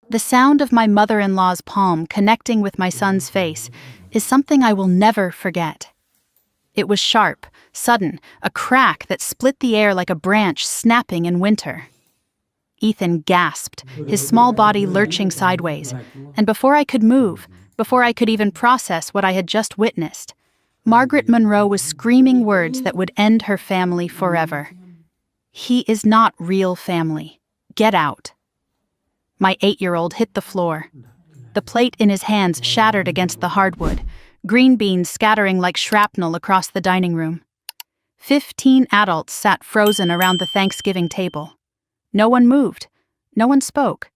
The sound of my mother-in-law's palm connecting with my son's face is something I will never forget. It was sharp, sudden, a crack that split the air like a branch snapping in winter. Ethan gasped, his small body lurching sideways, and before I could move, before I could even process what I had just witnessed, Margaret Monroe was screaming words that would end her family forever. "He is not real family. Get out." My 8-year-old hit the floor. The plate in his hands shattered against the hardwood, green beans scattering like shrapnel across the dining room. 15 adults sat frozen around the Thanksgiving table. No one moved. No one spoke.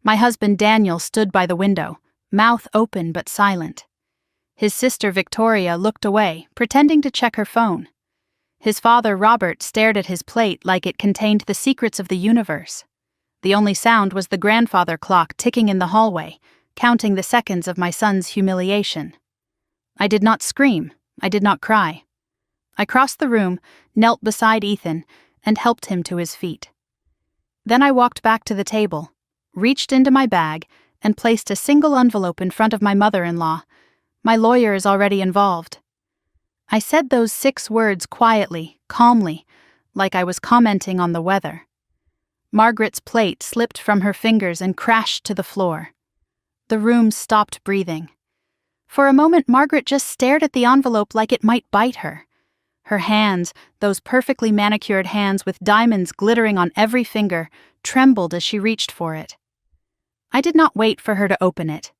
My husband Daniel stood by the window, mouth open but silent. His sister Victoria looked away, pretending to check her phone. His father Robert stared at his plate like it contained the secrets of the universe. The only sound was the grandfather clock ticking in the hallway, counting the seconds of my son's humiliation. I did not scream. I did not cry. I crossed the room, knelt beside Ethan, and helped him to his feet. Then I walked back to the table, reached into my bag, and placed a single envelope in front of my mother-in-law. My lawyer is already involved. I said those 6 words quietly, calmly, like I was commenting on the weather. Margaret's plate slipped from her fingers and crashed to the floor. The room stopped breathing. For a moment, Margaret just stared at the envelope like it might bite her. Her hands, those perfectly manicured hands with diamonds glittering on every finger, trembled as she reached for it. I did not wait for her to open it.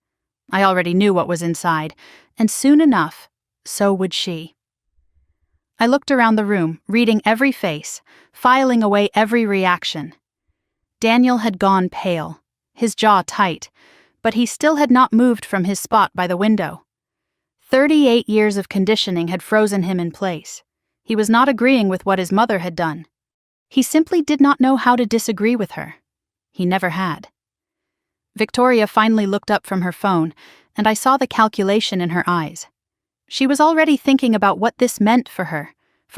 I already knew what was inside, and soon enough, so would she. I looked around the room, reading every face, filing away every reaction. Daniel had gone pale, his jaw tight, but he still had not moved from his spot by the window. 38 years of conditioning had frozen him in place. He was not agreeing with what his mother had done. He simply did not know how to disagree with her. He never had. Victoria finally looked up from her phone, and I saw the calculation in her eyes. She was already thinking about what this meant for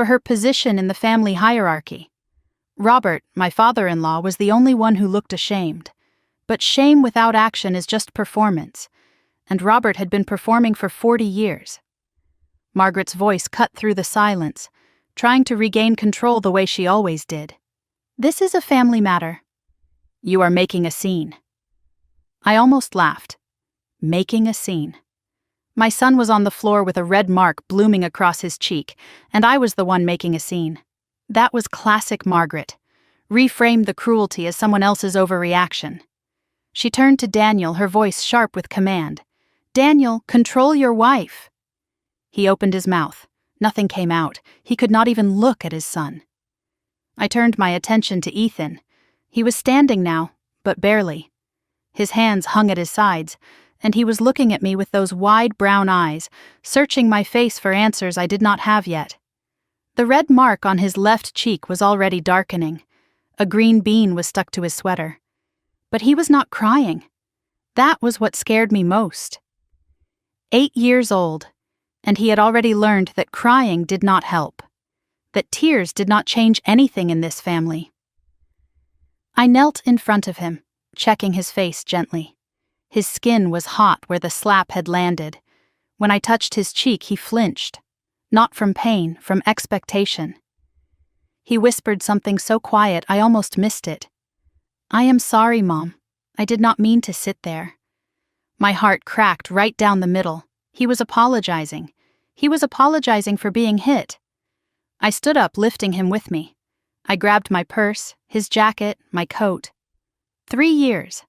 her position in the family hierarchy. Robert, my father-in-law, was the only one who looked ashamed. But shame without action is just performance, and Robert had been performing for 40 years. Margaret's voice cut through the silence, trying to regain control the way she always did. "This is a family matter. You are making a scene." I almost laughed. Making a scene. My son was on the floor with a red mark blooming across his cheek, and I was the one making a scene. That was classic Margaret. Reframe the cruelty as someone else's overreaction. She turned to Daniel, her voice sharp with command. "Daniel, control your wife." He opened his mouth. Nothing came out. He could not even look at his son. I turned my attention to Ethan. He was standing now, but barely. His hands hung at his sides, and he was looking at me with those wide brown eyes, searching my face for answers I did not have yet. The red mark on his left cheek was already darkening. A green bean was stuck to his sweater. But he was not crying. That was what scared me most. 8 years old, and he had already learned that crying did not help, that tears did not change anything in this family. I knelt in front of him, checking his face gently. His skin was hot where the slap had landed. When I touched his cheek, he flinched. Not from pain, from expectation. He whispered something so quiet I almost missed it. "I am sorry, Mom. I did not mean to sit there." My heart cracked right down the middle. He was apologizing. He was apologizing for being hit. I stood up, lifting him with me. I grabbed my purse, his jacket, my coat. 3 years.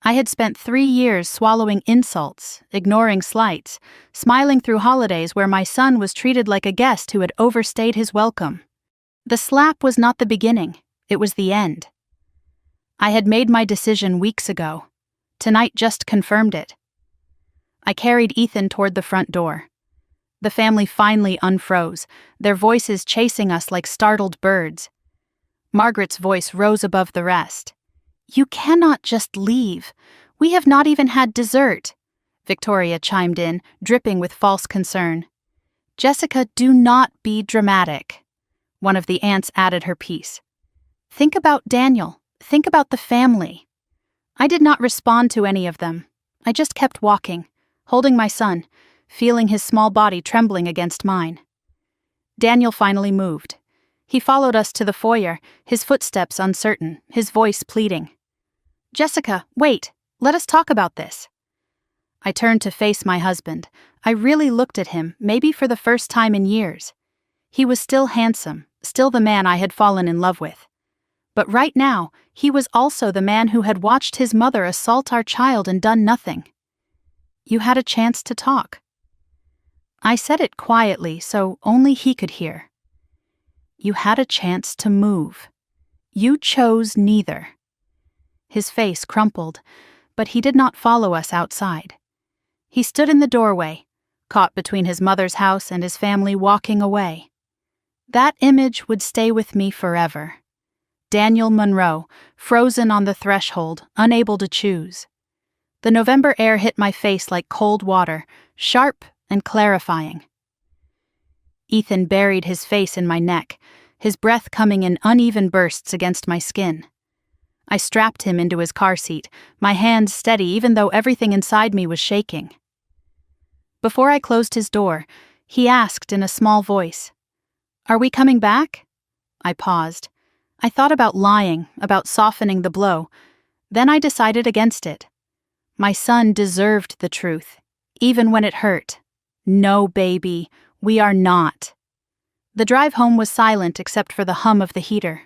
I had spent 3 years swallowing insults, ignoring slights, smiling through holidays where my son was treated like a guest who had overstayed his welcome. The slap was not the beginning, it was the end. I had made my decision weeks ago. Tonight just confirmed it. I carried Ethan toward the front door. The family finally unfroze, their voices chasing us like startled birds. Margaret's voice rose above the rest. "You cannot just leave. We have not even had dessert," Victoria chimed in, dripping with false concern. "Jessica, do not be dramatic." One of the aunts added her piece. "Think about Daniel. Think about the family." I did not respond to any of them. I just kept walking, holding my son, feeling his small body trembling against mine. Daniel finally moved. He followed us to the foyer, his footsteps uncertain, his voice pleading. "Jessica, wait, let us talk about this." I turned to face my husband. I really looked at him, maybe for the first time in years. He was still handsome, still the man I had fallen in love with. But right now, he was also the man who had watched his mother assault our child and done nothing. "You had a chance to talk." I said it quietly so only he could hear. "You had a chance to move. You chose neither." His face crumpled, but he did not follow us outside. He stood in the doorway, caught between his mother's house and his family walking away. That image would stay with me forever. Daniel Monroe, frozen on the threshold, unable to choose. The November air hit my face like cold water, sharp and clarifying. Ethan buried his face in my neck, his breath coming in uneven bursts against my skin. I strapped him into his car seat, my hands steady even though everything inside me was shaking. Before I closed his door, he asked in a small voice, "Are we coming back?" I paused. I thought about lying, about softening the blow. Then I decided against it. My son deserved the truth, even when it hurt. No, baby, we are not. The drive home was silent except for the hum of the heater.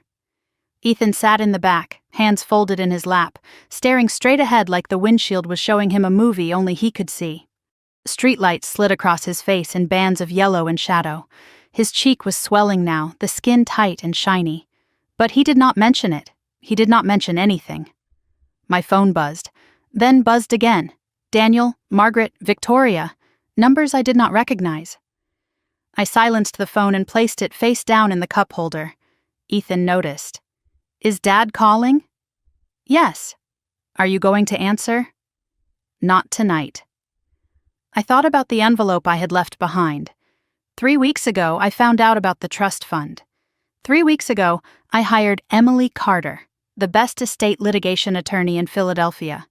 Ethan sat in the back, hands folded in his lap, staring straight ahead like the windshield was showing him a movie only he could see. Streetlights slid across his face in bands of yellow and shadow. His cheek was swelling now, the skin tight and shiny. But he did not mention it. He did not mention anything. My phone buzzed, then buzzed again. Daniel, Margaret, Victoria, numbers I did not recognize. I silenced the phone and placed it face down in the cup holder. Ethan noticed. "Is Dad calling?" "Yes." "Are you going to answer?" "Not tonight." I thought about the envelope I had left behind. 3 weeks ago, I found out about the trust fund. 3 weeks ago, I hired Emily Carter, the best estate litigation attorney in Philadelphia.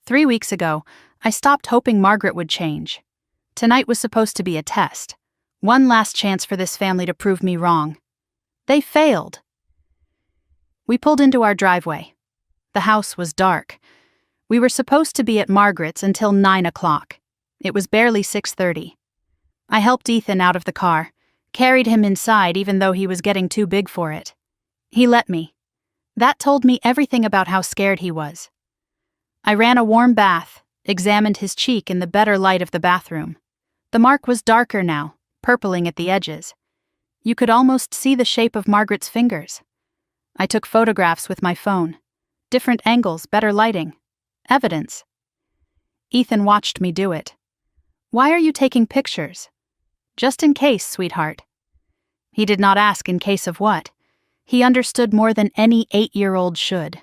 3 weeks ago, I stopped hoping Margaret would change. Tonight was supposed to be a test. One last chance for this family to prove me wrong. They failed. We pulled into our driveway. The house was dark. We were supposed to be at Margaret's until 9 o'clock. It was barely 6:30. I helped Ethan out of the car, carried him inside even though he was getting too big for it. He let me. That told me everything about how scared he was. I ran a warm bath, examined his cheek in the better light of the bathroom. The mark was darker now, purpling at the edges. You could almost see the shape of Margaret's fingers. I took photographs with my phone. Different angles, better lighting. Evidence. Ethan watched me do it. "Why are you taking pictures?" "Just in case, sweetheart." He did not ask in case of what. He understood more than any 8-year-old should.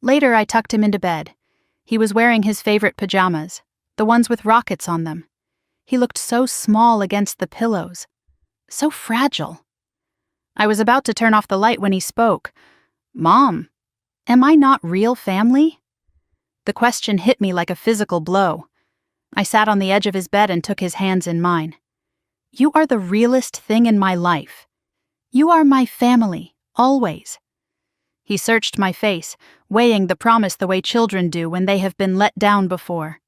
Later, I tucked him into bed. He was wearing his favorite pajamas, the ones with rockets on them. He looked so small against the pillows, so fragile. I was about to turn off the light when he spoke. "Mom, am I not real family?" The question hit me like a physical blow. I sat on the edge of his bed and took his hands in mine. "You are the realest thing in my life. You are my family, always." He searched my face, weighing the promise the way children do when they have been let down before.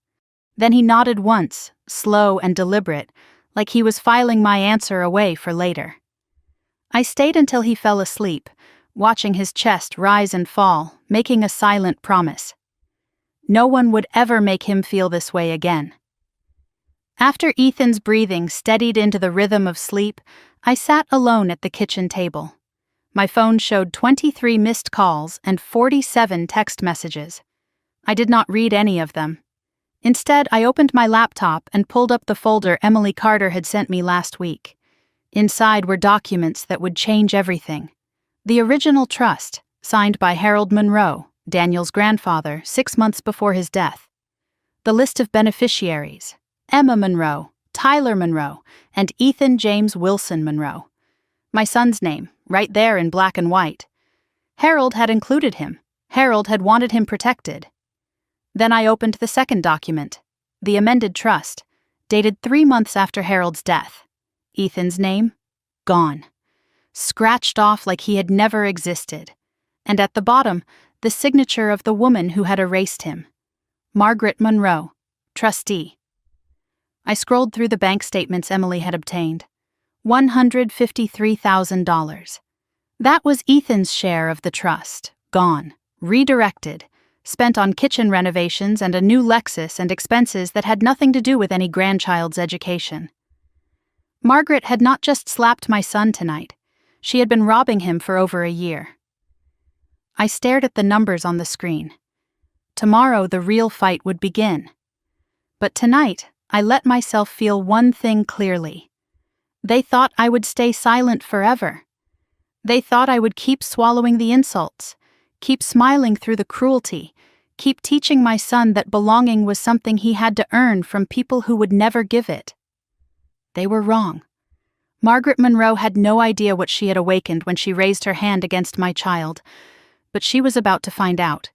Then he nodded once, slow and deliberate, like he was filing my answer away for later. I stayed until he fell asleep, watching his chest rise and fall, making a silent promise. No one would ever make him feel this way again. After Ethan's breathing steadied into the rhythm of sleep, I sat alone at the kitchen table. My phone showed 23 missed calls and 47 text messages. I did not read any of them. Instead, I opened my laptop and pulled up the folder Emily Carter had sent me last week. Inside were documents that would change everything. The original trust, signed by Harold Monroe, Daniel's grandfather, 6 months before his death. The list of beneficiaries: Emma Monroe, Tyler Monroe, and Ethan James Wilson Monroe. My son's name, right there in black and white. Harold had included him. Harold had wanted him protected. Then I opened the second document, the amended trust, dated 3 months after Harold's death. Ethan's name? Gone. Scratched off like he had never existed. And at the bottom, the signature of the woman who had erased him. Margaret Monroe, trustee. I scrolled through the bank statements Emily had obtained. $153,000. That was Ethan's share of the trust, gone, redirected, spent on kitchen renovations and a new Lexus and expenses that had nothing to do with any grandchild's education. Margaret had not just slapped my son tonight. She had been robbing him for over a year. I stared at the numbers on the screen. Tomorrow the real fight would begin. But tonight, I let myself feel one thing clearly. They thought I would stay silent forever. They thought I would keep swallowing the insults, keep smiling through the cruelty, keep teaching my son that belonging was something he had to earn from people who would never give it. They were wrong. Margaret Monroe had no idea what she had awakened when she raised her hand against my child, but she was about to find out.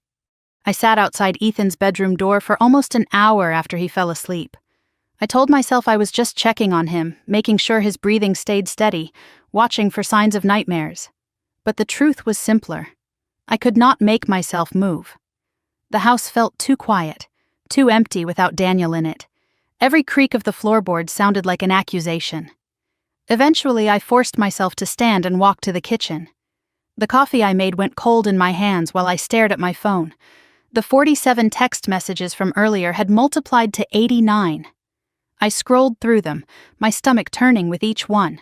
I sat outside Ethan's bedroom door for almost an hour after he fell asleep. I told myself I was just checking on him, making sure his breathing stayed steady, watching for signs of nightmares. But the truth was simpler. I could not make myself move. The house felt too quiet, too empty without Daniel in it. Every creak of the floorboards sounded like an accusation. Eventually, I forced myself to stand and walk to the kitchen. The coffee I made went cold in my hands while I stared at my phone. The 47 text messages from earlier had multiplied to 89. I scrolled through them, my stomach turning with each one.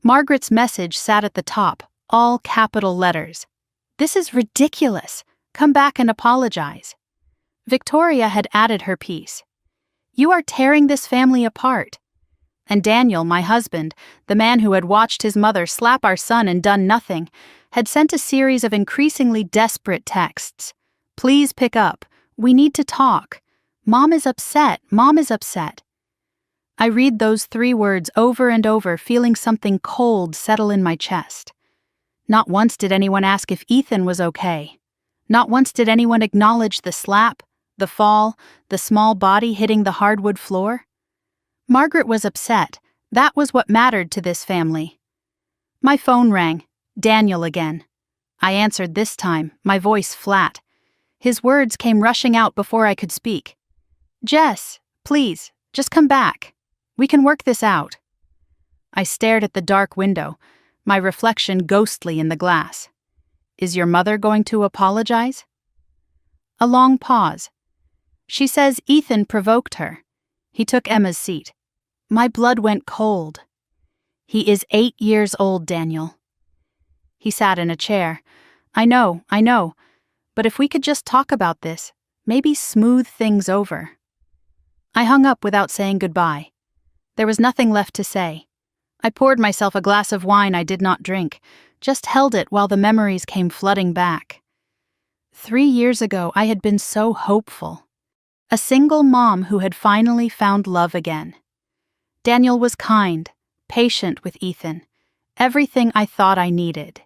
Margaret's message sat at the top, all capital letters. "This is ridiculous. Come back and apologize." Victoria had added her piece. "You are tearing this family apart." And Daniel, my husband, the man who had watched his mother slap our son and done nothing, had sent a series of increasingly desperate texts. "Please pick up. We need to talk. Mom is upset. Mom is upset." I read those 3 words over and over, feeling something cold settle in my chest. Not once did anyone ask if Ethan was okay. Not once did anyone acknowledge the slap, the fall, the small body hitting the hardwood floor. Margaret was upset. That was what mattered to this family. My phone rang. Daniel again. I answered this time, my voice flat. His words came rushing out before I could speak. "Jess, please, just come back. We can work this out." I stared at the dark window, my reflection ghostly in the glass. "Is your mother going to apologize?" A long pause. "She says Ethan provoked her. He took Emma's seat." My blood went cold. "He is 8 years old, Daniel." He sat in a chair. I know, but if we could just talk about this, maybe smooth things over." I hung up without saying goodbye. There was nothing left to say. I poured myself a glass of wine I did not drink, just held it while the memories came flooding back. 3 years ago, I had been so hopeful. A single mom who had finally found love again. Daniel was kind, patient with Ethan, everything I thought I needed.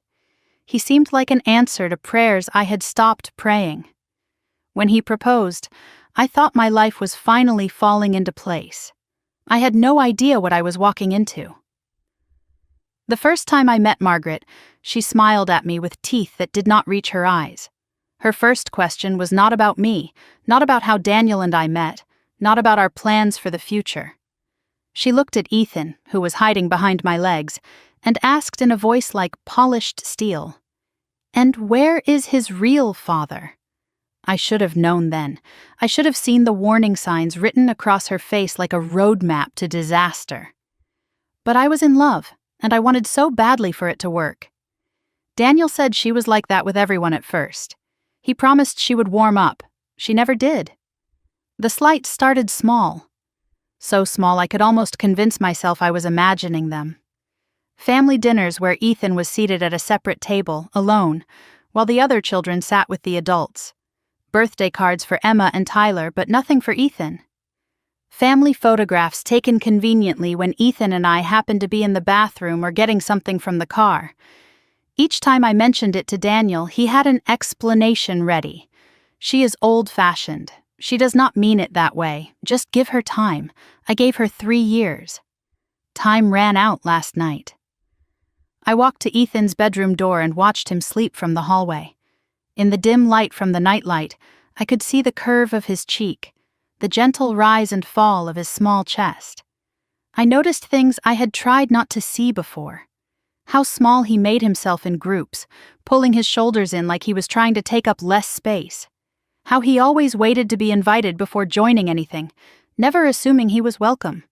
He seemed like an answer to prayers I had stopped praying. When he proposed, I thought my life was finally falling into place. I had no idea what I was walking into. The first time I met Margaret, she smiled at me with teeth that did not reach her eyes. Her first question was not about me, not about how Daniel and I met, not about our plans for the future. She looked at Ethan, who was hiding behind my legs, and asked in a voice like polished steel, "And where is his real father?" I should have known then. I should have seen the warning signs written across her face like a roadmap to disaster. But I was in love, and I wanted so badly for it to work. Daniel said she was like that with everyone at first. He promised she would warm up. She never did. The slights started small. So small I could almost convince myself I was imagining them. Family dinners where Ethan was seated at a separate table, alone, while the other children sat with the adults. Birthday cards for Emma and Tyler, but nothing for Ethan. Family photographs taken conveniently when Ethan and I happened to be in the bathroom or getting something from the car. Each time I mentioned it to Daniel, he had an explanation ready. She is old-fashioned. She does not mean it that way. Just give her time. I gave her 3 years. Time ran out last night. I walked to Ethan's bedroom door and watched him sleep from the hallway. In the dim light from the nightlight, I could see the curve of his cheek, the gentle rise and fall of his small chest. I noticed things I had tried not to see before. How small he made himself in groups, pulling his shoulders in like he was trying to take up less space. How he always waited to be invited before joining anything, never assuming he was welcome.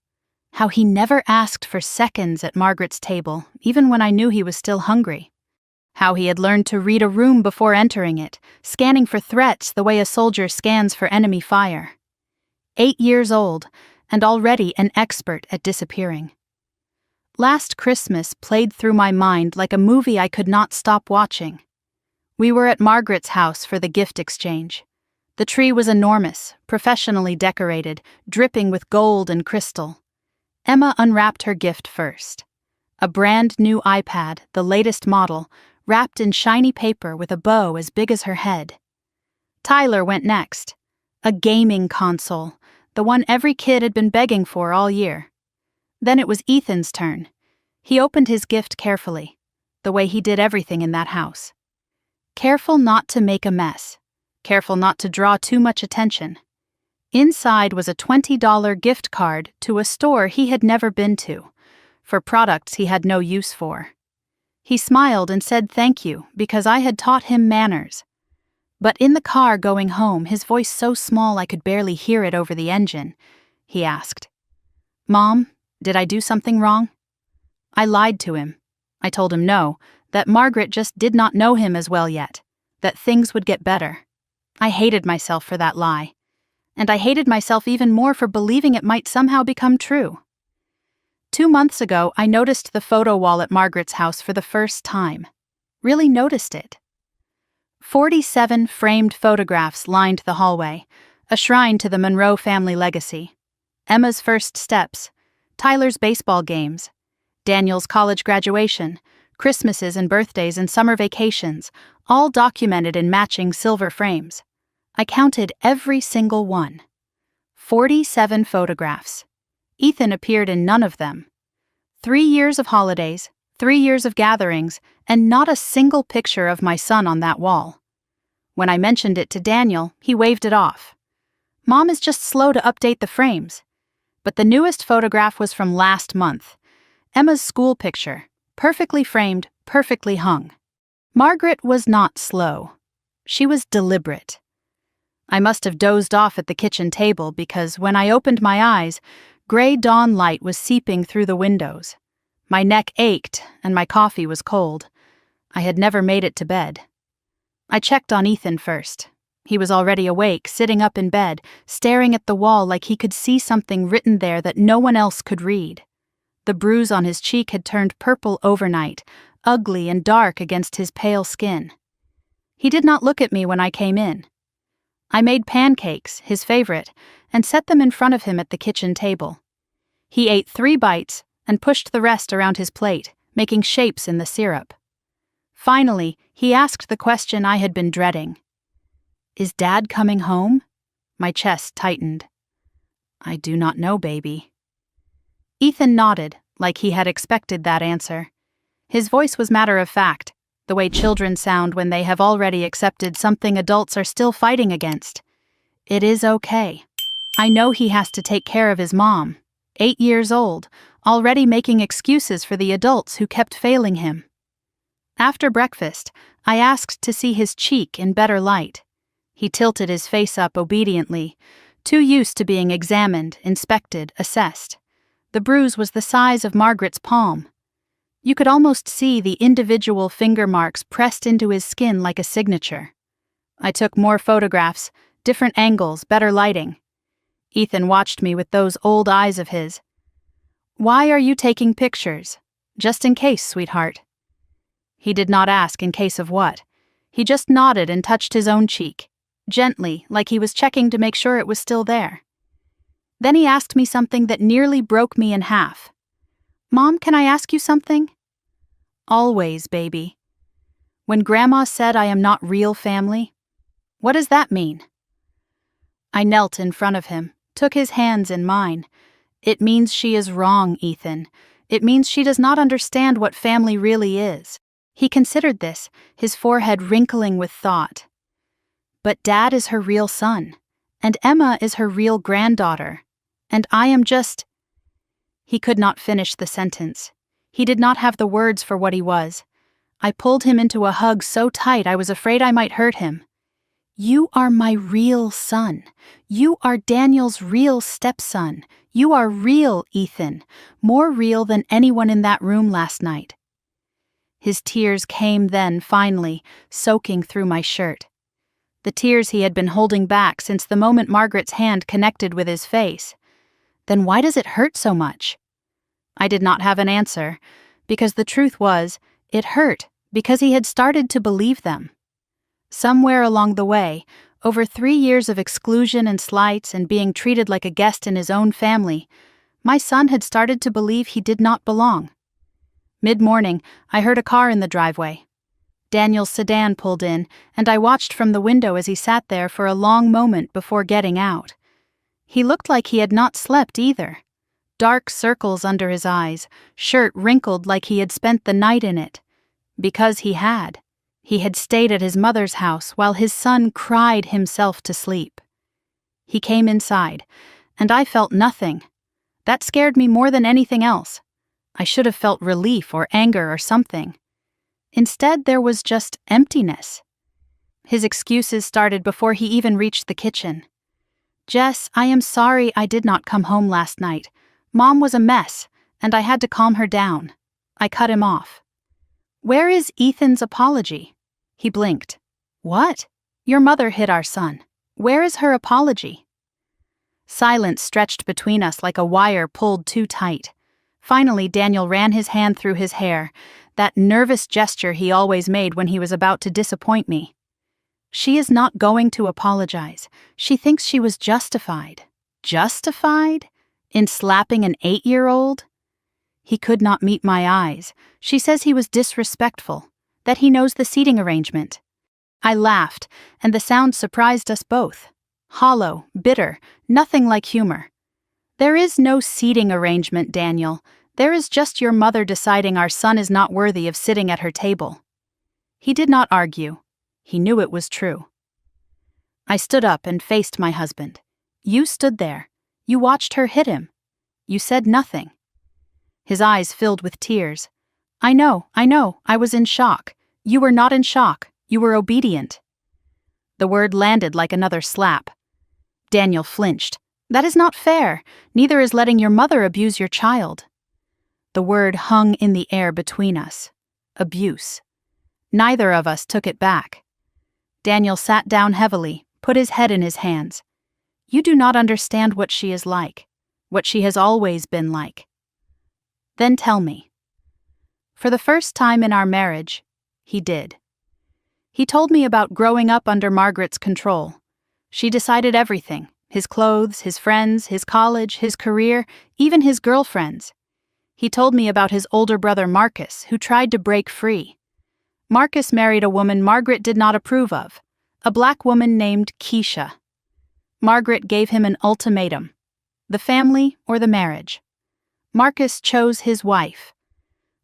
How he never asked for seconds at Margaret's table, even when I knew he was still hungry. How he had learned to read a room before entering it, scanning for threats the way a soldier scans for enemy fire. 8 years old, and already an expert at disappearing. Last Christmas played through my mind like a movie I could not stop watching. We were at Margaret's house for the gift exchange. The tree was enormous, professionally decorated, dripping with gold and crystal. Emma unwrapped her gift first. A brand new iPad, the latest model, wrapped in shiny paper with a bow as big as her head. Tyler went next. A gaming console, the one every kid had been begging for all year. Then it was Ethan's turn. He opened his gift carefully, the way he did everything in that house. Careful not to make a mess. Careful not to draw too much attention. Inside was a $20 gift card to a store he had never been to, for products he had no use for. He smiled and said thank you because I had taught him manners. But in the car going home, his voice so small I could barely hear it over the engine, he asked, "Mom, did I do something wrong?" I lied to him. I told him no, that Margaret just did not know him as well yet, that things would get better. I hated myself for that lie. And I hated myself even more for believing it might somehow become true. 2 months ago, I noticed the photo wall at Margaret's house for the first time. Really noticed it. 47 framed photographs lined the hallway, a shrine to the Monroe family legacy. Emma's first steps, Tyler's baseball games, Daniel's college graduation, Christmases and birthdays and summer vacations, all documented in matching silver frames. I counted every single one. 47 photographs. Ethan appeared in none of them. 3 years of holidays, 3 years of gatherings, and not a single picture of my son on that wall. When I mentioned it to Daniel, he waved it off. Mom is just slow to update the frames. But the newest photograph was from last month. Emma's school picture, perfectly framed, perfectly hung. Margaret was not slow. She was deliberate. I must have dozed off at the kitchen table because when I opened my eyes, gray dawn light was seeping through the windows. My neck ached and my coffee was cold. I had never made it to bed. I checked on Ethan first. He was already awake, sitting up in bed, staring at the wall like he could see something written there that no one else could read. The bruise on his cheek had turned purple overnight, ugly and dark against his pale skin. He did not look at me when I came in. I made pancakes, his favorite, and set them in front of him at the kitchen table. He ate 3 bites and pushed the rest around his plate, making shapes in the syrup. Finally, he asked the question I had been dreading. "Is Dad coming home?" My chest tightened. "I do not know, baby." Ethan nodded, like he had expected that answer. His voice was matter of fact, the way children sound when they have already accepted something adults are still fighting against. It is okay. I know he has to take care of his mom, 8 years old, already making excuses for the adults who kept failing him. After breakfast, I asked to see his cheek in better light. He tilted his face up obediently, too used to being examined, inspected, assessed. The bruise was the size of Margaret's palm. You could almost see the individual finger marks pressed into his skin like a signature. I took more photographs, different angles, better lighting. Ethan watched me with those old eyes of his. "Why are you taking pictures? Just in case, sweetheart." He did not ask in case of what. He just nodded and touched his own cheek, gently, like he was checking to make sure it was still there. Then he asked me something that nearly broke me in half. "Mom, can I ask you something?" "Always, baby." When Grandma said I am not real family? What does that mean? I knelt in front of him, took his hands in mine. It means she is wrong, Ethan. It means she does not understand what family really is. He considered this, his forehead wrinkling with thought. But Dad is her real son, and Emma is her real granddaughter, and I am just... He could not finish the sentence. He did not have the words for what he was. I pulled him into a hug so tight I was afraid I might hurt him. You are my real son. You are Daniel's real stepson. You are real, Ethan, more real than anyone in that room last night. His tears came then, finally, soaking through my shirt. The tears he had been holding back since the moment Margaret's hand connected with his face. Then why does it hurt so much? I did not have an answer, because the truth was, it hurt because he had started to believe them. Somewhere along the way, over 3 years of exclusion and slights and being treated like a guest in his own family, my son had started to believe he did not belong. Mid-morning, I heard a car in the driveway. Daniel's sedan pulled in, and I watched from the window as he sat there for a long moment before getting out. He looked like he had not slept either. Dark circles under his eyes, shirt wrinkled like he had spent the night in it. Because he had. He had stayed at his mother's house while his son cried himself to sleep. He came inside, and I felt nothing. That scared me more than anything else. I should have felt relief or anger or something. Instead, there was just emptiness. His excuses started before he even reached the kitchen. Jess, I am sorry I did not come home last night. Mom was a mess, and I had to calm her down. I cut him off. Where is Ethan's apology? He blinked. What? Your mother hit our son. Where is her apology? Silence stretched between us like a wire pulled too tight. Finally, Daniel ran his hand through his hair, that nervous gesture he always made when he was about to disappoint me. She is not going to apologize. She thinks she was justified. Justified? In slapping an 8-year-old? He could not meet my eyes. She says he was disrespectful, that he knows the seating arrangement. I laughed, and the sound surprised us both. Hollow, bitter, nothing like humor. There is no seating arrangement, Daniel. There is just your mother deciding our son is not worthy of sitting at her table. He did not argue. He knew it was true. I stood up and faced my husband. You stood there. You watched her hit him. You said nothing. His eyes filled with tears. I know, I was in shock. You were not in shock. You were obedient. The word landed like another slap. Daniel flinched. That is not fair. Neither is letting your mother abuse your child. The word hung in the air between us. Abuse. Neither of us took it back. Daniel sat down heavily, put his head in his hands. You do not understand what she is like, what she has always been like. Then tell me. For the first time in our marriage, he did. He told me about growing up under Margaret's control. She decided everything, his clothes, his friends, his college, his career, even his girlfriends. He told me about his older brother Marcus, who tried to break free. Marcus married a woman Margaret did not approve of, a black woman named Keisha. Margaret gave him an ultimatum: the family or the marriage. Marcus chose his wife.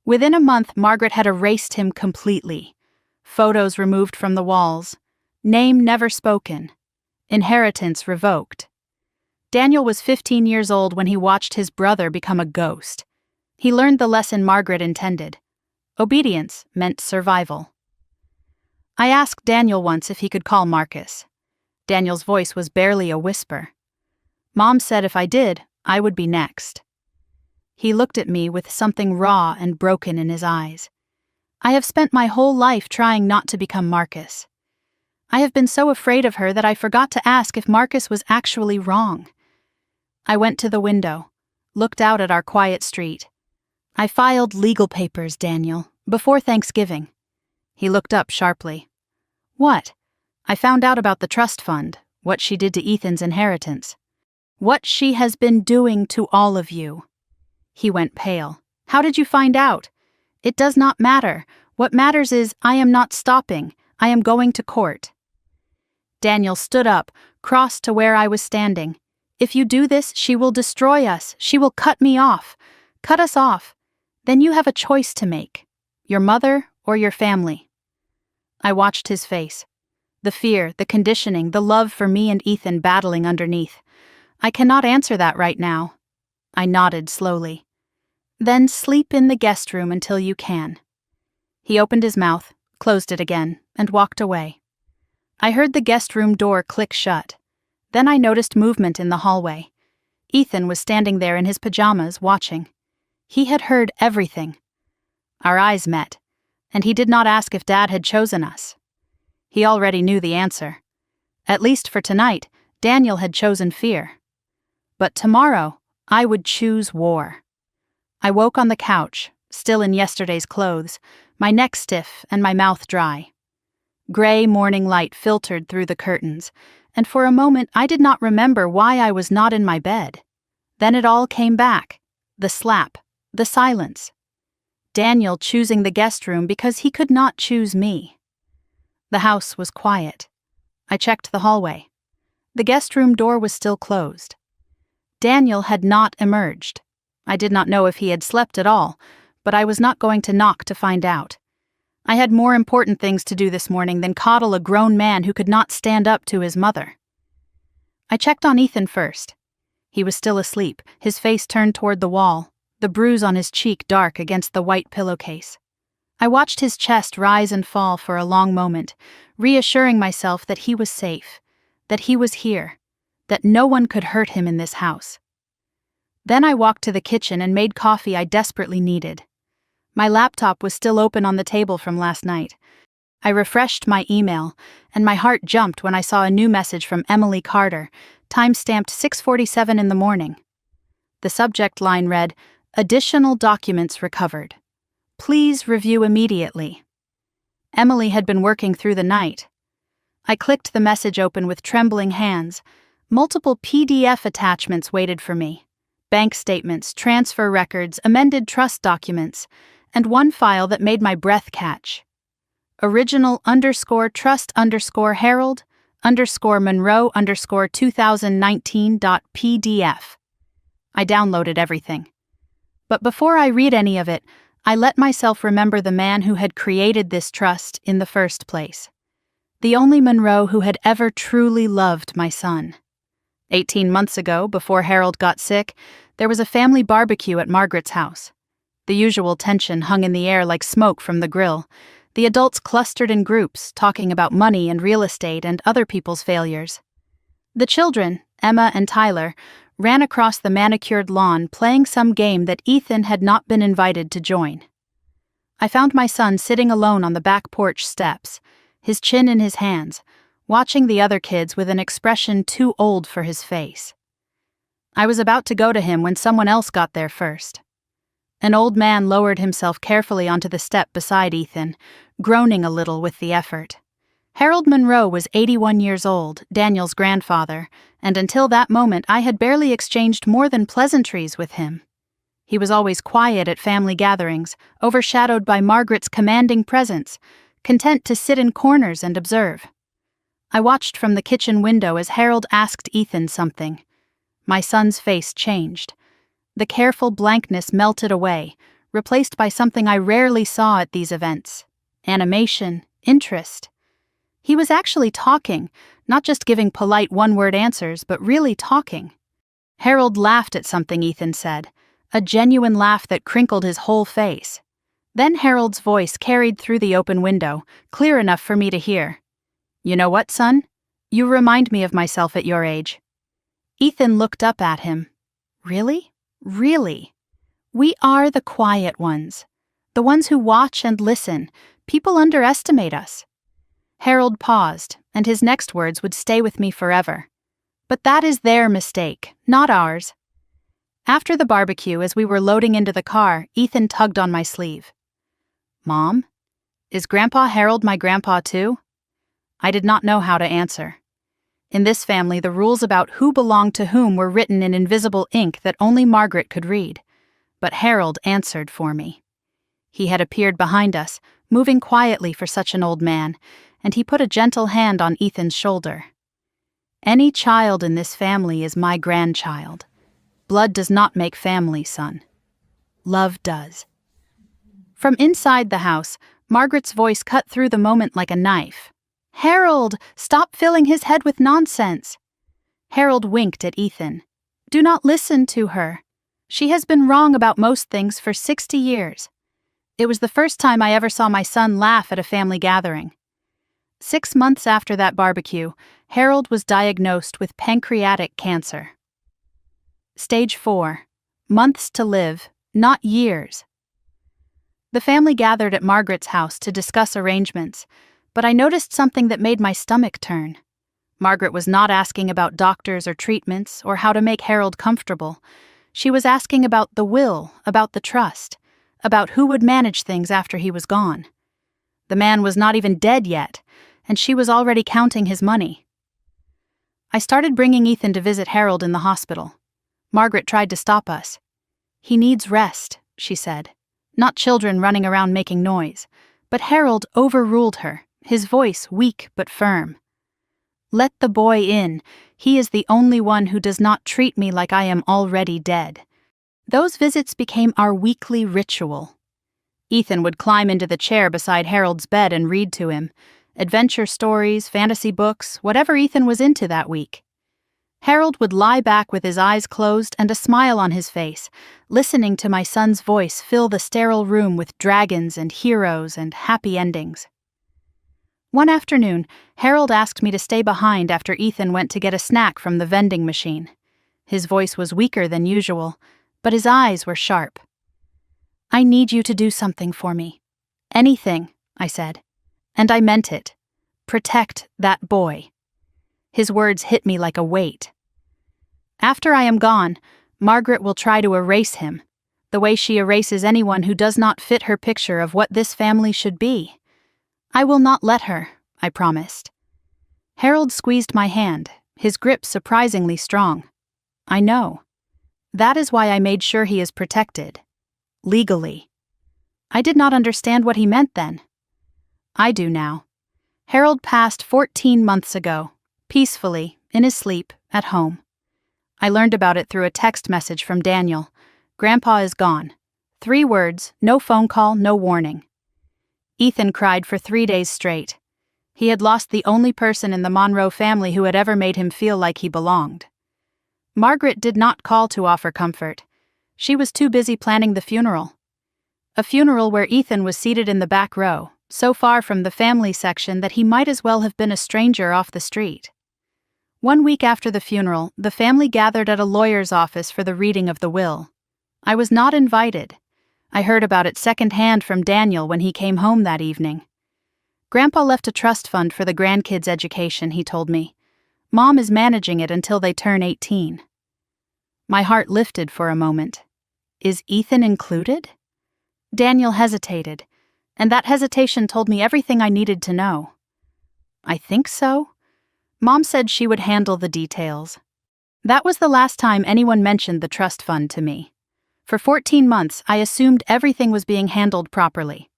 Within a month, Margaret had erased him completely. Photos removed from the walls. Name never spoken. Inheritance revoked. Daniel was 15 years old when he watched his brother become a ghost. He learned the lesson Margaret intended. Obedience meant survival. I asked Daniel once if he could call Marcus. Daniel's voice was barely a whisper. Mom said if I did, I would be next. He looked at me with something raw and broken in his eyes. I have spent my whole life trying not to become Marcus. I have been so afraid of her that I forgot to ask if Marcus was actually wrong. I went to the window, looked out at our quiet street. I filed legal papers, Daniel, before Thanksgiving. He looked up sharply. What? I found out about the trust fund, what she did to Ethan's inheritance. What she has been doing to all of you. He went pale. How did you find out? It does not matter. What matters is I am not stopping. I am going to court." Daniel stood up, crossed to where I was standing. "If you do this, she will destroy us. She will cut me off. Cut us off. Then you have a choice to make. Your mother or your family." I watched his face. The fear, the conditioning, the love for me and Ethan battling underneath. "I cannot answer that right now." I nodded slowly. "Then sleep in the guest room until you can." He opened his mouth, closed it again, and walked away. I heard the guest room door click shut. Then I noticed movement in the hallway. Ethan was standing there in his pajamas, watching. He had heard everything. Our eyes met, and he did not ask if Dad had chosen us. He already knew the answer. At least for tonight, Daniel had chosen fear. But tomorrow, I would choose war. I woke on the couch, still in yesterday's clothes, my neck stiff and my mouth dry. Gray morning light filtered through the curtains, and for a moment I did not remember why I was not in my bed. Then it all came back. The slap, the silence. Daniel choosing the guest room because he could not choose me. The house was quiet. I checked the hallway. The guest room door was still closed. Daniel had not emerged. I did not know if he had slept at all, but I was not going to knock to find out. I had more important things to do this morning than coddle a grown man who could not stand up to his mother. I checked on Ethan first. He was still asleep, his face turned toward the wall, the bruise on his cheek dark against the white pillowcase. I watched his chest rise and fall for a long moment, reassuring myself that he was safe, that he was here, that no one could hurt him in this house. Then I walked to the kitchen and made coffee I desperately needed. My laptop was still open on the table from last night. I refreshed my email, and my heart jumped when I saw a new message from Emily Carter, time-stamped 6:47 in the morning. The subject line read, "Additional documents recovered. Please review immediately." Emily had been working through the night. I clicked the message open with trembling hands. Multiple PDF attachments waited for me. Bank statements, transfer records, amended trust documents, and one file that made my breath catch. original_trust_Harold_Monroe_2019.pdf. I downloaded everything. But before I read any of it, I let myself remember the man who had created this trust in the first place. The only Monroe who had ever truly loved my son. 18 months ago, before Harold got sick, there was a family barbecue at Margaret's house. The usual tension hung in the air like smoke from the grill. The adults clustered in groups, talking about money and real estate and other people's failures. The children, Emma and Tyler, ran across the manicured lawn playing some game that Ethan had not been invited to join. I found my son sitting alone on the back porch steps, his chin in his hands, watching the other kids with an expression too old for his face. I was about to go to him when someone else got there first. An old man lowered himself carefully onto the step beside Ethan, groaning a little with the effort. Harold Monroe was 81 years old, Daniel's grandfather, and until that moment I had barely exchanged more than pleasantries with him. He was always quiet at family gatherings, overshadowed by Margaret's commanding presence, content to sit in corners and observe. I watched from the kitchen window as Harold asked Ethan something. My son's face changed. The careful blankness melted away, replaced by something I rarely saw at these events: animation, interest. He was actually talking, not just giving polite one-word answers, but really talking. Harold laughed at something Ethan said, a genuine laugh that crinkled his whole face. Then Harold's voice carried through the open window, clear enough for me to hear. "You know what, son? You remind me of myself at your age." Ethan looked up at him. "Really? Really? We are the quiet ones. The ones who watch and listen. People underestimate us." Harold paused, and his next words would stay with me forever. But that is their mistake, not ours. After the barbecue, as we were loading into the car, Ethan tugged on my sleeve. "Mom, is Grandpa Harold my grandpa too?" I did not know how to answer. In this family, the rules about who belonged to whom were written in invisible ink that only Margaret could read. But Harold answered for me. He had appeared behind us, moving quietly for such an old man, and he put a gentle hand on Ethan's shoulder. "Any child in this family is my grandchild. Blood does not make family, son. Love does." From inside the house, Margaret's voice cut through the moment like a knife. "Harold, stop filling his head with nonsense." Harold winked at Ethan. "Do not listen to her. She has been wrong about most things for 60 years. It was the first time I ever saw my son laugh at a family gathering. 6 months after that barbecue, Harold was diagnosed with pancreatic cancer. Stage 4. Months to live, not years. The family gathered at Margaret's house to discuss arrangements, but I noticed something that made my stomach turn. Margaret was not asking about doctors or treatments or how to make Harold comfortable. She was asking about the will, about the trust, about who would manage things after he was gone. The man was not even dead yet, and she was already counting his money. I started bringing Ethan to visit Harold in the hospital. Margaret tried to stop us. "He needs rest," she said. Not children running around making noise. But Harold overruled her, his voice weak but firm. "Let the boy in. He is the only one who does not treat me like I am already dead." Those visits became our weekly ritual. Ethan would climb into the chair beside Harold's bed and read to him. Adventure stories, fantasy books, whatever Ethan was into that week. Harold would lie back with his eyes closed and a smile on his face, listening to my son's voice fill the sterile room with dragons and heroes and happy endings. One afternoon, Harold asked me to stay behind after Ethan went to get a snack from the vending machine. His voice was weaker than usual, but his eyes were sharp. "I need you to do something for me. Anything," I said. And I meant it. Protect that boy. His words hit me like a weight. "After I am gone, Margaret will try to erase him, the way she erases anyone who does not fit her picture of what this family should be. I will not let her," I promised. Harold squeezed my hand, his grip surprisingly strong. "I know. That is why I made sure he is protected. Legally." I did not understand what he meant then. I do now. Harold passed 14 months ago, peacefully, in his sleep, at home. I learned about it through a text message from Daniel. "Grandpa is gone." 3 words, no phone call, no warning. Ethan cried for 3 days straight. He had lost the only person in the Monroe family who had ever made him feel like he belonged. Margaret did not call to offer comfort. She was too busy planning the funeral. A funeral where Ethan was seated in the back row, so far from the family section that he might as well have been a stranger off the street. 1 week after the funeral, the family gathered at a lawyer's office for the reading of the will. I was not invited. I heard about it secondhand from Daniel when he came home that evening. "Grandpa left a trust fund for the grandkids' education," he told me. "Mom is managing it until they turn 18. My heart lifted for a moment. Is Ethan included? Daniel hesitated, and that hesitation told me everything I needed to know. "I think so. Mom said she would handle the details." That was the last time anyone mentioned the trust fund to me. For 14 months, I assumed everything was being handled properly.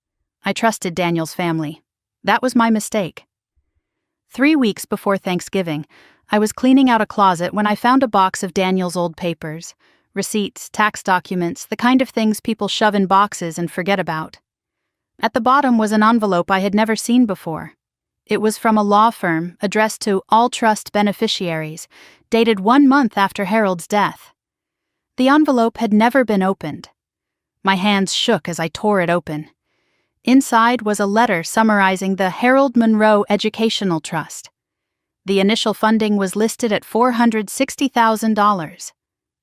I trusted Daniel's family. That was my mistake. 3 weeks before Thanksgiving, I was cleaning out a closet when I found a box of Daniel's old papers. Receipts, tax documents, the kind of things people shove in boxes and forget about. At the bottom was an envelope I had never seen before. It was from a law firm addressed to all trust beneficiaries, dated 1 month after Harold's death. The envelope had never been opened. My hands shook as I tore it open. Inside was a letter summarizing the Harold Monroe Educational Trust. The initial funding was listed at $460,000.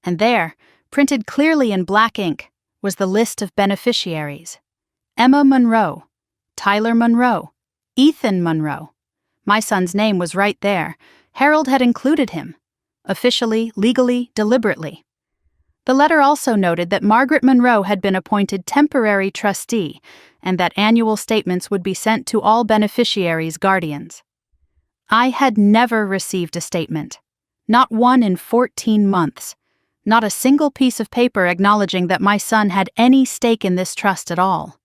And there, printed clearly in black ink, was the list of beneficiaries. Emma Monroe, Tyler Monroe, Ethan Monroe. My son's name was right there. Harold had included him. Officially, legally, deliberately. The letter also noted that Margaret Monroe had been appointed temporary trustee and that annual statements would be sent to all beneficiaries' guardians. I had never received a statement. Not one in 14 months. Not a single piece of paper acknowledging that my son had any stake in this trust at all.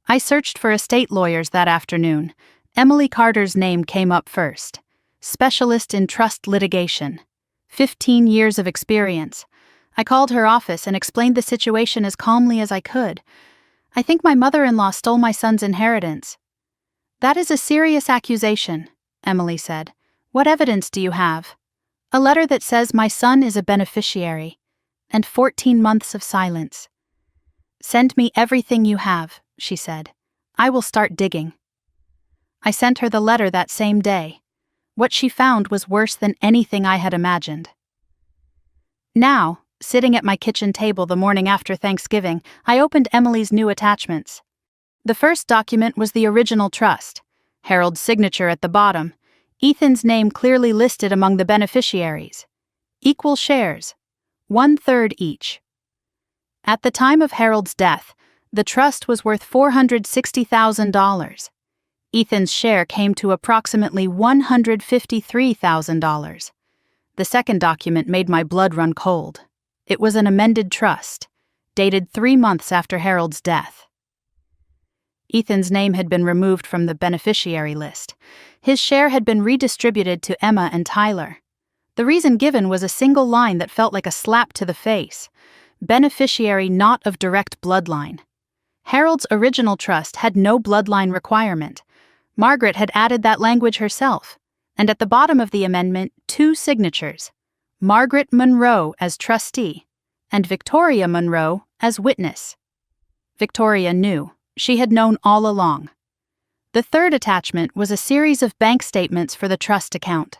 I searched for estate lawyers that afternoon. Emily Carter's name came up first. Specialist in trust litigation. 15 years of experience. I called her office and explained the situation as calmly as I could. I think my mother-in-law stole my son's inheritance. That is a serious accusation, Emily said. What evidence do you have? A letter that says my son is a beneficiary, and 14 months of silence. Send me everything you have, she said. I will start digging. I sent her the letter that same day. What she found was worse than anything I had imagined. Now, sitting at my kitchen table the morning after Thanksgiving, I opened Emily's new attachments. The first document was the original trust. Harold's signature at the bottom. Ethan's name clearly listed among the beneficiaries. Equal shares. 1/3 each. At the time of Harold's death, the trust was worth $460,000. Ethan's share came to approximately $153,000. The second document made my blood run cold. It was an amended trust, dated 3 months after Harold's death. Ethan's name had been removed from the beneficiary list. His share had been redistributed to Emma and Tyler. The reason given was a single line that felt like a slap to the face. Beneficiary not of direct bloodline. Harold's original trust had no bloodline requirement. Margaret had added that language herself, and at the bottom of the amendment, 2 signatures. Margaret Monroe as trustee, and Victoria Monroe as witness. Victoria knew. She had known all along. The third attachment was a series of bank statements for the trust account.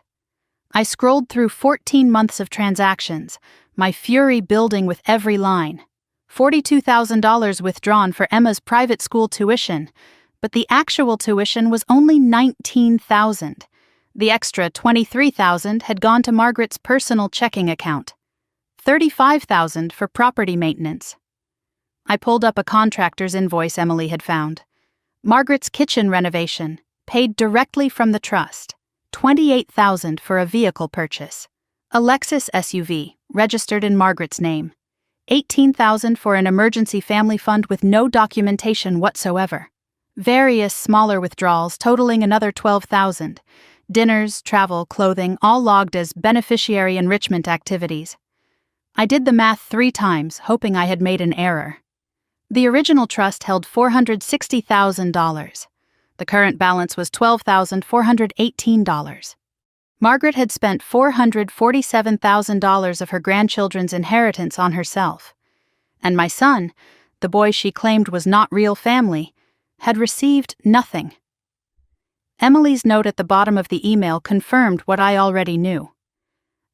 I scrolled through 14 months of transactions, my fury building with every line. $42,000 withdrawn for Emma's private school tuition, but the actual tuition was only $19,000. The extra $23,000 had gone to Margaret's personal checking account. $35,000 for property maintenance. I pulled up a contractor's invoice Emily had found. Margaret's kitchen renovation, paid directly from the trust. $28,000 for a vehicle purchase. A Lexus SUV, registered in Margaret's name. $18,000 for an emergency family fund with no documentation whatsoever. Various smaller withdrawals totaling another $12,000. Dinners, travel, clothing, all logged as beneficiary enrichment activities. I did the math 3 times, hoping I had made an error. The original trust held $460,000. The current balance was $12,418. Margaret had spent $447,000 of her grandchildren's inheritance on herself. And my son, the boy she claimed was not real family, had received nothing. Emily's note at the bottom of the email confirmed what I already knew.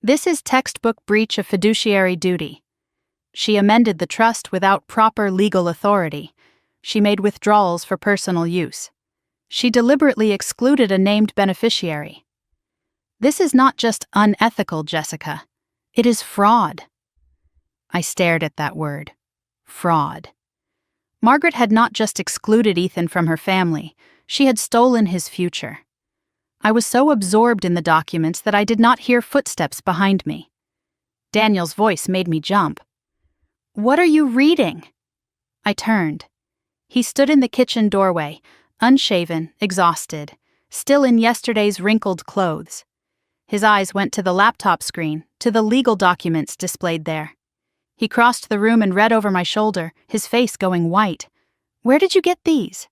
This is textbook breach of fiduciary duty. She amended the trust without proper legal authority. She made withdrawals for personal use. She deliberately excluded a named beneficiary. This is not just unethical, Jessica. It is fraud. I stared at that word. Fraud. Margaret had not just excluded Ethan from her family, she had stolen his future. I was so absorbed in the documents that I did not hear footsteps behind me. Daniel's voice made me jump. "What are you reading?" I turned. He stood in the kitchen doorway, unshaven, exhausted, still in yesterday's wrinkled clothes. His eyes went to the laptop screen, to the legal documents displayed there. He crossed the room and read over my shoulder, his face going white. "Where did you get these?"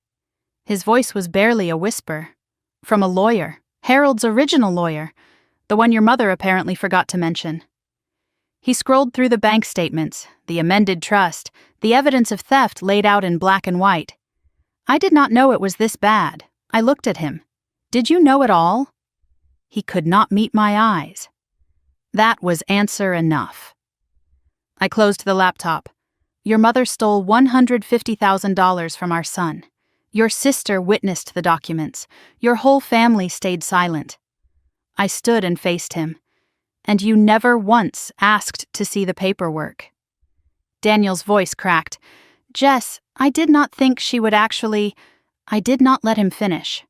His voice was barely a whisper. "From a lawyer, Harold's original lawyer, the one your mother apparently forgot to mention." He scrolled through the bank statements, the amended trust, the evidence of theft laid out in black and white. I did not know it was this bad. I looked at him. "Did you know it all?" He could not meet my eyes. That was answer enough. I closed the laptop. "Your mother stole $150,000 from our son. Your sister witnessed the documents. Your whole family stayed silent." I stood and faced him. "And you never once asked to see the paperwork." Daniel's voice cracked. "Jess, I did not think she would actually—" I did not let him finish.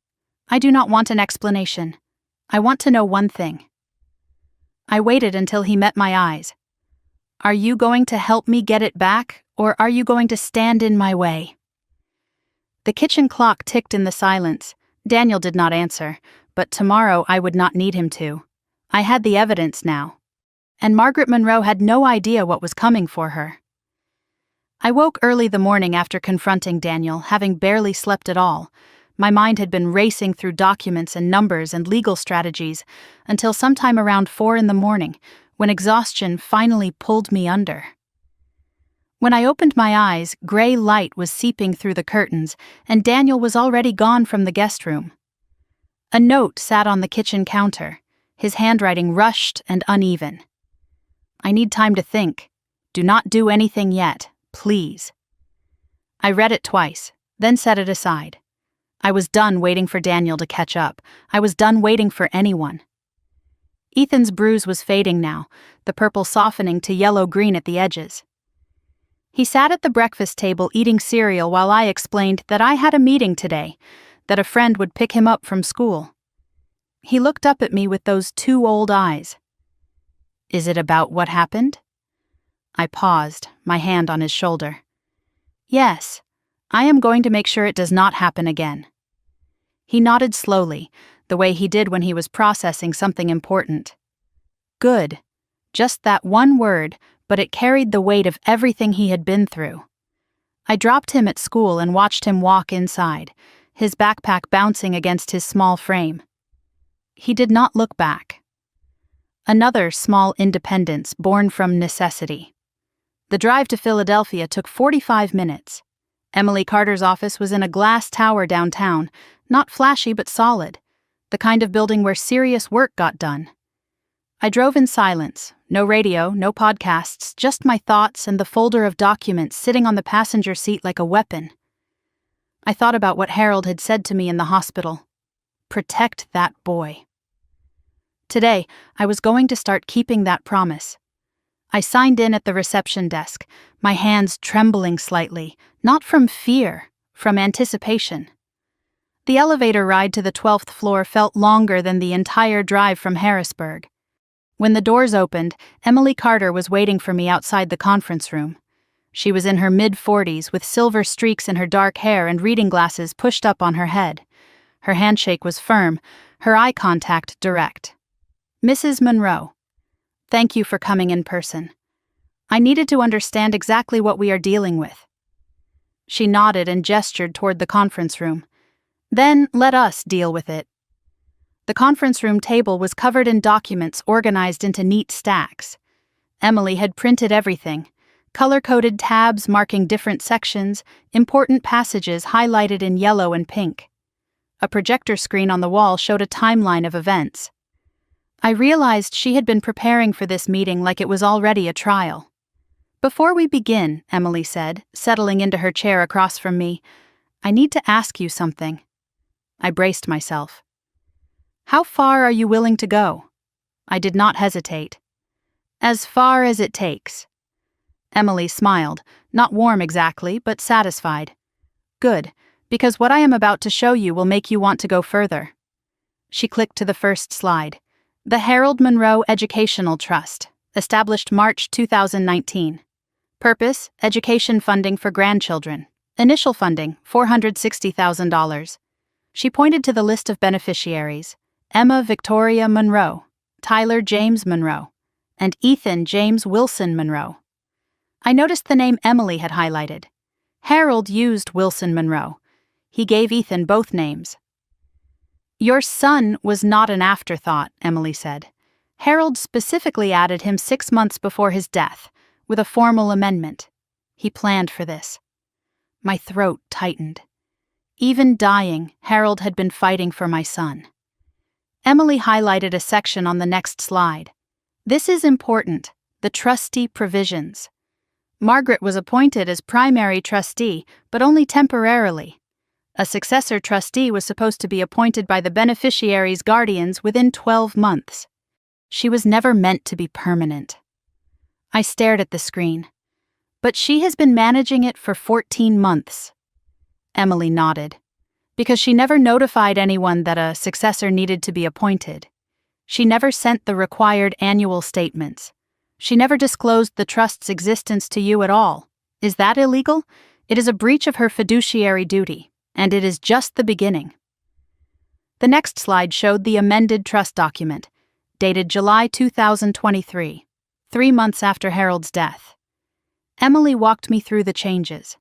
"I do not want an explanation. I want to know one thing." I waited until he met my eyes. "Are you going to help me get it back, or are you going to stand in my way?" The kitchen clock ticked in the silence. Daniel did not answer, but tomorrow I would not need him to. I had the evidence now. And Margaret Monroe had no idea what was coming for her. I woke early the morning after confronting Daniel, having barely slept at all. My mind had been racing through documents and numbers and legal strategies until sometime around 4 a.m, when exhaustion finally pulled me under. When I opened my eyes, gray light was seeping through the curtains, and Daniel was already gone from the guest room. A note sat on the kitchen counter, his handwriting rushed and uneven. "I need time to think. Do not do anything yet, please." I read it twice, then set it aside. I was done waiting for Daniel to catch up. I was done waiting for anyone. Ethan's bruise was fading now, the purple softening to yellow-green at the edges. He sat at the breakfast table eating cereal while I explained that I had a meeting today, that a friend would pick him up from school. He looked up at me with those two old eyes. "Is it about what happened?" I paused, my hand on his shoulder. "Yes, I am going to make sure it does not happen again." He nodded slowly, the way he did when he was processing something important. Good. Just that one word, but it carried the weight of everything he had been through. I dropped him at school and watched him walk inside, his backpack bouncing against his small frame. He did not look back. Another small independence born from necessity. The drive to Philadelphia took 45 minutes. Emily Carter's office was in a glass tower downtown, not flashy but solid, the kind of building where serious work got done. I drove in silence, no radio, no podcasts, just my thoughts and the folder of documents sitting on the passenger seat like a weapon. I thought about what Harold had said to me in the hospital. Protect that boy. Today, I was going to start keeping that promise. I signed in at the reception desk, my hands trembling slightly, not from fear, from anticipation. The elevator ride to the 12th floor felt longer than the entire drive from Harrisburg. When the doors opened, Emily Carter was waiting for me outside the conference room. She was in her mid-40s with silver streaks in her dark hair and reading glasses pushed up on her head. Her handshake was firm, her eye contact direct. "Mrs. Monroe, thank you for coming in person. I needed to understand exactly what we are dealing with." She nodded and gestured toward the conference room. "Then let us deal with it." The conference room table was covered in documents organized into neat stacks. Emily had printed everything, color-coded tabs marking different sections, important passages highlighted in yellow and pink. A projector screen on the wall showed a timeline of events. I realized she had been preparing for this meeting like it was already a trial. "Before we begin," Emily said, settling into her chair across from me, "I need to ask you something." I braced myself. "How far are you willing to go?" I did not hesitate. "As far as it takes." Emily smiled, not warm exactly, but satisfied. "Good, because what I am about to show you will make you want to go further." She clicked to the first slide. The Harold Monroe Educational Trust, established March 2019. Purpose, education funding for grandchildren. Initial funding, $460,000. She pointed to the list of beneficiaries: Emma Victoria Monroe, Tyler James Monroe, and Ethan James Wilson Monroe. I noticed the name Emily had highlighted. Harold used Wilson Monroe. He gave Ethan both names. "Your son was not an afterthought," Emily said. "Harold specifically added him 6 months before his death, with a formal amendment. He planned for this." My throat tightened. Even dying, Harold had been fighting for my son. Emily highlighted a section on the next slide. "This is important, the trustee provisions." Margaret was appointed as primary trustee, but only temporarily. A successor trustee was supposed to be appointed by the beneficiary's guardians within 12 months. She was never meant to be permanent. I stared at the screen. "But she has been managing it for 14 months. Emily nodded. "Because she never notified anyone that a successor needed to be appointed. She never sent the required annual statements. She never disclosed the trust's existence to you at all. Is that illegal? It is a breach of her fiduciary duty. And it is just the beginning. The next slide showed the amended trust document, dated July 2023, 3 months after Harold's death. Emily walked me through the changes.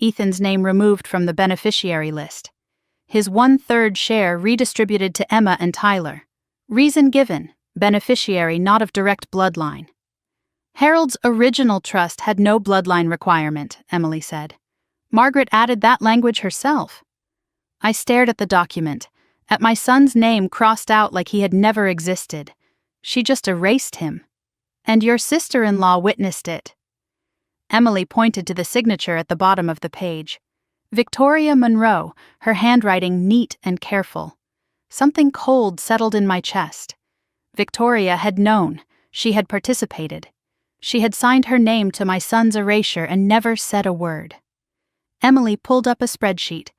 Ethan's name removed from the beneficiary list. His 1/3 share redistributed to Emma and Tyler. Reason given, beneficiary not of direct bloodline. Harold's original trust had no bloodline requirement, Emily said. Margaret added that language herself. I stared at the document, at my son's name crossed out like he had never existed. She just erased him. And your sister-in-law witnessed it. Emily pointed to the signature at the bottom of the page. Victoria Monroe, her handwriting neat and careful. Something cold settled in my chest. Victoria had known. She had participated. She had signed her name to my son's erasure and never said a word. Emily pulled up a spreadsheet.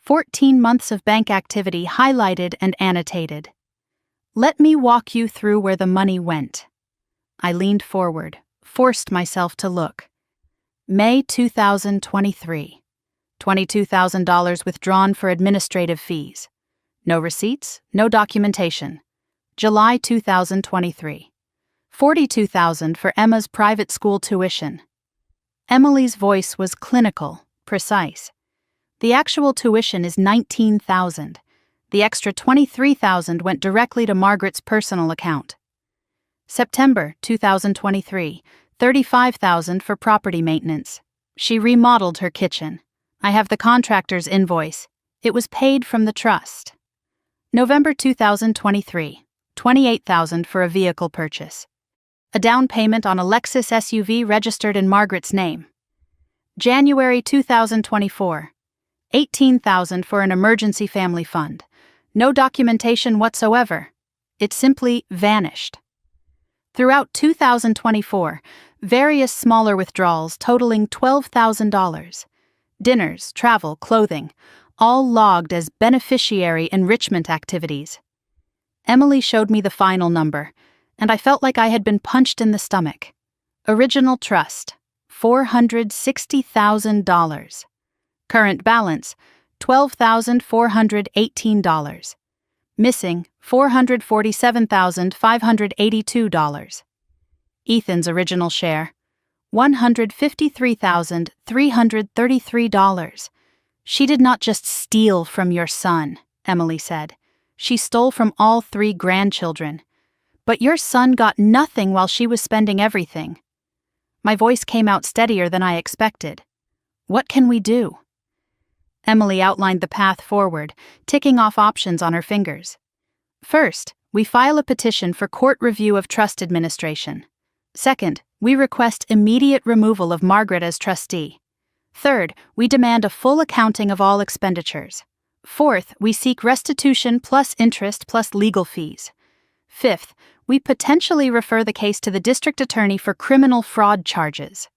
14 months of bank activity highlighted and annotated. Let me walk you through where the money went. I leaned forward, forced myself to look. May 2023. $22,000 withdrawn for administrative fees. No receipts, no documentation. July 2023. $42,000 for Emma's private school tuition. Emily's voice was clinical, precise. The actual tuition is $19,000. The extra $23,000 went directly to Margaret's personal account. September 2023, $35,000 for property maintenance. She remodeled her kitchen. I have the contractor's invoice. It was paid from the trust. November 2023, $28,000 for a vehicle purchase. A down payment on a Lexus SUV registered in Margaret's name. January 2024, $18,000 for an emergency family fund. No documentation whatsoever. It simply vanished. Throughout 2024, various smaller withdrawals totaling $12,000. Dinners, travel, clothing, all logged as beneficiary enrichment activities. Emily showed me the final number, and I felt like I had been punched in the stomach. Original trust, $460,000. Current balance, $12,418. Missing, $447,582. Ethan's original share, $153,333. She did not just steal from your son, Emily said. She stole from all 3 grandchildren. But your son got nothing while she was spending everything. My voice came out steadier than I expected. What can we do? Emily outlined the path forward, ticking off options on her fingers. First, we file a petition for court review of trust administration. Second, we request immediate removal of Margaret as trustee. Third, we demand a full accounting of all expenditures. Fourth, we seek restitution plus interest plus legal fees. Fifth, we potentially refer the case to the district attorney for criminal fraud charges.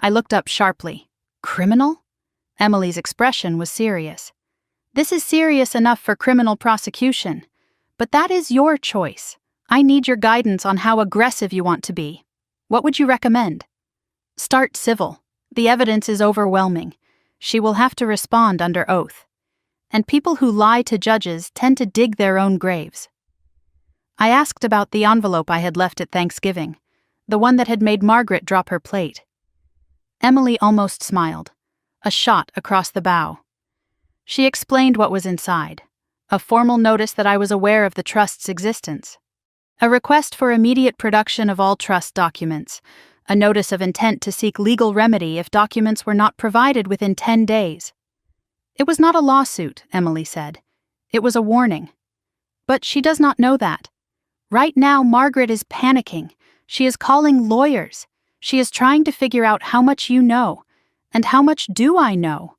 I looked up sharply. Criminal? Emily's expression was serious. This is serious enough for criminal prosecution. But that is your choice. I need your guidance on how aggressive you want to be. What would you recommend? Start civil. The evidence is overwhelming. She will have to respond under oath. And people who lie to judges tend to dig their own graves. I asked about the envelope I had left at Thanksgiving, the one that had made Margaret drop her plate. Emily almost smiled. A shot across the bow. She explained what was inside. A formal notice that I was aware of the trust's existence. A request for immediate production of all trust documents. A notice of intent to seek legal remedy if documents were not provided within 10 days. It was not a lawsuit, Emily said. It was a warning. But she does not know that. Right now, Margaret is panicking. She is calling lawyers. She is trying to figure out how much you know. And how much do I know?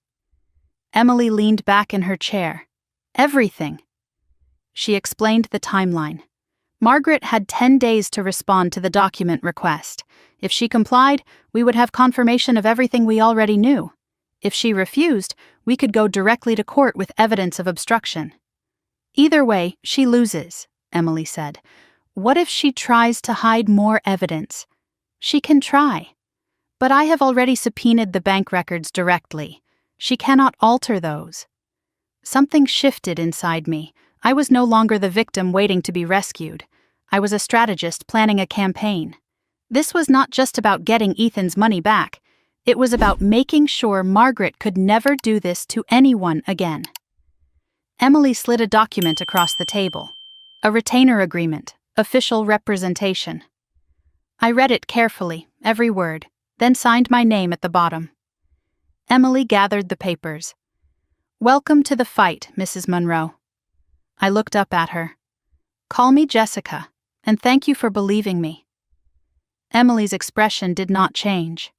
Emily leaned back in her chair. Everything. She explained the timeline. Margaret had 10 days to respond to the document request. If she complied, we would have confirmation of everything we already knew. If she refused, we could go directly to court with evidence of obstruction. Either way, she loses, Emily said. What if she tries to hide more evidence? She can try. But I have already subpoenaed the bank records directly. She cannot alter those. Something shifted inside me. I was no longer the victim waiting to be rescued. I was a strategist planning a campaign. This was not just about getting Ethan's money back. It was about making sure Margaret could never do this to anyone again. Emily slid a document across the table. A retainer agreement, official representation. I read it carefully, every word, then signed my name at the bottom. Emily gathered the papers. "Welcome to the fight, Mrs. Monroe." I looked up at her. "Call me Jessica, and thank you for believing me." Emily's expression did not change.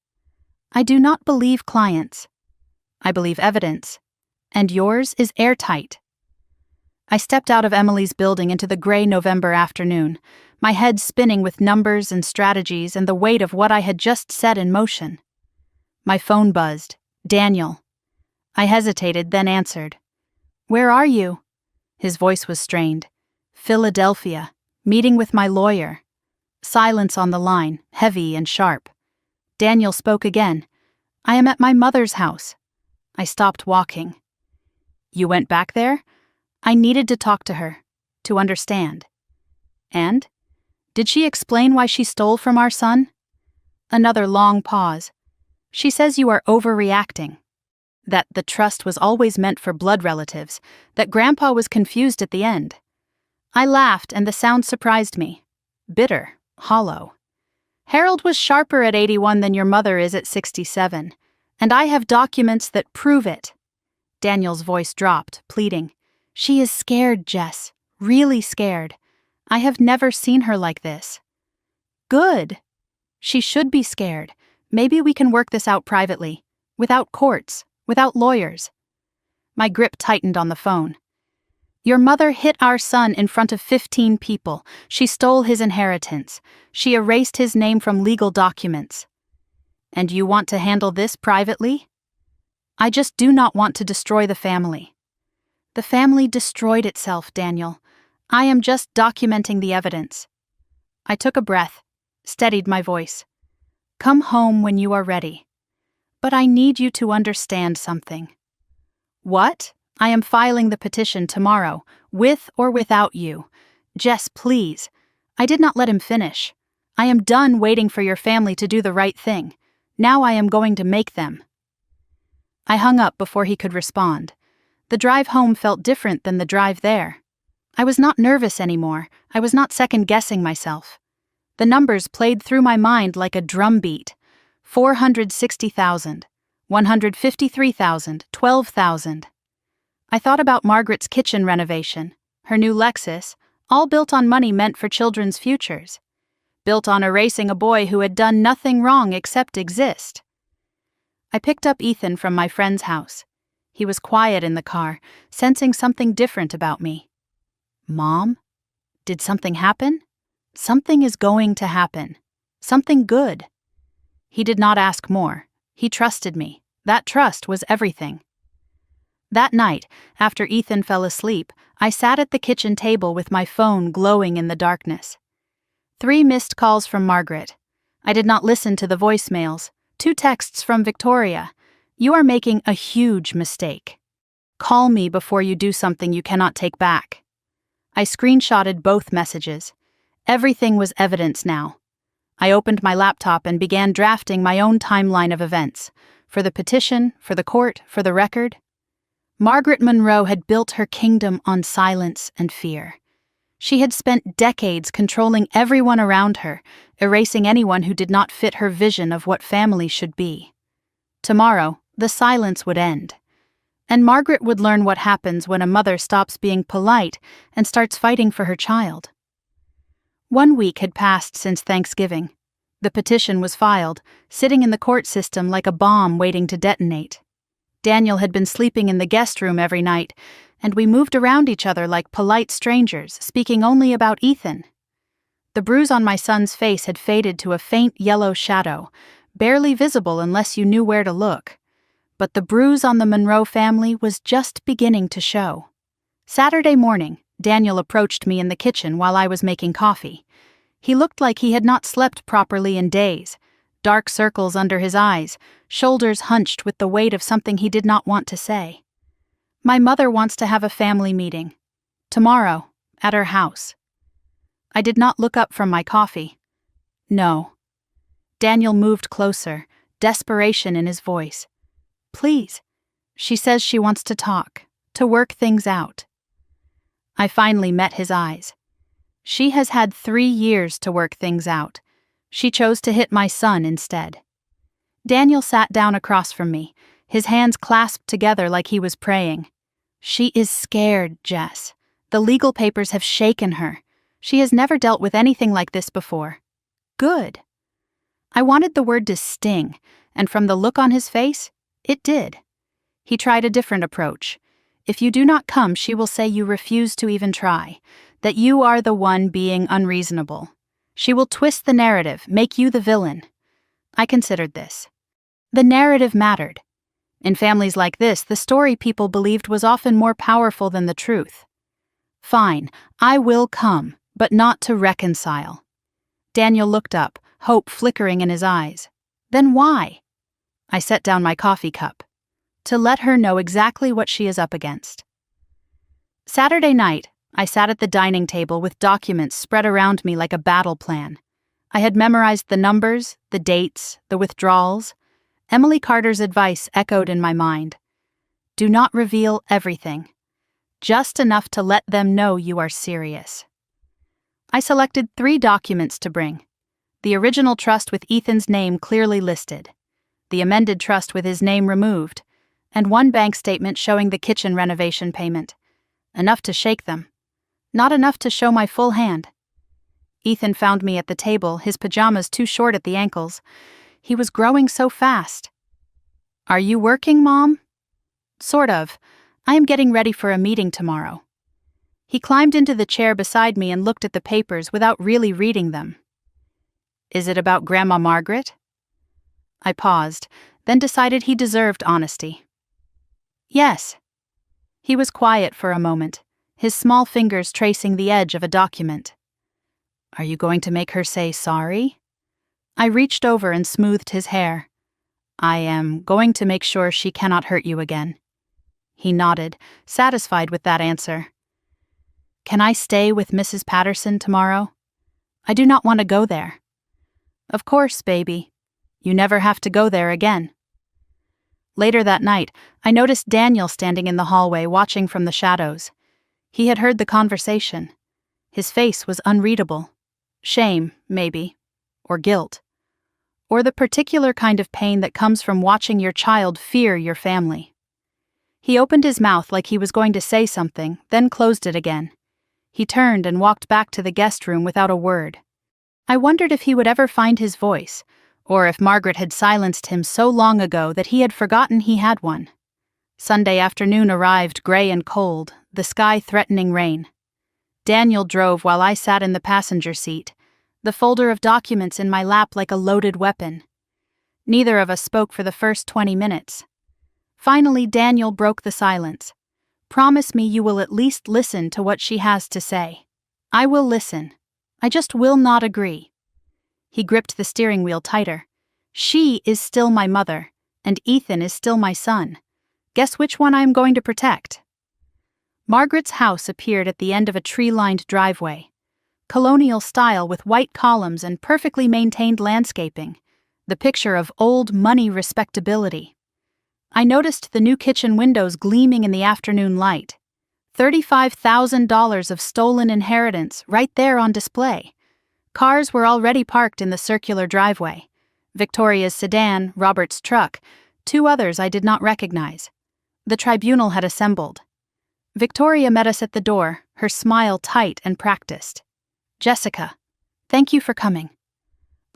"I do not believe clients. I believe evidence, and yours is airtight." I stepped out of Emily's building into the gray November afternoon, my head spinning with numbers and strategies and the weight of what I had just set in motion. My phone buzzed. "Daniel." I hesitated, then answered. "Where are you?" His voice was strained. "Philadelphia, meeting with my lawyer." Silence on the line, heavy and sharp. Daniel spoke again. "I am at my mother's house." I stopped walking. "You went back there?" I needed to talk to her, to understand. "And? Did she explain why she stole from our son?" Another long pause. "She says you are overreacting. That the trust was always meant for blood relatives, that Grandpa was confused at the end." I laughed, and the sound surprised me. Bitter, hollow. "Harold was sharper at 81 than your mother is at 67, and I have documents that prove it." Daniel's voice dropped, pleading. "She is scared, Jess, really scared. I have never seen her like this." "Good. She should be scared. Maybe we can work this out privately, without courts, without lawyers." My grip tightened on the phone. "Your mother hit our son in front of 15 people. She stole his inheritance. She erased his name from legal documents. And you want to handle this privately?" "I just do not want to destroy the family." "The family destroyed itself, Daniel. I am just documenting the evidence." I took a breath, steadied my voice. "Come home when you are ready. But I need you to understand something." "What?" "I am filing the petition tomorrow, with or without you. Jess, please." I did not let him finish. "I am done waiting for your family to do the right thing. Now I am going to make them." I hung up before he could respond. The drive home felt different than the drive there. I was not nervous anymore. I was not second-guessing myself. The numbers played through my mind like a drumbeat. 460,000, 153,000, 12,000. I thought about Margaret's kitchen renovation, her new Lexus, all built on money meant for children's futures. Built on erasing a boy who had done nothing wrong except exist. I picked up Ethan from my friend's house. He was quiet in the car, sensing something different about me. "Mom? Did something happen?" "Something is going to happen. Something good." He did not ask more. He trusted me. That trust was everything. That night, after Ethan fell asleep, I sat at the kitchen table with my phone glowing in the darkness. 3 missed calls from Margaret. I did not listen to the voicemails. 2 texts from Victoria. "You are making a huge mistake. Call me before you do something you cannot take back." I screenshotted both messages. Everything was evidence now. I opened my laptop and began drafting my own timeline of events. For the petition, for the court, for the record. Margaret Monroe had built her kingdom on silence and fear. She had spent decades controlling everyone around her, erasing anyone who did not fit her vision of what family should be. Tomorrow, the silence would end. And Margaret would learn what happens when a mother stops being polite and starts fighting for her child. 1 week had passed since Thanksgiving. The petition was filed, sitting in the court system like a bomb waiting to detonate. Daniel had been sleeping in the guest room every night, and we moved around each other like polite strangers, speaking only about Ethan. The bruise on my son's face had faded to a faint yellow shadow, barely visible unless you knew where to look. But the bruise on the Monroe family was just beginning to show. Saturday morning, Daniel approached me in the kitchen while I was making coffee. He looked like he had not slept properly in days. Dark circles under his eyes, shoulders hunched with the weight of something he did not want to say. My mother wants to have a family meeting. Tomorrow, at her house. I did not look up from my coffee. No. Daniel moved closer, desperation in his voice. Please. She says she wants to talk, to work things out. I finally met his eyes. She has had 3 years to work things out. She chose to hit my son instead. Daniel sat down across from me, his hands clasped together like he was praying. She is scared, Jess. The legal papers have shaken her. She has never dealt with anything like this before. Good. I wanted the word to sting, and from the look on his face, it did. He tried a different approach. If you do not come, she will say you refuse to even try, that you are the one being unreasonable. She will twist the narrative, make you the villain. I considered this. The narrative mattered. In families like this, the story people believed was often more powerful than the truth. Fine, I will come, but not to reconcile. Daniel looked up, hope flickering in his eyes. Then why? I set down my coffee cup. To let her know exactly what she is up against. Saturday night, I sat at the dining table with documents spread around me like a battle plan. I had memorized the numbers, the dates, the withdrawals. Emily Carter's advice echoed in my mind. Do not reveal everything. Just enough to let them know you are serious. I selected 3 documents to bring. The original trust with Ethan's name clearly listed, the amended trust with his name removed, and 1 bank statement showing the kitchen renovation payment. Enough to shake them. Not enough to show my full hand. Ethan found me at the table, his pajamas too short at the ankles. He was growing so fast. Are you working, Mom? Sort of. I am getting ready for a meeting tomorrow. He climbed into the chair beside me and looked at the papers without really reading them. Is it about Grandma Margaret? I paused, then decided he deserved honesty. Yes. He was quiet for a moment, his small fingers tracing the edge of a document. Are you going to make her say sorry? I reached over and smoothed his hair. I am going to make sure she cannot hurt you again. He nodded, satisfied with that answer. Can I stay with Mrs. Patterson tomorrow? I do not want to go there. Of course, baby. You never have to go there again. Later that night, I noticed Daniel standing in the hallway watching from the shadows. He had heard the conversation. His face was unreadable. Shame, maybe. Or guilt. Or the particular kind of pain that comes from watching your child fear your family. He opened his mouth like he was going to say something, then closed it again. He turned and walked back to the guest room without a word. I wondered if he would ever find his voice, or if Margaret had silenced him so long ago that he had forgotten he had one. Sunday afternoon arrived gray and cold, the sky threatening rain. Daniel drove while I sat in the passenger seat, the folder of documents in my lap like a loaded weapon. Neither of us spoke for the first 20 minutes. Finally, Daniel broke the silence. Promise me you will at least listen to what she has to say. I will listen. I just will not agree. He gripped the steering wheel tighter. She is still my mother, and Ethan is still my son. Guess which one I am going to protect? Margaret's house appeared at the end of a tree-lined driveway. Colonial style with white columns and perfectly maintained landscaping. The picture of old money respectability. I noticed the new kitchen windows gleaming in the afternoon light. $35,000 of stolen inheritance right there on display. Cars were already parked in the circular driveway. Victoria's sedan, Robert's truck, 2 others I did not recognize. The tribunal had assembled. Victoria met us at the door, her smile tight and practiced. Jessica, thank you for coming.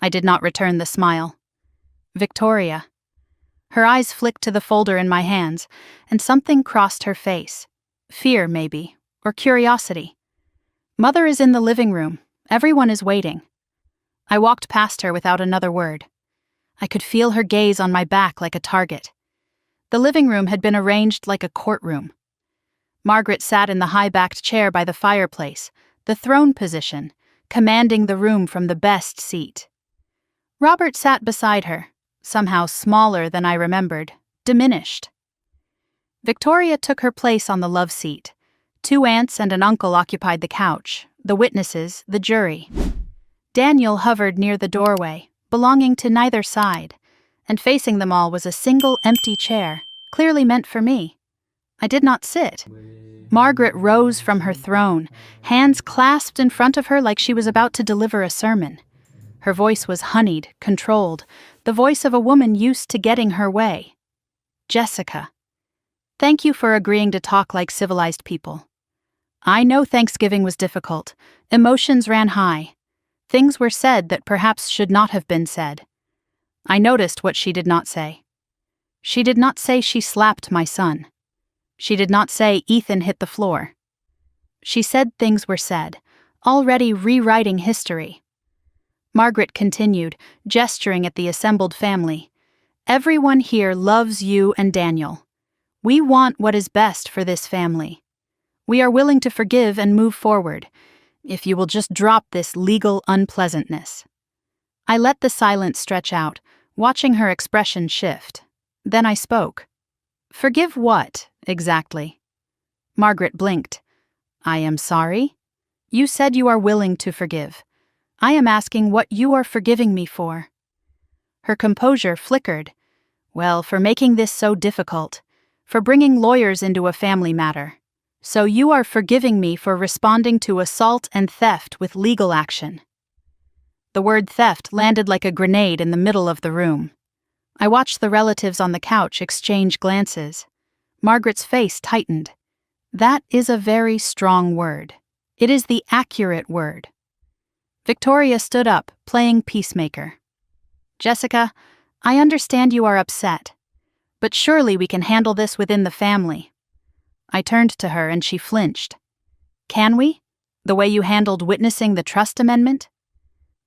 I did not return the smile. Victoria. Her eyes flicked to the folder in my hands, and something crossed her face. Fear, maybe, or curiosity. Mother is in the living room. Everyone is waiting. I walked past her without another word. I could feel her gaze on my back like a target. The living room had been arranged like a courtroom. Margaret sat in the high-backed chair by the fireplace, the throne position, commanding the room from the best seat. Robert sat beside her, somehow smaller than I remembered, diminished. Victoria took her place on the love seat. 2 aunts and an uncle occupied the couch, the witnesses, the jury. Daniel hovered near the doorway, belonging to neither side, and facing them all was a single empty chair, clearly meant for me. I did not sit. Margaret rose from her throne, hands clasped in front of her like she was about to deliver a sermon. Her voice was honeyed, controlled, the voice of a woman used to getting her way. Jessica, thank you for agreeing to talk like civilized people. I know Thanksgiving was difficult. Emotions ran high. Things were said that perhaps should not have been said. I noticed what she did not say. She did not say she slapped my son. She did not say Ethan hit the floor. She said things were said, already rewriting history. Margaret continued, gesturing at the assembled family. Everyone here loves you and Daniel. We want what is best for this family. We are willing to forgive and move forward, if you will just drop this legal unpleasantness. I let the silence stretch out, watching her expression shift. Then I spoke. Forgive what, exactly? Margaret blinked. I am sorry? You said you are willing to forgive. I am asking what you are forgiving me for. Her composure flickered. Well, for making this so difficult, for bringing lawyers into a family matter. So you are forgiving me for responding to assault and theft with legal action. The word theft landed like a grenade in the middle of the room. I watched the relatives on the couch exchange glances. Margaret's face tightened. That is a very strong word. It is the accurate word. Victoria stood up, playing peacemaker. Jessica, I understand you are upset, but surely we can handle this within the family. I turned to her and she flinched. Can we? The way you handled witnessing the trust amendment?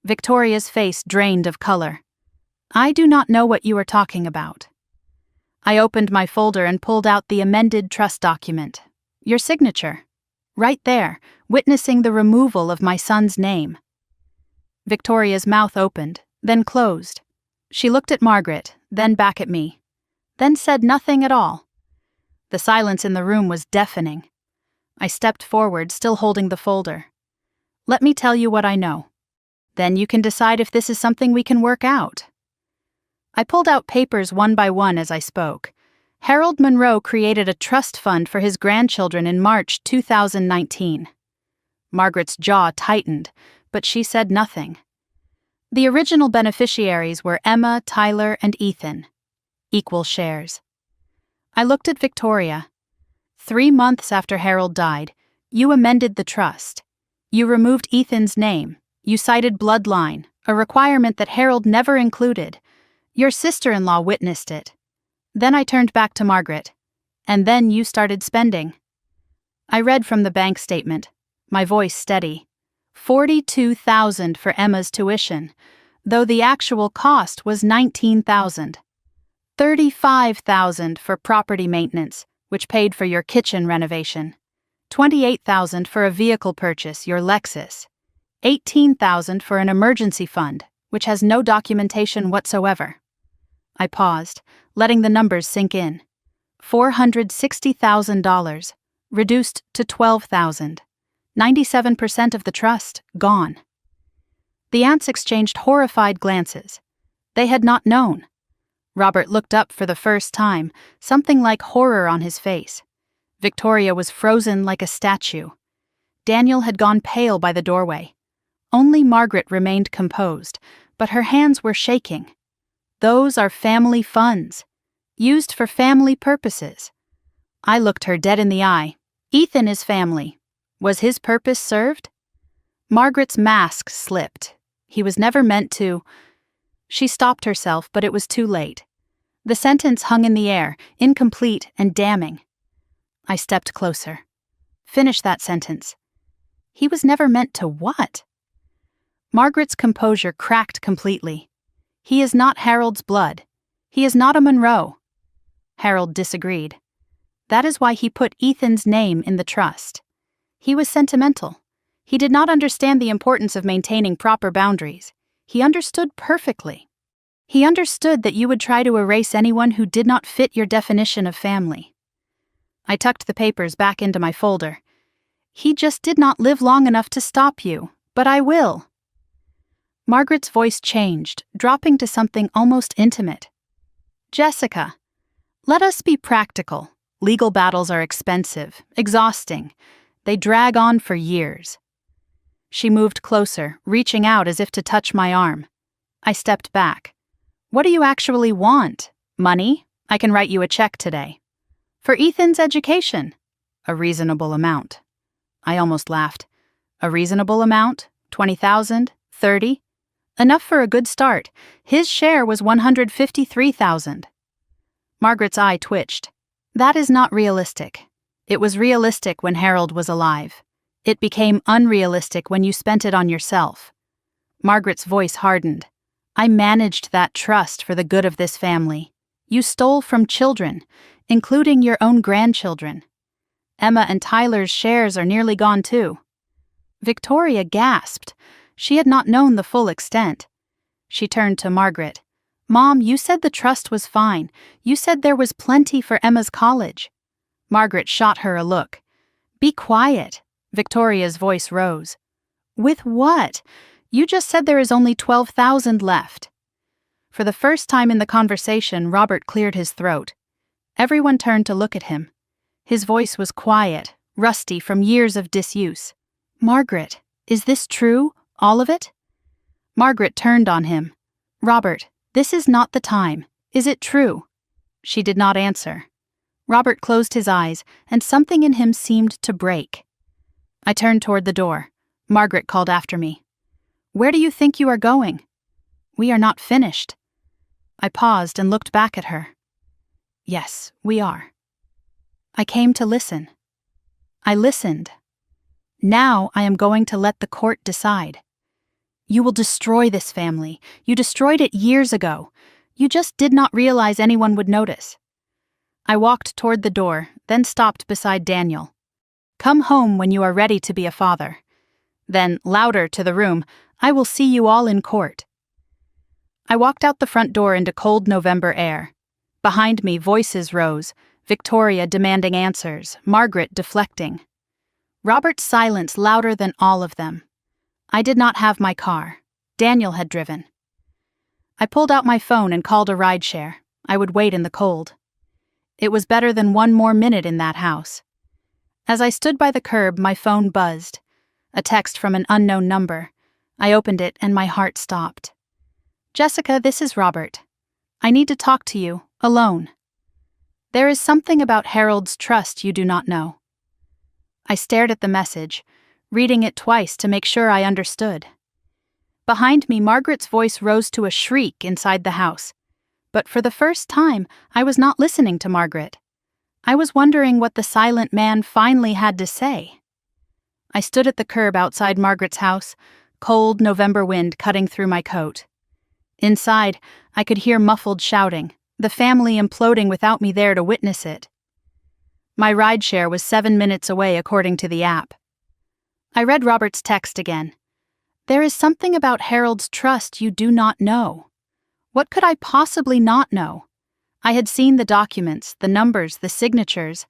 Victoria's face drained of color. I do not know what you are talking about. I opened my folder and pulled out the amended trust document. Your signature. Right there, witnessing the removal of my son's name. Victoria's mouth opened, then closed. She looked at Margaret, then back at me, then said nothing at all. The silence in the room was deafening. I stepped forward, still holding the folder. Let me tell you what I know. Then you can decide if this is something we can work out. I pulled out papers one by one as I spoke. Harold Monroe created a trust fund for his grandchildren in March 2019. Margaret's jaw tightened, but she said nothing. The original beneficiaries were Emma, Tyler, and Ethan. Equal shares. I looked at Victoria. 3 months after Harold died, you amended the trust. You removed Ethan's name. You cited bloodline, a requirement that Harold never included. Your sister-in-law witnessed it. Then I turned back to Margaret. And then you started spending. I read from the bank statement, my voice steady. $42,000 for Emma's tuition, though the actual cost was $19,000. $35,000 for property maintenance, which paid for your kitchen renovation. $28,000 for a vehicle purchase, your Lexus. $18,000 for an emergency fund, which has no documentation whatsoever. I paused, letting the numbers sink in. $460,000, reduced to $12,000. 97% of the trust, gone. The aunts exchanged horrified glances. They had not known. Robert looked up for the first time, something like horror on his face. Victoria was frozen like a statue. Daniel had gone pale by the doorway. Only Margaret remained composed, but her hands were shaking. Those are family funds, used for family purposes. I looked her dead in the eye. Ethan is family. Was his purpose served? Margaret's mask slipped. He was never meant to. She stopped herself, but it was too late. The sentence hung in the air, incomplete and damning. I stepped closer. Finish that sentence. He was never meant to what? Margaret's composure cracked completely. He is not Harold's blood. He is not a Monroe. Harold disagreed. That is why he put Ethan's name in the trust. He was sentimental. He did not understand the importance of maintaining proper boundaries. He understood perfectly. He understood that you would try to erase anyone who did not fit your definition of family. I tucked the papers back into my folder. He just did not live long enough to stop you, but I will. Margaret's voice changed, dropping to something almost intimate. Jessica, let us be practical. Legal battles are expensive, exhausting. They drag on for years. She moved closer, reaching out as if to touch my arm. I stepped back. What do you actually want? Money? I can write you a check today. For Ethan's education? A reasonable amount. I almost laughed. A reasonable amount? 20,000? 30? Enough for a good start. His share was 153,000. Margaret's eye twitched. That is not realistic. It was realistic when Harold was alive. It became unrealistic when you spent it on yourself. Margaret's voice hardened. I managed that trust for the good of this family. You stole from children, including your own grandchildren. Emma and Tyler's shares are nearly gone too. Victoria gasped. She had not known the full extent. She turned to Margaret. Mom, you said the trust was fine. You said there was plenty for Emma's college. Margaret shot her a look. Be quiet. Victoria's voice rose. With what? You just said there is only 12,000 left. For the first time in the conversation, Robert cleared his throat. Everyone turned to look at him. His voice was quiet, rusty from years of disuse. Margaret, is this true? All of it? Margaret turned on him. Robert, this is not the time. Is it true? She did not answer. Robert closed his eyes, and something in him seemed to break. I turned toward the door. Margaret called after me. Where do you think you are going? We are not finished. I paused and looked back at her. Yes, we are. I came to listen. I listened. Now I am going to let the court decide. You will destroy this family. You destroyed it years ago. You just did not realize anyone would notice. I walked toward the door, then stopped beside Daniel. Come home when you are ready to be a father. Then, louder to the room, I will see you all in court. I walked out the front door into cold November air. Behind me, voices rose, Victoria demanding answers, Margaret deflecting. Robert's silence louder than all of them. I did not have my car. Daniel had driven. I pulled out my phone and called a rideshare. I would wait in the cold. It was better than one more minute in that house. As I stood by the curb, my phone buzzed. A text from an unknown number. I opened it and my heart stopped. Jessica, this is Robert. I need to talk to you, alone. There is something about Harold's trust you do not know. I stared at the message, reading it twice to make sure I understood. Behind me, Margaret's voice rose to a shriek inside the house. But for the first time, I was not listening to Margaret. I was wondering what the silent man finally had to say. I stood at the curb outside Margaret's house, cold November wind cutting through my coat. Inside, I could hear muffled shouting, the family imploding without me there to witness it. My rideshare was 7 minutes away according to the app. I read Robert's text again. There is something about Harold's trust you do not know. What could I possibly not know? I had seen the documents, the numbers, the signatures.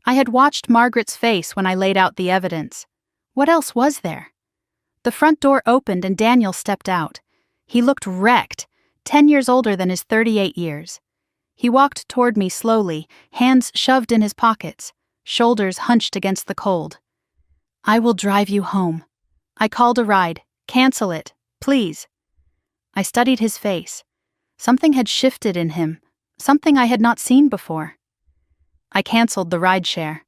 I had watched Margaret's face when I laid out the evidence. What else was there? The front door opened and Daniel stepped out. He looked wrecked, 10 years older than his 38 years. He walked toward me slowly, hands shoved in his pockets, shoulders hunched against the cold. I will drive you home. I called a ride. Cancel it, please. I studied his face. Something had shifted in him, something I had not seen before. I canceled the rideshare.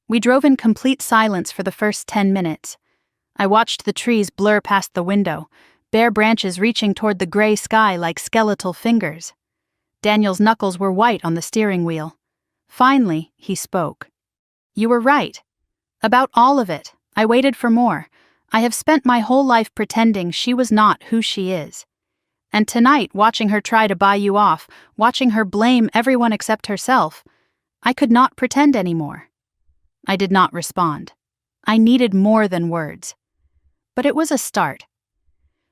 We drove in complete silence for the first 10 minutes. I watched the trees blur past the window, bare branches reaching toward the gray sky like skeletal fingers. Daniel's knuckles were white on the steering wheel. Finally, he spoke. You were right. About all of it, I waited for more. I have spent my whole life pretending she was not who she is. And tonight, watching her try to buy you off, watching her blame everyone except herself, I could not pretend anymore. I did not respond. I needed more than words. But it was a start.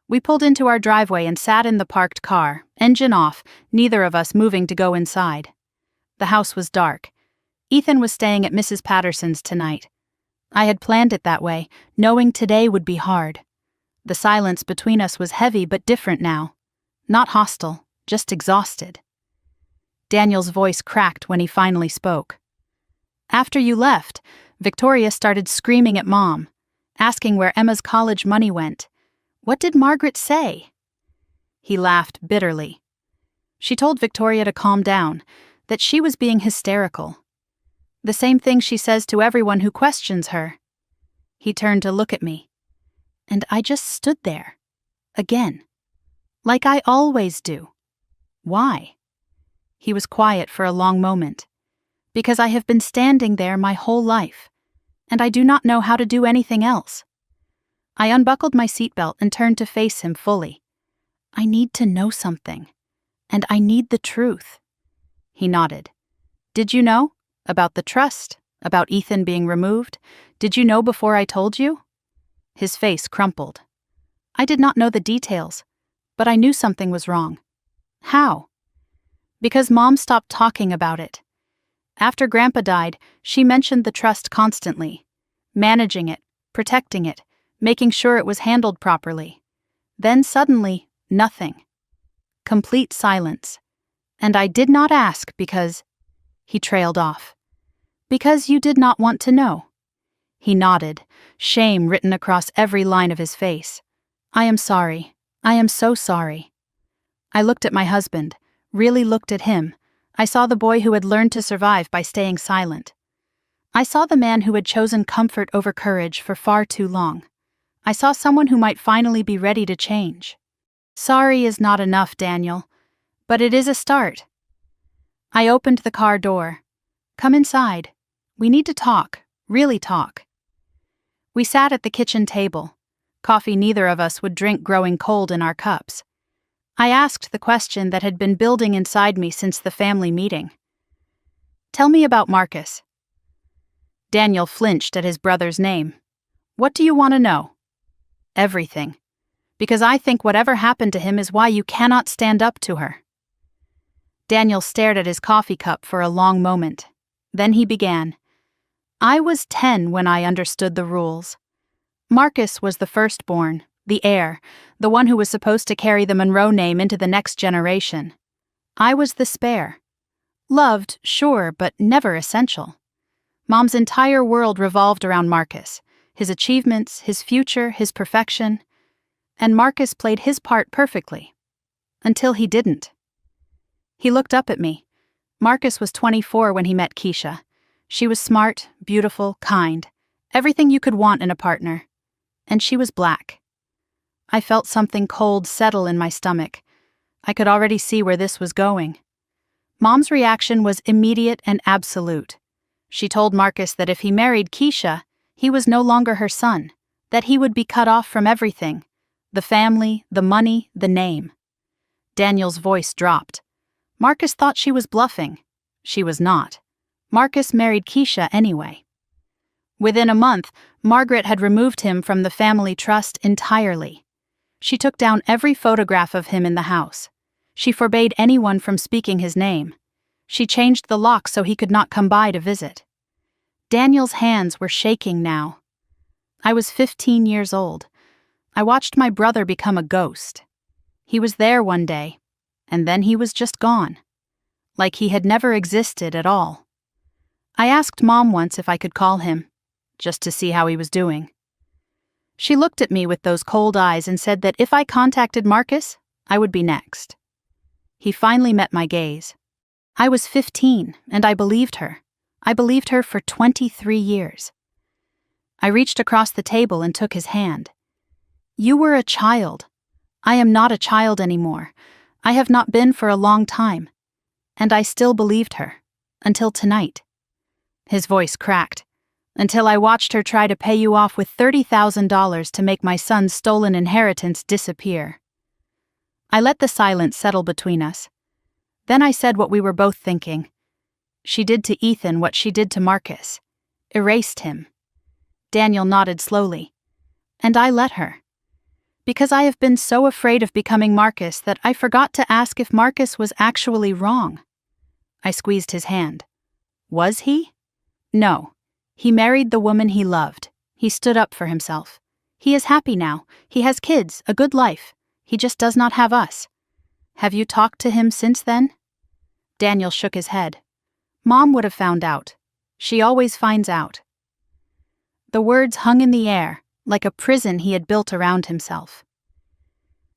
We pulled into our driveway and sat in the parked car, engine off, neither of us moving to go inside. The house was dark. Ethan was staying at Mrs. Patterson's tonight. I had planned it that way, knowing today would be hard. The silence between us was heavy but different now. Not hostile, just exhausted. Daniel's voice cracked when he finally spoke. After you left, Victoria started screaming at Mom, asking where Emma's college money went. What did Margaret say? He laughed bitterly. She told Victoria to calm down, that she was being hysterical. The same thing she says to everyone who questions her. He turned to look at me, and I just stood there. Again. Like I always do. Why? He was quiet for a long moment. Because I have been standing there my whole life, and I do not know how to do anything else. I unbuckled my seatbelt and turned to face him fully. I need to know something, and I need the truth. He nodded. Did you know? About the trust? About Ethan being removed? Did you know before I told you? His face crumpled. I did not know the details, but I knew something was wrong. How? Because Mom stopped talking about it. After Grandpa died, she mentioned the trust constantly, managing it, protecting it, making sure it was handled properly. Then suddenly, nothing. Complete silence. And I did not ask because... He trailed off. Because you did not want to know. He nodded, shame written across every line of his face. I am sorry. I am so sorry. I looked at my husband, really looked at him. I saw the boy who had learned to survive by staying silent. I saw the man who had chosen comfort over courage for far too long. I saw someone who might finally be ready to change. Sorry is not enough, Daniel, but it is a start. I opened the car door. Come inside. We need to talk, really talk. We sat at the kitchen table. Coffee neither of us would drink growing cold in our cups. I asked the question that had been building inside me since the family meeting. Tell me about Marcus. Daniel flinched at his brother's name. What do you want to know? Everything. Because I think whatever happened to him is why you cannot stand up to her. Daniel stared at his coffee cup for a long moment. Then he began. I was 10 when I understood the rules. Marcus was the firstborn, the heir, the one who was supposed to carry the Monroe name into the next generation. I was the spare. Loved, sure, but never essential. Mom's entire world revolved around Marcus, his achievements, his future, his perfection. And Marcus played his part perfectly. Until he didn't. He looked up at me. Marcus was 24 when he met Keisha. She was smart, beautiful, kind, everything you could want in a partner. And she was black. I felt something cold settle in my stomach. I could already see where this was going. Mom's reaction was immediate and absolute. She told Marcus that if he married Keisha, he was no longer her son, that he would be cut off from everything, the family, the money, the name. Daniel's voice dropped. Marcus thought she was bluffing. She was not. Marcus married Keisha anyway. Within a month, Margaret had removed him from the family trust entirely. She took down every photograph of him in the house. She forbade anyone from speaking his name. She changed the lock so he could not come by to visit. Daniel's hands were shaking now. I was 15 years old. I watched my brother become a ghost. He was there one day, and then he was just gone. Like he had never existed at all. I asked Mom once if I could call him, just to see how he was doing. She looked at me with those cold eyes and said that if I contacted Marcus, I would be next. He finally met my gaze. I was 15, and I believed her. I believed her for 23 years. I reached across the table and took his hand. You were a child. I am not a child anymore. I have not been for a long time. And I still believed her. Until tonight. His voice cracked. Until I watched her try to pay you off with $30,000 to make my son's stolen inheritance disappear. I let the silence settle between us. Then I said what we were both thinking. She did to Ethan what she did to Marcus. Erased him. Daniel nodded slowly. And I let her. Because I have been so afraid of becoming Marcus that I forgot to ask if Marcus was actually wrong. I squeezed his hand. Was he? No. He married the woman he loved. He stood up for himself. He is happy now. He has kids, a good life. He just does not have us. Have you talked to him since then? Daniel shook his head. Mom would have found out. She always finds out. The words hung in the air, like a prison he had built around himself.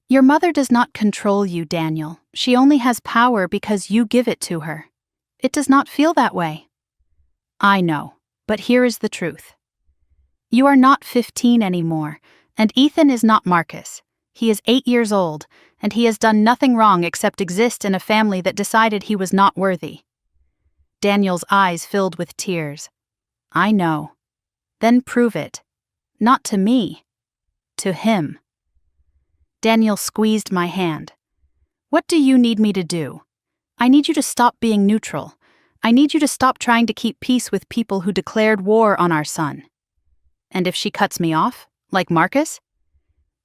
Your mother does not control you, Daniel. She only has power because you give it to her. It does not feel that way. I know, but here is the truth. You are not 15 anymore, and Ethan is not Marcus. He is 8 years old, and he has done nothing wrong except exist in a family that decided he was not worthy. Daniel's eyes filled with tears. I know. Then prove it. Not to me. To him. Daniel squeezed my hand. What do you need me to do? I need you to stop being neutral. I need you to stop trying to keep peace with people who declared war on our son. And if she cuts me off, like Marcus?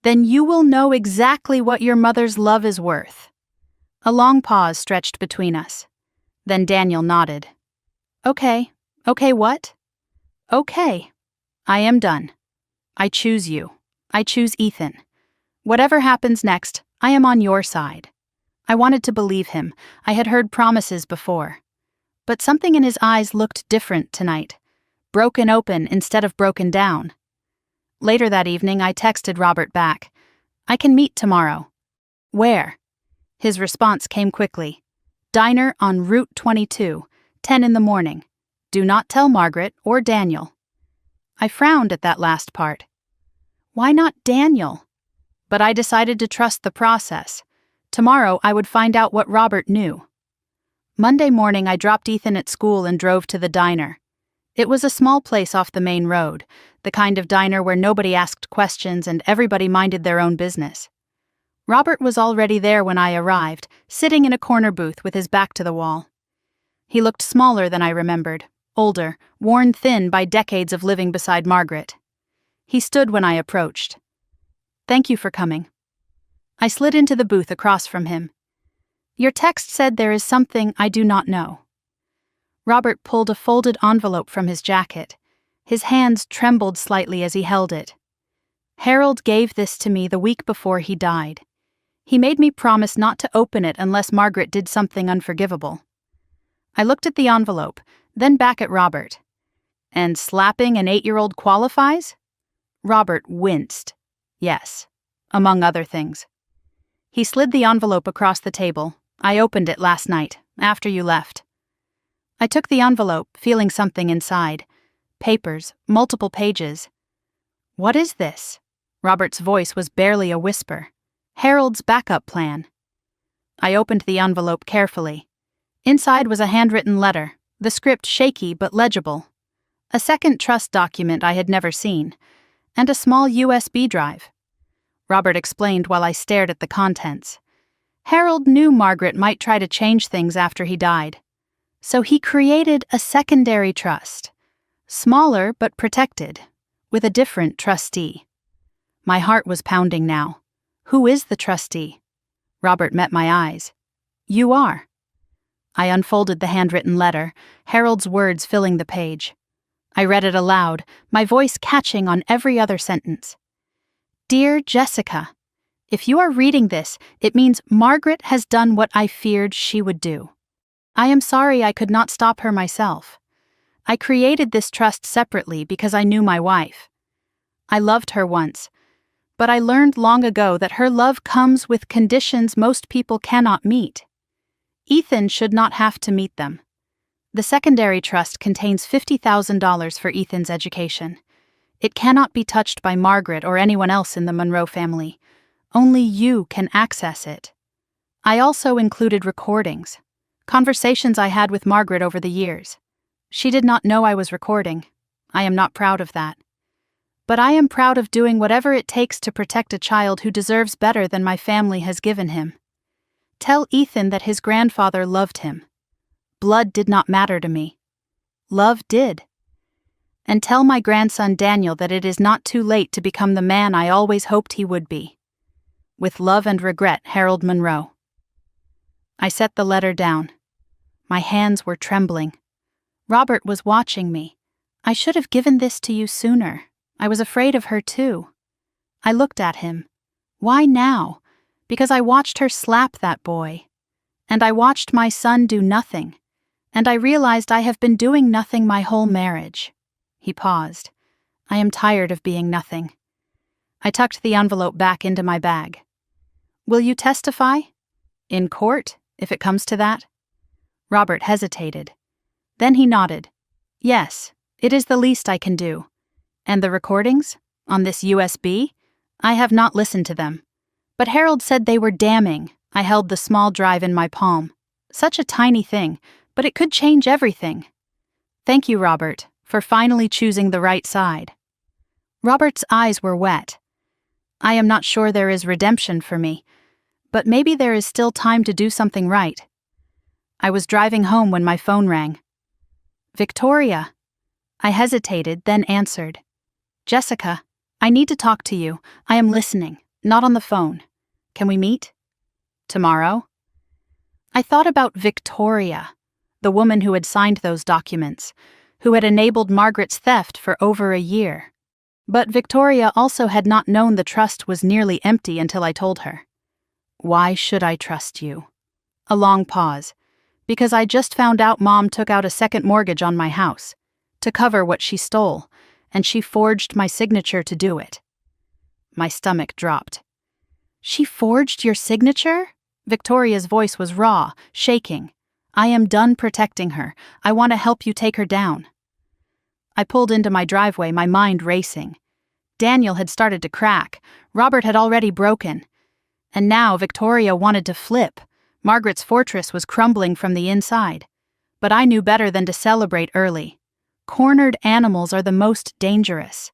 Then you will know exactly what your mother's love is worth. A long pause stretched between us. Then Daniel nodded. Okay. Okay, what? Okay. I am done. I choose you. I choose Ethan. Whatever happens next, I am on your side. I wanted to believe him. I had heard promises before. But something in his eyes looked different tonight. Broken open instead of broken down. Later that evening, I texted Robert back. I can meet tomorrow. Where? His response came quickly. Diner on Route 22, 10 in the morning. Do not tell Margaret or Daniel. I frowned at that last part. Why not Daniel? But I decided to trust the process. Tomorrow I would find out what Robert knew. Monday morning I dropped Ethan at school and drove to the diner. It was a small place off the main road, the kind of diner where nobody asked questions and everybody minded their own business. Robert was already there when I arrived, sitting in a corner booth with his back to the wall. He looked smaller than I remembered, older, worn thin by decades of living beside Margaret. He stood when I approached. Thank you for coming. I slid into the booth across from him. Your text said there is something I do not know. Robert pulled a folded envelope from his jacket. His hands trembled slightly as he held it. Harold gave this to me the week before he died. He made me promise not to open it unless Margaret did something unforgivable. I looked at the envelope, then back at Robert. And slapping an 8-year-old qualifies? Robert winced. Yes, among other things. He slid the envelope across the table. I opened it last night, after you left. I took the envelope, feeling something inside. Papers, multiple pages. What is this? Robert's voice was barely a whisper. Harold's backup plan. I opened the envelope carefully. Inside was a handwritten letter, the script shaky but legible. A second trust document I had never seen, and a small USB drive. Robert explained while I stared at the contents. Harold knew Margaret might try to change things after he died. So he created a secondary trust, smaller but protected, with a different trustee. My heart was pounding now. Who is the trustee? Robert met my eyes. You are. I unfolded the handwritten letter, Harold's words filling the page. I read it aloud, my voice catching on every other sentence. Dear Jessica, if you are reading this, it means Margaret has done what I feared she would do. I am sorry I could not stop her myself. I created this trust separately because I knew my wife. I loved her once, but I learned long ago that her love comes with conditions most people cannot meet. Ethan should not have to meet them. The secondary trust contains $50,000 for Ethan's education. It cannot be touched by Margaret or anyone else in the Monroe family. Only you can access it. I also included recordings. Conversations I had with Margaret over the years. She did not know I was recording. I am not proud of that. But I am proud of doing whatever it takes to protect a child who deserves better than my family has given him. Tell Ethan that his grandfather loved him. Blood did not matter to me. Love did. And tell my grandson Daniel that it is not too late to become the man I always hoped he would be. With love and regret, Harold Monroe. I set the letter down. My hands were trembling. Robert was watching me, I should have given this to you sooner. I was afraid of her too. I looked at him. Why now? Because I watched her slap that boy. And I watched my son do nothing. And I realized I have been doing nothing my whole marriage. He paused. I am tired of being nothing. I tucked the envelope back into my bag. Will you testify? In court, if it comes to that? Robert hesitated. Then he nodded. Yes, it is the least I can do. And the recordings? On this USB? I have not listened to them. But Harold said they were damning. I held the small drive in my palm. Such a tiny thing, but it could change everything. Thank you, Robert, for finally choosing the right side. Robert's eyes were wet. I am not sure there is redemption for me, but maybe there is still time to do something right. I was driving home when my phone rang. Victoria. I hesitated, then answered. Jessica, I need to talk to you. I am listening, not on the phone. Can we meet? Tomorrow? I thought about Victoria, the woman who had signed those documents, who had enabled Margaret's theft for over a year. But Victoria also had not known the trust was nearly empty until I told her. Why should I trust you? A long pause. Because I just found out Mom took out a second mortgage on my house, to cover what she stole, and she forged my signature to do it. My stomach dropped. She forged your signature? Victoria's voice was raw, shaking. I am done protecting her. I want to help you take her down. I pulled into my driveway, my mind racing. Daniel had started to crack. Robert had already broken. And now Victoria wanted to flip. Margaret's fortress was crumbling from the inside. But I knew better than to celebrate early. Cornered animals are the most dangerous.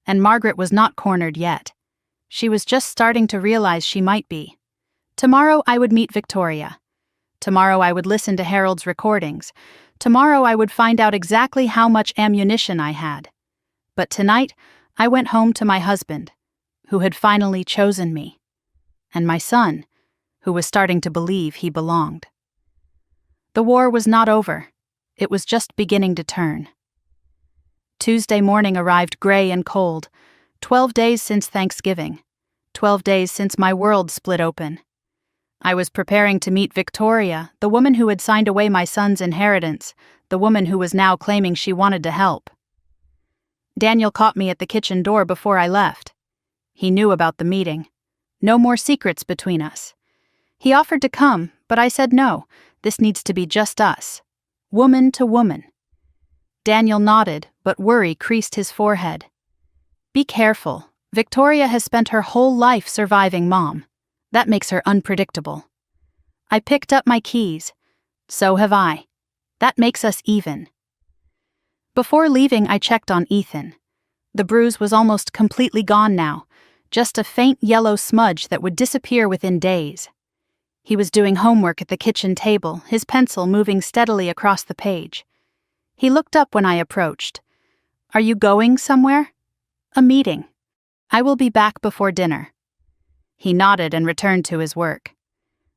And Margaret was not cornered yet. She was just starting to realize she might be. Tomorrow I would meet Victoria. Tomorrow I would listen to Harold's recordings. Tomorrow I would find out exactly how much ammunition I had. But tonight, I went home to my husband, who had finally chosen me, and my son, who was starting to believe he belonged. The war was not over. It was just beginning to turn. Tuesday morning arrived gray and cold, 12 days since Thanksgiving, 12 days since my world split open. I was preparing to meet Victoria, the woman who had signed away my son's inheritance, the woman who was now claiming she wanted to help. Daniel caught me at the kitchen door before I left. He knew about the meeting. No more secrets between us. He offered to come, but I said no, this needs to be just us. Woman to woman. Daniel nodded, but worry creased his forehead. Be careful. Victoria has spent her whole life surviving Mom. That makes her unpredictable. I picked up my keys. So have I. That makes us even. Before leaving, I checked on Ethan. The bruise was almost completely gone now, just a faint yellow smudge that would disappear within days. He was doing homework at the kitchen table, his pencil moving steadily across the page. He looked up when I approached. Are you going somewhere? A meeting. I will be back before dinner. He nodded and returned to his work.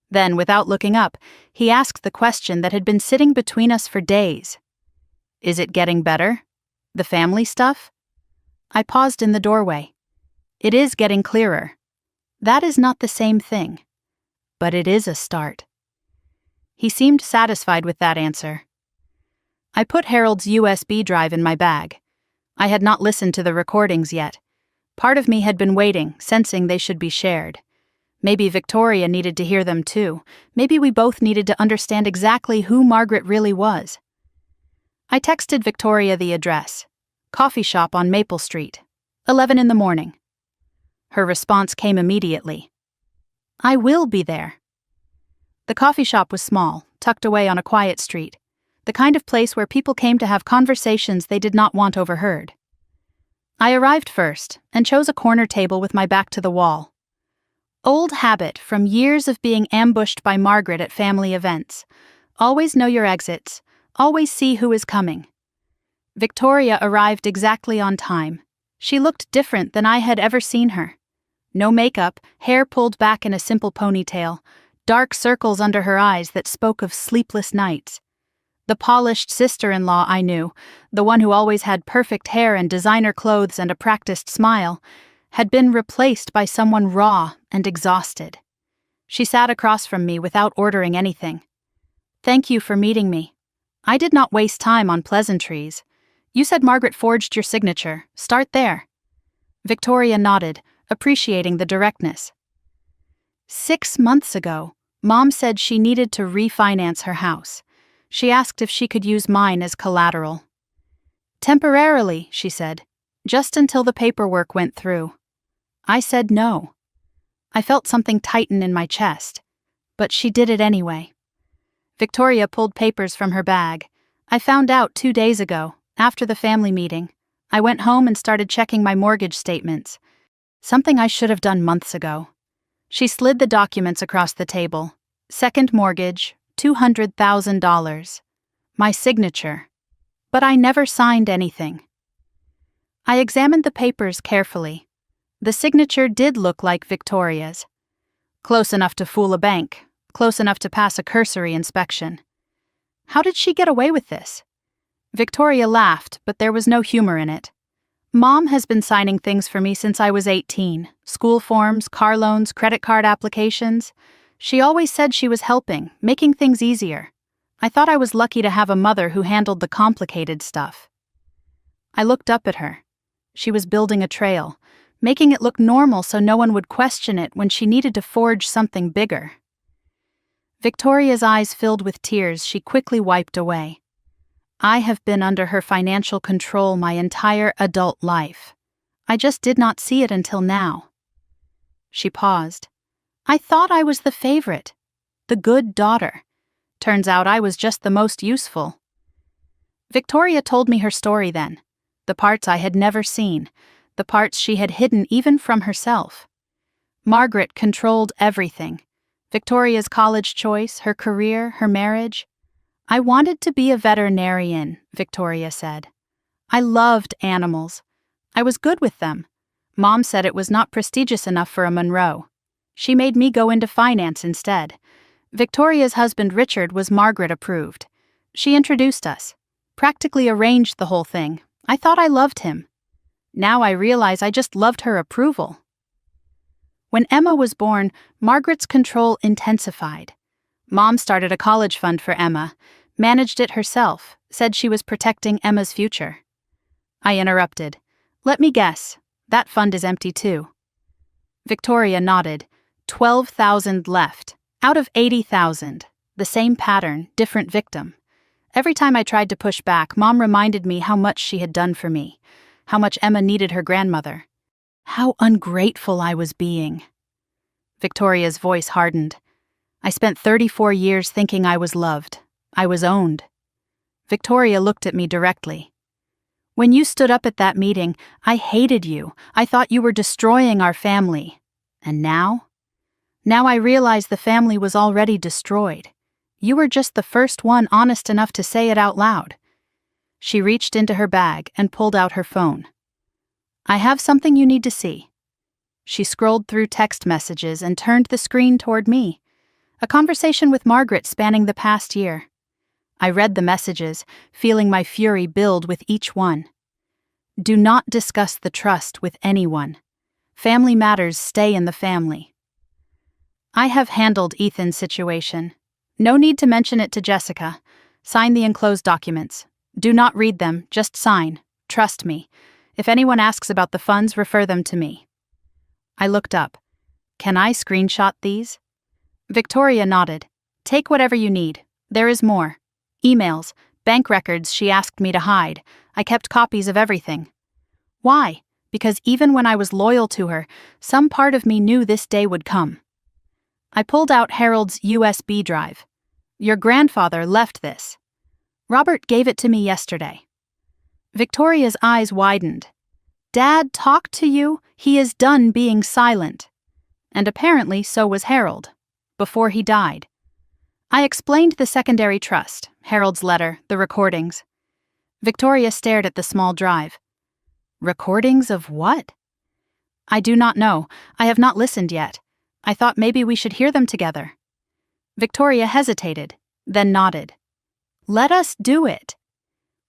Then, without looking up, he asked the question that had been sitting between us for days. Is it getting better? The family stuff? I paused in the doorway. It is getting clearer. That is not the same thing. But it is a start. He seemed satisfied with that answer. I put Harold's USB drive in my bag. I had not listened to the recordings yet. Part of me had been waiting, sensing they should be shared. Maybe Victoria needed to hear them too. Maybe we both needed to understand exactly who Margaret really was. I texted Victoria the address. Coffee shop on Maple Street. 11 in the morning. Her response came immediately. I will be there. The coffee shop was small, tucked away on a quiet street. The kind of place where people came to have conversations they did not want overheard. I arrived first and chose a corner table with my back to the wall. Old habit from years of being ambushed by Margaret at family events. Always know your exits. Always see who is coming. Victoria arrived exactly on time. She looked different than I had ever seen her. No makeup, hair pulled back in a simple ponytail, dark circles under her eyes that spoke of sleepless nights. The polished sister-in-law I knew, the one who always had perfect hair and designer clothes and a practiced smile, had been replaced by someone raw and exhausted. She sat across from me without ordering anything. "Thank you for meeting me. I did not waste time on pleasantries. You said Margaret forged your signature. Start there." Victoria nodded, appreciating the directness. 6 months ago, Mom said she needed to refinance her house. She asked if she could use mine as collateral. "Temporarily," she said, "just until the paperwork went through." I said no. I felt something tighten in my chest, but she did it anyway. Victoria pulled papers from her bag. "I found out 2 days ago, after the family meeting. I went home and started checking my mortgage statements. Something I should have done months ago." She slid the documents across the table. "Second mortgage, $200,000. My signature. But I never signed anything." I examined the papers carefully. The signature did look like Victoria's. Close enough to fool a bank, close enough to pass a cursory inspection. How did she get away with this? Victoria laughed, but there was no humor in it. "Mom has been signing things for me since I was 18. School forms, car loans, credit card applications. She always said she was helping, making things easier. I thought I was lucky to have a mother who handled the complicated stuff." I looked up at her. She was building a trail, making it look normal so no one would question it when she needed to forge something bigger. Victoria's eyes filled with tears she quickly wiped away. "I have been under her financial control my entire adult life. I just did not see it until now." She paused. "I thought I was the favorite, the good daughter. Turns out I was just the most useful." Victoria told me her story then, the parts I had never seen, the parts she had hidden even from herself. Margaret controlled everything. Victoria's college choice, her career, her marriage. "I wanted to be a veterinarian," Victoria said. "I loved animals. I was good with them. Mom said it was not prestigious enough for a Monroe. She made me go into finance instead. Victoria's husband Richard was Margaret approved. She introduced us, practically arranged the whole thing. I thought I loved him. Now I realize I just loved her approval." When Emma was born, Margaret's control intensified. Mom started a college fund for Emma, managed it herself, said she was protecting Emma's future. I interrupted. "Let me guess, that fund is empty too." Victoria nodded. 12,000 left, out of 80,000. The same pattern, different victim. Every time I tried to push back, Mom reminded me how much she had done for me, how much Emma needed her grandmother. How ungrateful I was being. Victoria's voice hardened. "I spent 34 years thinking I was loved. I was owned." Victoria looked at me directly. "When you stood up at that meeting, I hated you. I thought you were destroying our family. And now? Now I realize the family was already destroyed. You were just the first one honest enough to say it out loud." She reached into her bag and pulled out her phone. "I have something you need to see." She scrolled through text messages and turned the screen toward me. A conversation with Margaret spanning the past year. I read the messages, feeling my fury build with each one. "Do not discuss the trust with anyone. Family matters stay in the family. I have handled Ethan's situation. No need to mention it to Jessica. Sign the enclosed documents. Do not read them, just sign. Trust me. If anyone asks about the funds, refer them to me." I looked up. "Can I screenshot these?" Victoria nodded. "Take whatever you need. There is more. Emails, bank records she asked me to hide. I kept copies of everything." Why? Because even when I was loyal to her, some part of me knew this day would come. I pulled out Harold's USB drive. "Your grandfather left this. Robert gave it to me yesterday." Victoria's eyes widened. "Dad talked to you? He is done being silent." And apparently so was Harold, before he died. I explained the secondary trust, Harold's letter, the recordings. Victoria stared at the small drive. "Recordings of what?" "I do not know. I have not listened yet. I thought maybe we should hear them together." Victoria hesitated, then nodded. Let us do it.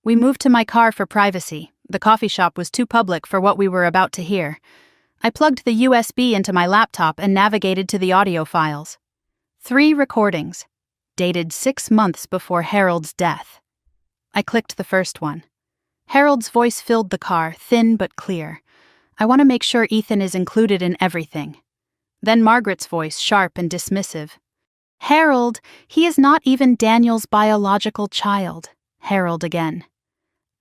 We moved to my car for privacy. The coffee shop was too public for what we were about to hear. I plugged the USB into my laptop and navigated to the audio files. 3 recordings, dated 6 months before Harold's death. I clicked the first one. Harold's voice filled the car, thin but clear. I want to make sure Ethan is included in everything. Then Margaret's voice, sharp and dismissive. Harold, he is not even Daniel's biological child. Harold again.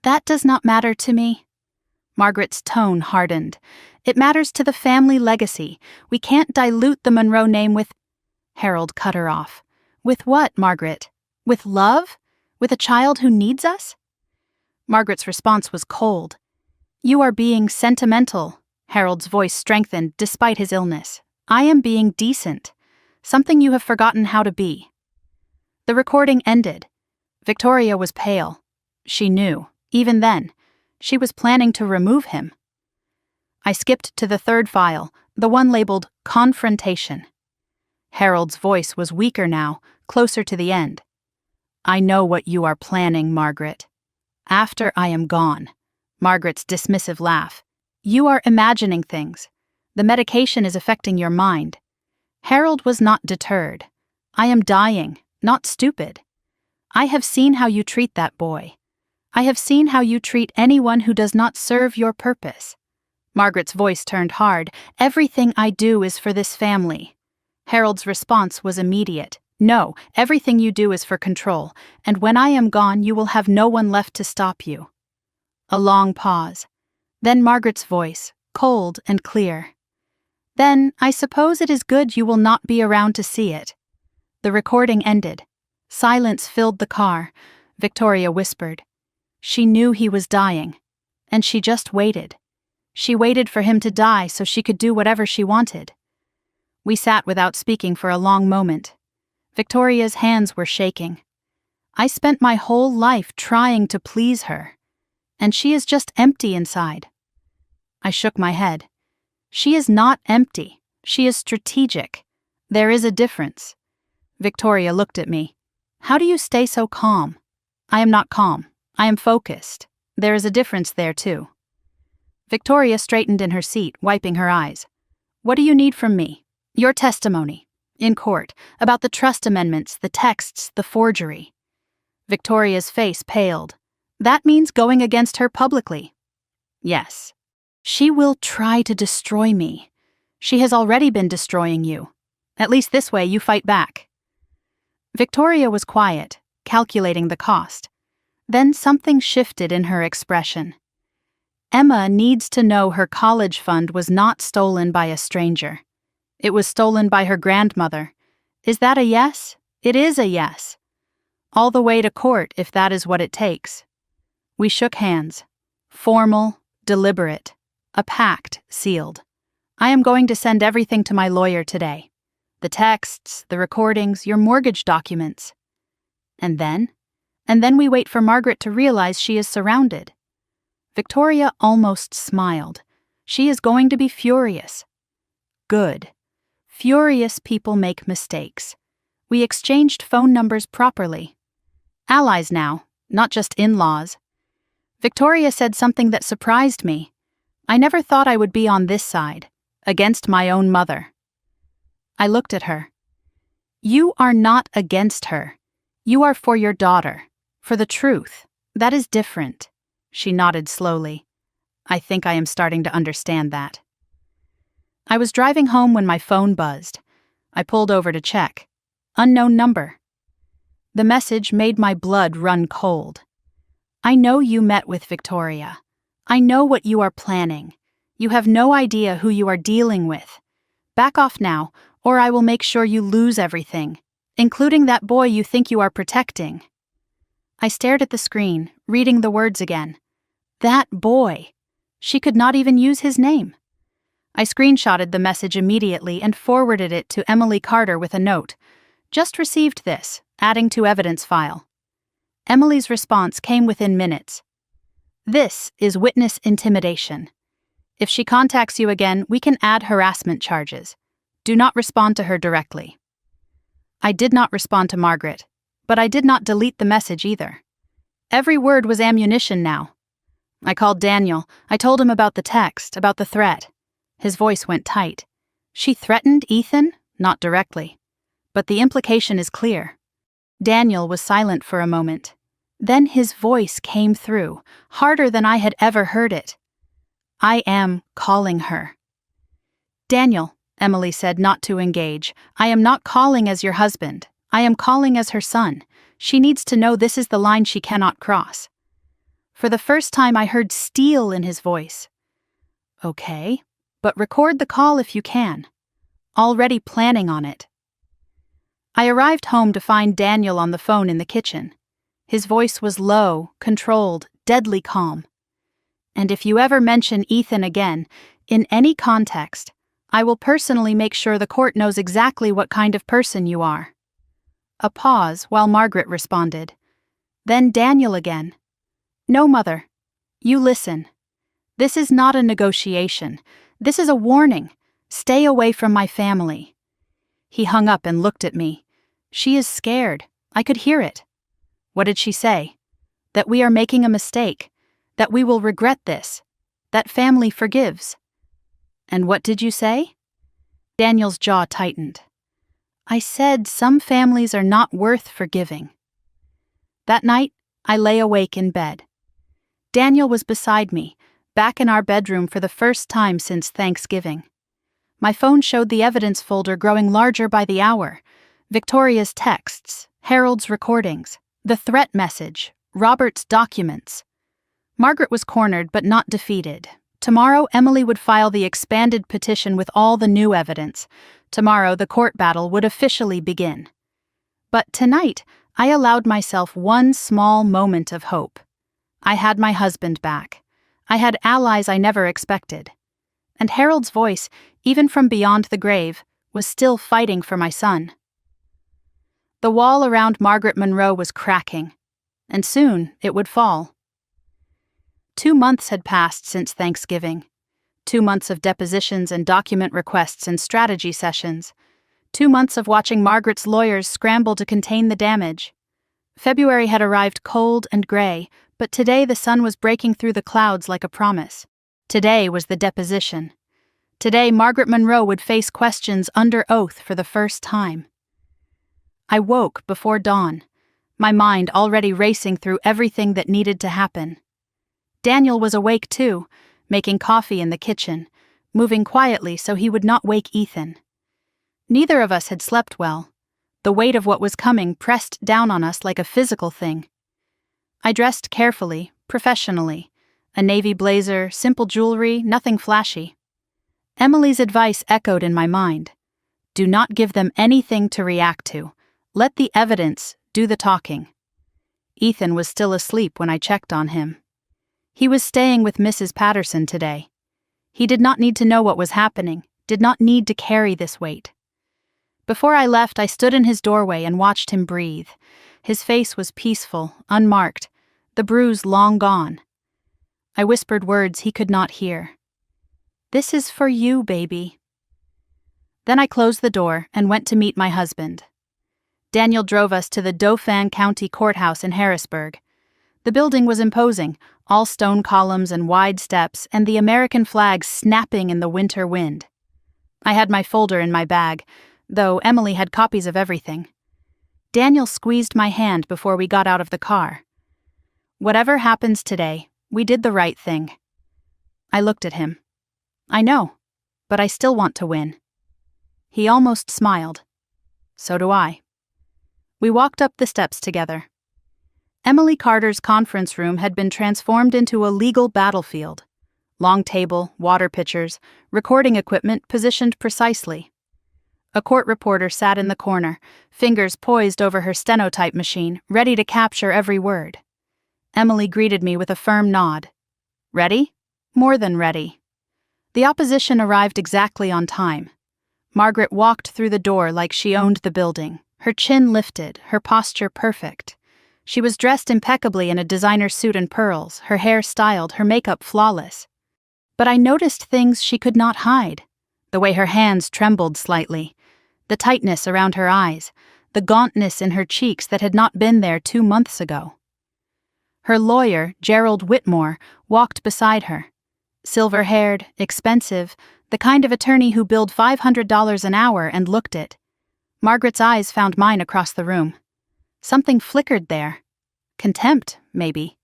That does not matter to me. Margaret's tone hardened. It matters to the family legacy. We can't dilute the Monroe name with... Harold cut her off. With what, Margaret? With love? With a child who needs us? Margaret's response was cold. You are being sentimental. Harold's voice strengthened despite his illness. I am being decent. Something you have forgotten how to be. The recording ended. Victoria was pale. She knew, even then, she was planning to remove him. I skipped to the third file, the one labeled Confrontation. Harold's voice was weaker now, closer to the end. I know what you are planning, Margaret. After I am gone. Margaret's dismissive laugh. You are imagining things. The medication is affecting your mind. Harold was not deterred. I am dying, not stupid. I have seen how you treat that boy. I have seen how you treat anyone who does not serve your purpose. Margaret's voice turned hard. Everything I do is for this family. Harold's response was immediate. No, everything you do is for control, and when I am gone, you will have no one left to stop you. A long pause. Then Margaret's voice, cold and clear. Then, I suppose it is good you will not be around to see it. The recording ended. Silence filled the car. Victoria whispered. She knew he was dying, and she just waited. She waited for him to die so she could do whatever she wanted. We sat without speaking for a long moment. Victoria's hands were shaking. I spent my whole life trying to please her, and she is just empty inside. I shook my head. She is not empty. She is strategic. There is a difference. Victoria looked at me. How do you stay so calm? I am not calm. I am focused. There is a difference there, too. Victoria straightened in her seat, wiping her eyes. What do you need from me? Your testimony. In court, about the trust amendments, the texts, the forgery. Victoria's face paled. That means going against her publicly. Yes. She will try to destroy me. She has already been destroying you. At least this way you fight back. Victoria was quiet, calculating the cost. Then something shifted in her expression. Emma needs to know her college fund was not stolen by a stranger. It was stolen by her grandmother. Is that a yes? It is a yes. All the way to court if that is what it takes. We shook hands. Formal, deliberate. A pact sealed. I am going to send everything to my lawyer today. The texts, the recordings, your mortgage documents. And then we wait for Margaret to realize she is surrounded. Victoria almost smiled. She is going to be furious. Good. Furious people make mistakes. We exchanged phone numbers properly. Allies now, not just in-laws. Victoria said something that surprised me. I never thought I would be on this side, against my own mother. I looked at her. You are not against her. You are for your daughter, for the truth. That is different. She nodded slowly. I think I am starting to understand that. I was driving home when my phone buzzed. I pulled over to check. Unknown number. The message made my blood run cold. I know you met with Victoria. I know what you are planning. You have no idea who you are dealing with. Back off now, or I will make sure you lose everything, including that boy you think you are protecting. I stared at the screen, reading the words again. That boy. She could not even use his name. I screenshotted the message immediately and forwarded it to Emily Carter with a note. Just received this, adding to evidence file. Emily's response came within minutes. This is witness intimidation. If she contacts you again, we can add harassment charges. Do not respond to her directly. I did not respond to Margaret, But I did not delete the message either. Every word was ammunition now. I called Daniel. I told him about the text, about the threat. His voice went tight. She threatened Ethan? Not directly. But the implication is clear. Daniel was silent for a moment. Then his voice came through, harder than I had ever heard it. I am calling her. Daniel, Emily said, not to engage. I am not calling as your husband. I am calling as her son. She needs to know this is the line she cannot cross. For the first time I heard steel in his voice. Okay, but record the call if you can. Already planning on it. I arrived home to find Daniel on the phone in the kitchen. His voice was low, controlled, deadly calm. And if you ever mention Ethan again, in any context, I will personally make sure the court knows exactly what kind of person you are. A pause while Margaret responded. Then Daniel again. No, Mother. You listen. This is not a negotiation. This is a warning. Stay away from my family. He hung up and looked at me. She is scared. I could hear it. What did she say? That we are making a mistake. That we will regret this. That family forgives. And what did you say? Daniel's jaw tightened. I said some families are not worth forgiving. That night, I lay awake in bed. Daniel was beside me, back in our bedroom for the first time since Thanksgiving. My phone showed the evidence folder growing larger by the hour. Victoria's texts, Harold's recordings, the threat message, Robert's documents. Margaret was cornered but not defeated. Tomorrow, Emily would file the expanded petition with all the new evidence. Tomorrow, the court battle would officially begin. But tonight, I allowed myself one small moment of hope. I had my husband back. I had allies I never expected. And Harold's voice, even from beyond the grave, was still fighting for my son. The wall around Margaret Monroe was cracking, and soon it would fall. 2 months had passed since Thanksgiving. 2 months of depositions and document requests and strategy sessions. 2 months of watching Margaret's lawyers scramble to contain the damage. February had arrived cold and gray, but today the sun was breaking through the clouds like a promise. Today was the deposition. Today Margaret Monroe would face questions under oath for the first time. I woke before dawn, my mind already racing through everything that needed to happen. Daniel was awake too, making coffee in the kitchen, moving quietly so he would not wake Ethan. Neither of us had slept well. The weight of what was coming pressed down on us like a physical thing. I dressed carefully, professionally. A navy blazer, simple jewelry, nothing flashy. Emily's advice echoed in my mind. Do not give them anything to react to. Let the evidence do the talking. Ethan was still asleep when I checked on him. He was staying with Mrs. Patterson today. He did not need to know what was happening, did not need to carry this weight. Before I left, I stood in his doorway and watched him breathe. His face was peaceful, unmarked, the bruise long gone. I whispered words he could not hear. This is for you, baby. Then I closed the door and went to meet my husband. Daniel drove us to the Dauphin County Courthouse in Harrisburg. The building was imposing, all stone columns and wide steps, and the American flag snapping in the winter wind. I had my folder in my bag, though Emily had copies of everything. Daniel squeezed my hand before we got out of the car. Whatever happens today, we did the right thing. I looked at him. I know, but I still want to win. He almost smiled. So do I. We walked up the steps together. Emily Carter's conference room had been transformed into a legal battlefield. Long table, water pitchers, recording equipment positioned precisely. A court reporter sat in the corner, fingers poised over her stenotype machine, ready to capture every word. Emily greeted me with a firm nod. Ready? More than ready. The opposition arrived exactly on time. Margaret walked through the door like she owned the building, her chin lifted, her posture perfect. She was dressed impeccably in a designer suit and pearls, her hair styled, her makeup flawless. But I noticed things she could not hide. The way her hands trembled slightly, the tightness around her eyes, the gauntness in her cheeks that had not been there 2 months ago. Her lawyer, Gerald Whitmore, walked beside her. Silver-haired, expensive, the kind of attorney who billed $500 an hour and looked it. Margaret's eyes found mine across the room. Something flickered there. Contempt, maybe.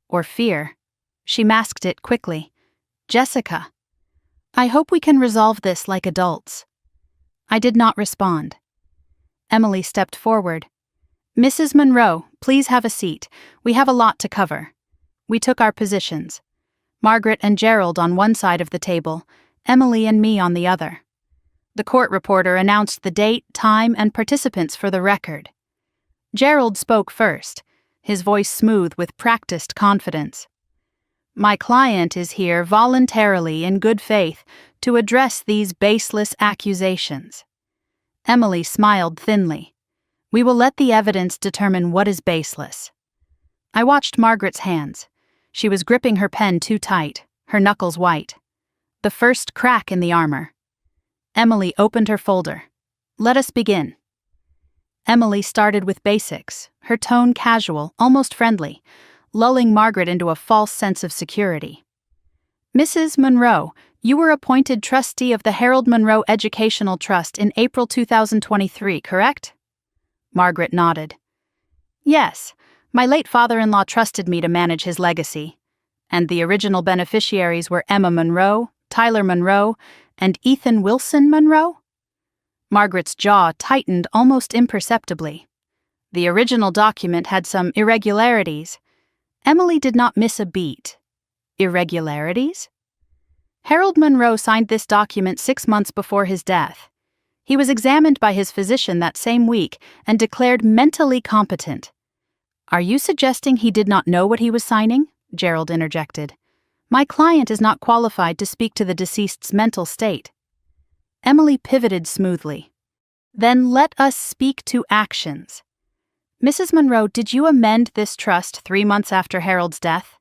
Or fear. She masked it quickly. Jessica. I hope we can resolve this like adults. I did not respond. Emily stepped forward. Mrs. Monroe, please have a seat. We have a lot to cover. We took our positions. Margaret and Gerald on one side of the table, Emily and me on the other. The court reporter announced the date, time, and participants for the record. Gerald spoke first, his voice smooth with practiced confidence. My client is here voluntarily in good faith to address these baseless accusations. Emily smiled thinly. We will let the evidence determine what is baseless. I watched Margaret's hands. She was gripping her pen too tight, her knuckles white. The first crack in the armor. Emily opened her folder. Let us begin. Emily started with basics, her tone casual, almost friendly, lulling Margaret into a false sense of security. Mrs. Monroe, you were appointed trustee of the Harold Monroe Educational Trust in April 2023, correct? Margaret nodded. Yes, my late father-in-law trusted me to manage his legacy, and the original beneficiaries were Emma Monroe, Tyler Monroe, and Ethan Wilson Monroe? Margaret's jaw tightened almost imperceptibly. The original document had some irregularities. Emily did not miss a beat. Irregularities? Harold Monroe signed this document 6 months before his death. He was examined by his physician that same week and declared mentally competent. Are you suggesting he did not know what he was signing? Gerald interjected. My client is not qualified to speak to the deceased's mental state. Emily pivoted smoothly. Then let us speak to actions. Mrs. Monroe, did you amend this trust 3 months after Harold's death?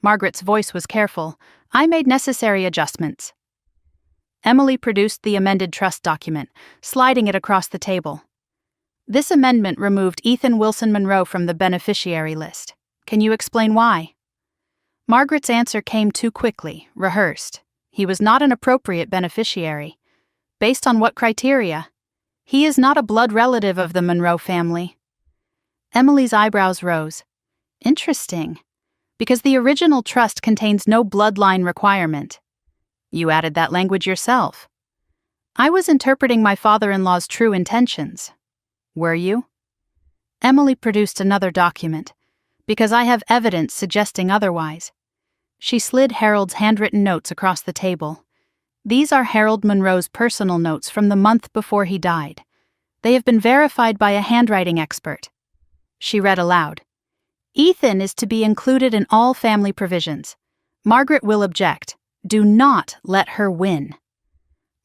Margaret's voice was careful. I made necessary adjustments. Emily produced the amended trust document, sliding it across the table. This amendment removed Ethan Wilson Monroe from the beneficiary list. Can you explain why? Margaret's answer came too quickly, rehearsed. He was not an appropriate beneficiary. Based on what criteria? He is not a blood relative of the Monroe family. Emily's eyebrows rose. Interesting. Because the original trust contains no bloodline requirement. You added that language yourself. I was interpreting my father-in-law's true intentions. Were you? Emily produced another document, because I have evidence suggesting otherwise. She slid Harold's handwritten notes across the table. These are Harold Monroe's personal notes from the month before he died. They have been verified by a handwriting expert. She read aloud. Ethan is to be included in all family provisions. Margaret will object. Do not let her win.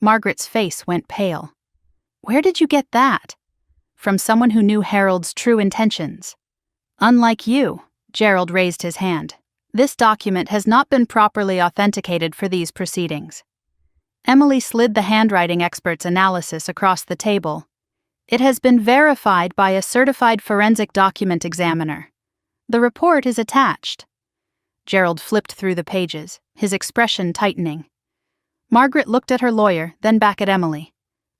Margaret's face went pale. Where did you get that? From someone who knew Harold's true intentions. Unlike you, Gerald raised his hand. This document has not been properly authenticated for these proceedings. Emily slid the handwriting expert's analysis across the table. It has been verified by a certified forensic document examiner. The report is attached. Gerald flipped through the pages, his expression tightening. Margaret looked at her lawyer, then back at Emily.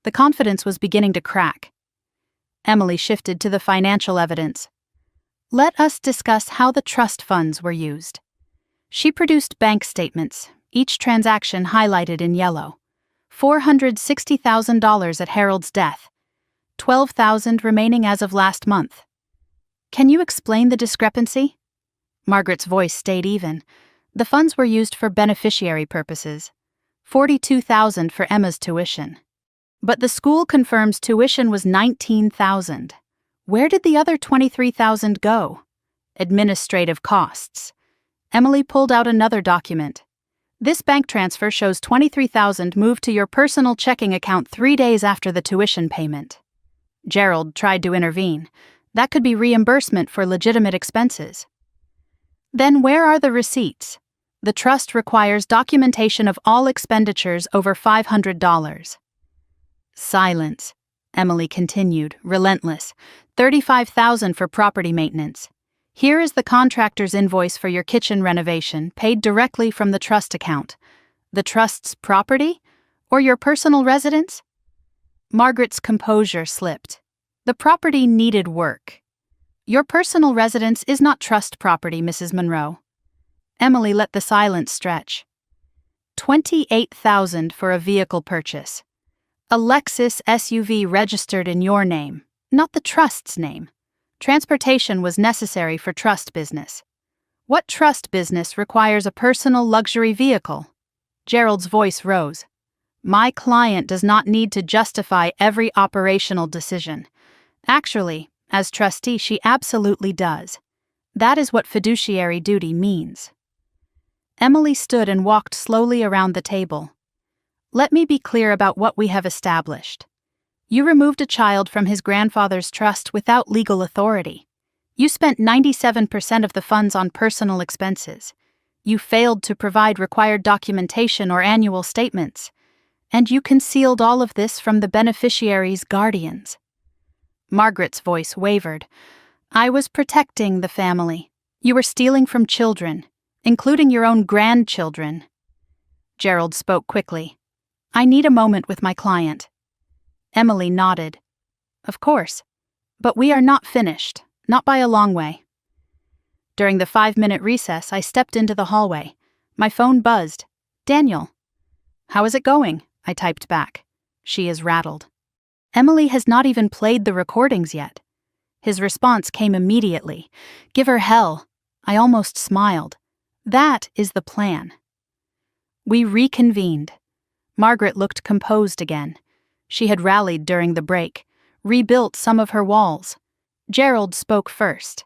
The confidence was beginning to crack. Emily shifted to the financial evidence. Let us discuss how the trust funds were used. She produced bank statements, each transaction highlighted in yellow. $460,000 at Harold's death. $12,000 remaining as of last month. Can you explain the discrepancy? Margaret's voice stayed even. The funds were used for beneficiary purposes. $42,000 for Emma's tuition. But the school confirms tuition was $19,000. Where did the other $23,000 go? Administrative costs. Emily pulled out another document. This bank transfer shows $23,000 moved to your personal checking account 3 days after the tuition payment. Gerald tried to intervene. That could be reimbursement for legitimate expenses. Then where are the receipts? The trust requires documentation of all expenditures over $500. Silence. Emily continued, relentless. $35,000 for property maintenance. Here is the contractor's invoice for your kitchen renovation, paid directly from the trust account. The trust's property? Or your personal residence? Margaret's composure slipped. The property needed work. Your personal residence is not trust property, Mrs. Monroe. Emily let the silence stretch. $28,000 for a vehicle purchase. A Lexus SUV registered in your name, not the trust's name. Transportation was necessary for trust business. What trust business requires a personal luxury vehicle? Gerald's voice rose. My client does not need to justify every operational decision. Actually, as trustee, she absolutely does. That is what fiduciary duty means. Emily stood and walked slowly around the table. Let me be clear about what we have established. You removed a child from his grandfather's trust without legal authority. You spent 97% of the funds on personal expenses. You failed to provide required documentation or annual statements. And you concealed all of this from the beneficiary's guardians. Margaret's voice wavered. I was protecting the family. You were stealing from children, including your own grandchildren. Gerald spoke quickly. I need a moment with my client. Emily nodded. Of course. But we are not finished, not by a long way. During the 5-minute recess, I stepped into the hallway. My phone buzzed. Daniel. How is it going? I typed back. She is rattled. Emily has not even played the recordings yet. His response came immediately. Give her hell. I almost smiled. That is the plan. We reconvened. Margaret looked composed again. She had rallied during the break, rebuilt some of her walls. Gerald spoke first.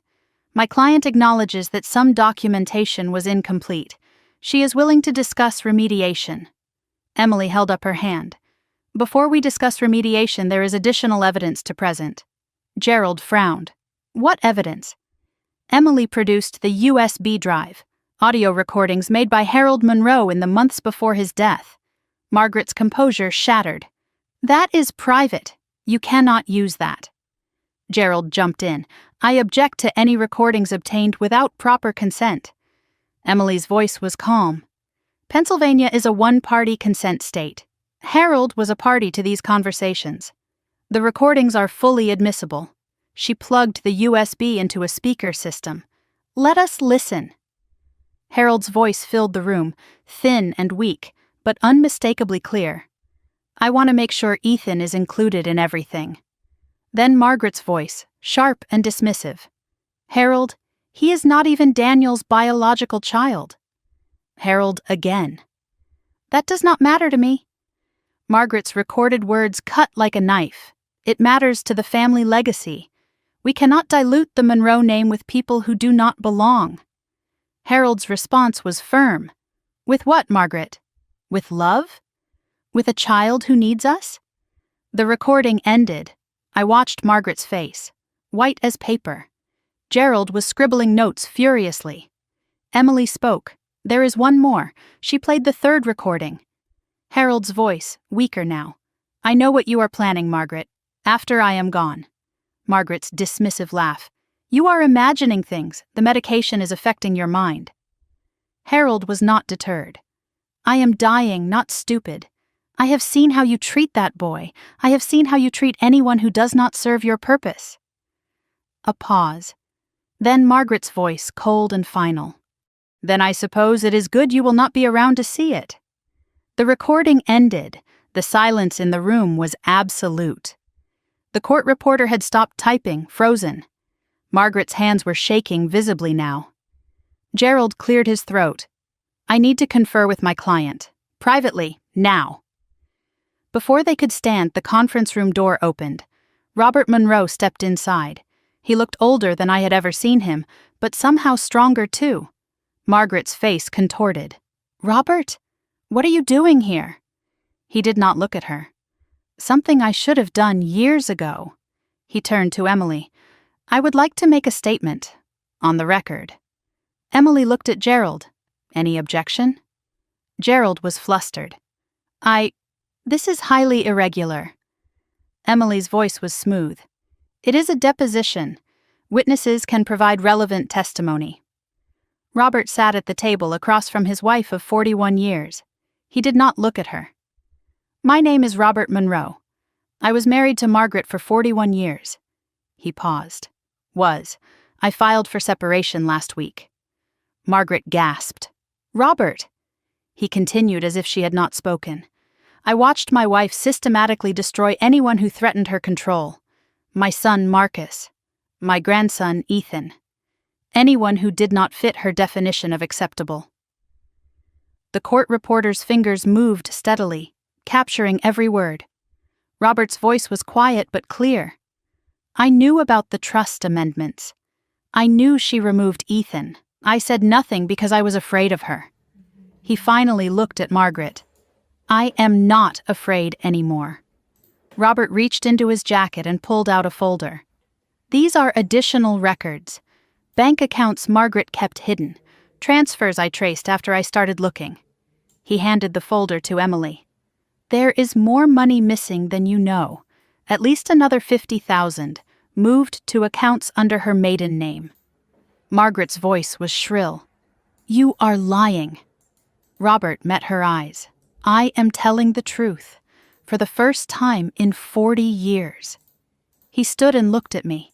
My client acknowledges that some documentation was incomplete. She is willing to discuss remediation. Emily held up her hand. Before we discuss remediation, there is additional evidence to present. Gerald frowned. What evidence? Emily produced the USB drive, audio recordings made by Harold Monroe in the months before his death. Margaret's composure shattered. That is private. You cannot use that. Gerald jumped in. I object to any recordings obtained without proper consent. Emily's voice was calm. Pennsylvania is a one-party consent state. Harold was a party to these conversations. The recordings are fully admissible. She plugged the USB into a speaker system. Let us listen. Harold's voice filled the room, thin and weak, but unmistakably clear. I want to make sure Ethan is included in everything. Then Margaret's voice, sharp and dismissive. Harold, he is not even Daniel's biological child. Harold again. That does not matter to me. Margaret's recorded words cut like a knife. It matters to the family legacy. We cannot dilute the Monroe name with people who do not belong. Harold's response was firm. With what, Margaret? With love? With a child who needs us? The recording ended. I watched Margaret's face, white as paper. Gerald was scribbling notes furiously. Emily spoke. There is one more. She played the third recording. Harold's voice, weaker now. I know what you are planning, Margaret. After I am gone. Margaret's dismissive laugh. You are imagining things. The medication is affecting your mind. Harold was not deterred. I am dying, not stupid. I have seen how you treat that boy. I have seen how you treat anyone who does not serve your purpose. A pause. Then Margaret's voice, cold and final. Then I suppose it is good you will not be around to see it. The recording ended. The silence in the room was absolute. The court reporter had stopped typing, frozen. Margaret's hands were shaking visibly now. Gerald cleared his throat. I need to confer with my client. Privately, now. Before they could stand, the conference room door opened. Robert Monroe stepped inside. He looked older than I had ever seen him, but somehow stronger too. Margaret's face contorted. Robert? What are you doing here? He did not look at her. Something I should have done years ago. He turned to Emily. I would like to make a statement. On the record. Emily looked at Gerald. Any objection? Gerald was flustered. This is highly irregular. Emily's voice was smooth. "It is a deposition. Witnesses can provide relevant testimony." Robert sat at the table across from his wife of 41 years. He did not look at her. "My name is Robert Monroe. I was married to Margaret for 41 years. He paused. I filed for separation last week." Margaret gasped. "Robert!" He continued as if she had not spoken. "I watched my wife systematically destroy anyone who threatened her control. My son, Marcus. My grandson, Ethan. Anyone who did not fit her definition of acceptable." The court reporter's fingers moved steadily, capturing every word. Robert's voice was quiet but clear. "I knew about the trust amendments. I knew she removed Ethan. I said nothing because I was afraid of her." He finally looked at Margaret. "I am not afraid anymore." Robert reached into his jacket and pulled out a folder. "These are additional records. Bank accounts Margaret kept hidden. Transfers I traced after I started looking." He handed the folder to Emily. "There is more money missing than you know. At least another 50,000, moved to accounts under her maiden name." Margaret's voice was shrill. "You are lying." Robert met her eyes. "I am telling the truth, for the first time in 40 years. He stood and looked at me.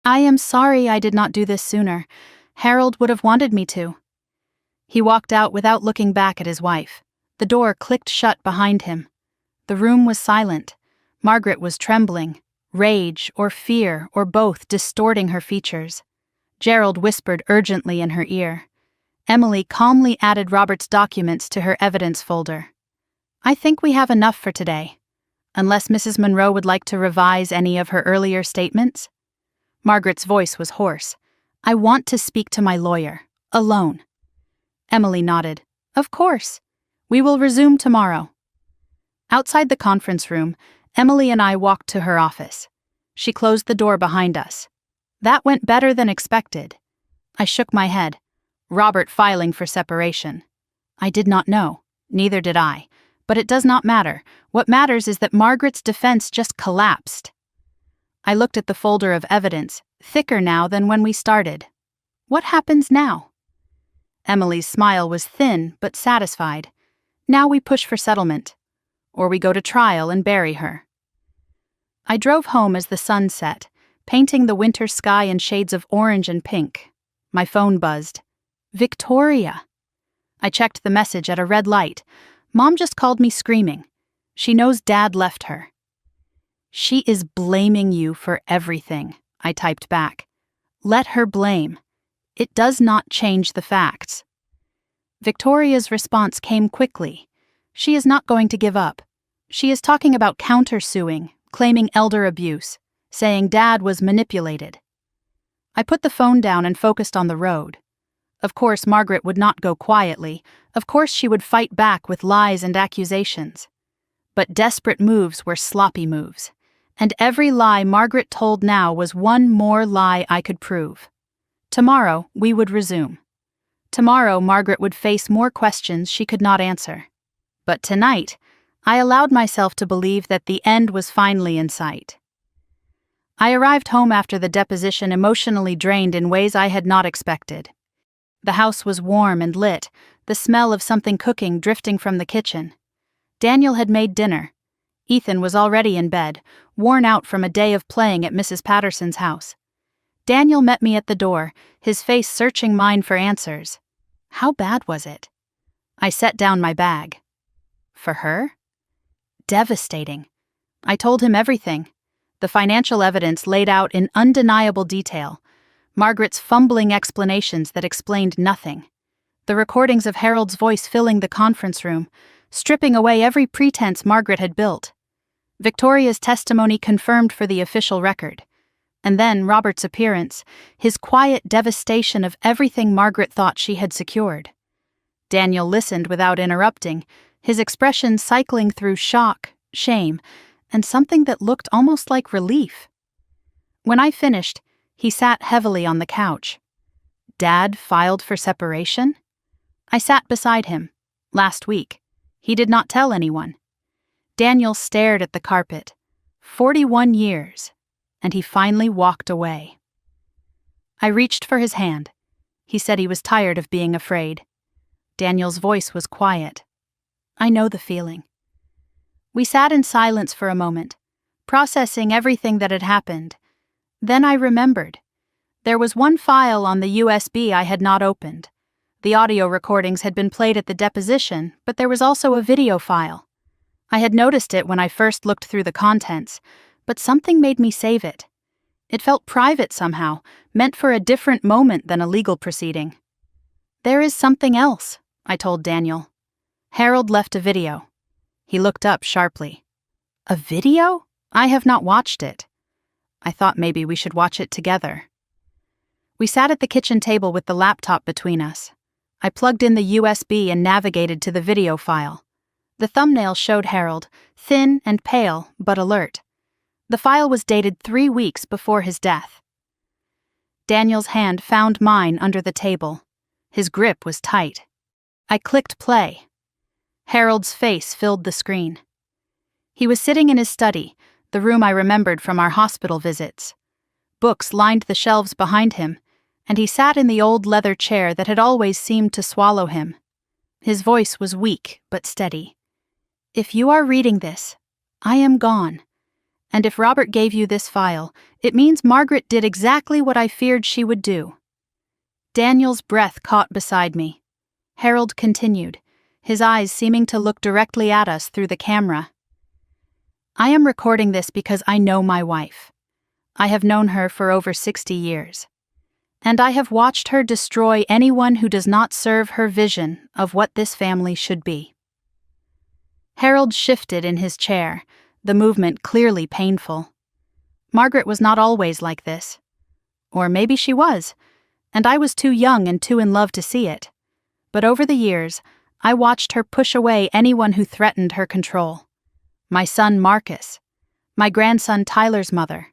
"I am sorry I did not do this sooner. Harold would have wanted me to." He walked out without looking back at his wife. The door clicked shut behind him. The room was silent. Margaret was trembling, rage or fear or both distorting her features. Gerald whispered urgently in her ear. Emily calmly added Robert's documents to her evidence folder. "I think we have enough for today. Unless Mrs. Monroe would like to revise any of her earlier statements?" Margaret's voice was hoarse. "I want to speak to my lawyer, alone." Emily nodded. "Of course. We will resume tomorrow." Outside the conference room, Emily and I walked to her office. She closed the door behind us. "That went better than expected." I shook my head. Robert filing for separation. I did not know. Neither did I. But it does not matter. What matters is that Margaret's defense just collapsed. I looked at the folder of evidence, thicker now than when we started. What happens now? Emily's smile was thin but satisfied. Now we push for settlement. Or we go to trial and bury her. I drove home as the sun set, painting the winter sky in shades of orange and pink. My phone buzzed. Victoria! I checked the message at a red light. Mom just called me screaming. She knows Dad left her. "She is blaming you for everything," I typed back. "Let her blame. It does not change the facts." Victoria's response came quickly. She is not going to give up. She is talking about countersuing, claiming elder abuse, saying Dad was manipulated. I put the phone down and focused on the road. Of course, Margaret would not go quietly. Of course, she would fight back with lies and accusations. But desperate moves were sloppy moves. And every lie Margaret told now was one more lie I could prove. Tomorrow, we would resume. Tomorrow, Margaret would face more questions she could not answer. But tonight, I allowed myself to believe that the end was finally in sight. I arrived home after the deposition emotionally drained in ways I had not expected. The house was warm and lit, the smell of something cooking drifting from the kitchen. Daniel had made dinner. Ethan was already in bed, worn out from a day of playing at Mrs. Patterson's house. Daniel met me at the door, his face searching mine for answers. How bad was it? I set down my bag. For her? Devastating. I told him everything. The financial evidence laid out in undeniable detail. Margaret's fumbling explanations that explained nothing. The recordings of Harold's voice filling the conference room, stripping away every pretense Margaret had built. Victoria's testimony confirmed for the official record. And then Robert's appearance, his quiet devastation of everything Margaret thought she had secured. Daniel listened without interrupting, his expression cycling through shock, shame, and something that looked almost like relief. When I finished, he sat heavily on the couch. Dad filed for separation? I sat beside him. Last week. He did not tell anyone. Daniel stared at the carpet. 41 years, and he finally walked away. I reached for his hand. He said he was tired of being afraid. Daniel's voice was quiet. I know the feeling. We sat in silence for a moment, processing everything that had happened. Then I remembered. There was one file on the USB I had not opened. The audio recordings had been played at the deposition, but there was also a video file. I had noticed it when I first looked through the contents, but something made me save it. It felt private somehow, meant for a different moment than a legal proceeding. There is something else, I told Daniel. Harold left a video. He looked up sharply. A video? I have not watched it. I thought maybe we should watch it together. We sat at the kitchen table with the laptop between us. I plugged in the USB and navigated to the video file. The thumbnail showed Harold, thin and pale, but alert. The file was dated 3 weeks before his death. Daniel's hand found mine under the table. His grip was tight. I clicked play. Harold's face filled the screen. He was sitting in his study, the room I remembered from our hospital visits. Books lined the shelves behind him, and he sat in the old leather chair that had always seemed to swallow him. His voice was weak but steady. If you are reading this, I am gone. And if Robert gave you this file, it means Margaret did exactly what I feared she would do. Daniel's breath caught beside me. Harold continued, his eyes seeming to look directly at us through the camera. I am recording this because I know my wife. I have known her for over 60 years. And I have watched her destroy anyone who does not serve her vision of what this family should be. Harold shifted in his chair, the movement clearly painful. Margaret was not always like this. Or maybe she was, and I was too young and too in love to see it. But over the years, I watched her push away anyone who threatened her control. My son Marcus, my grandson Tyler's mother,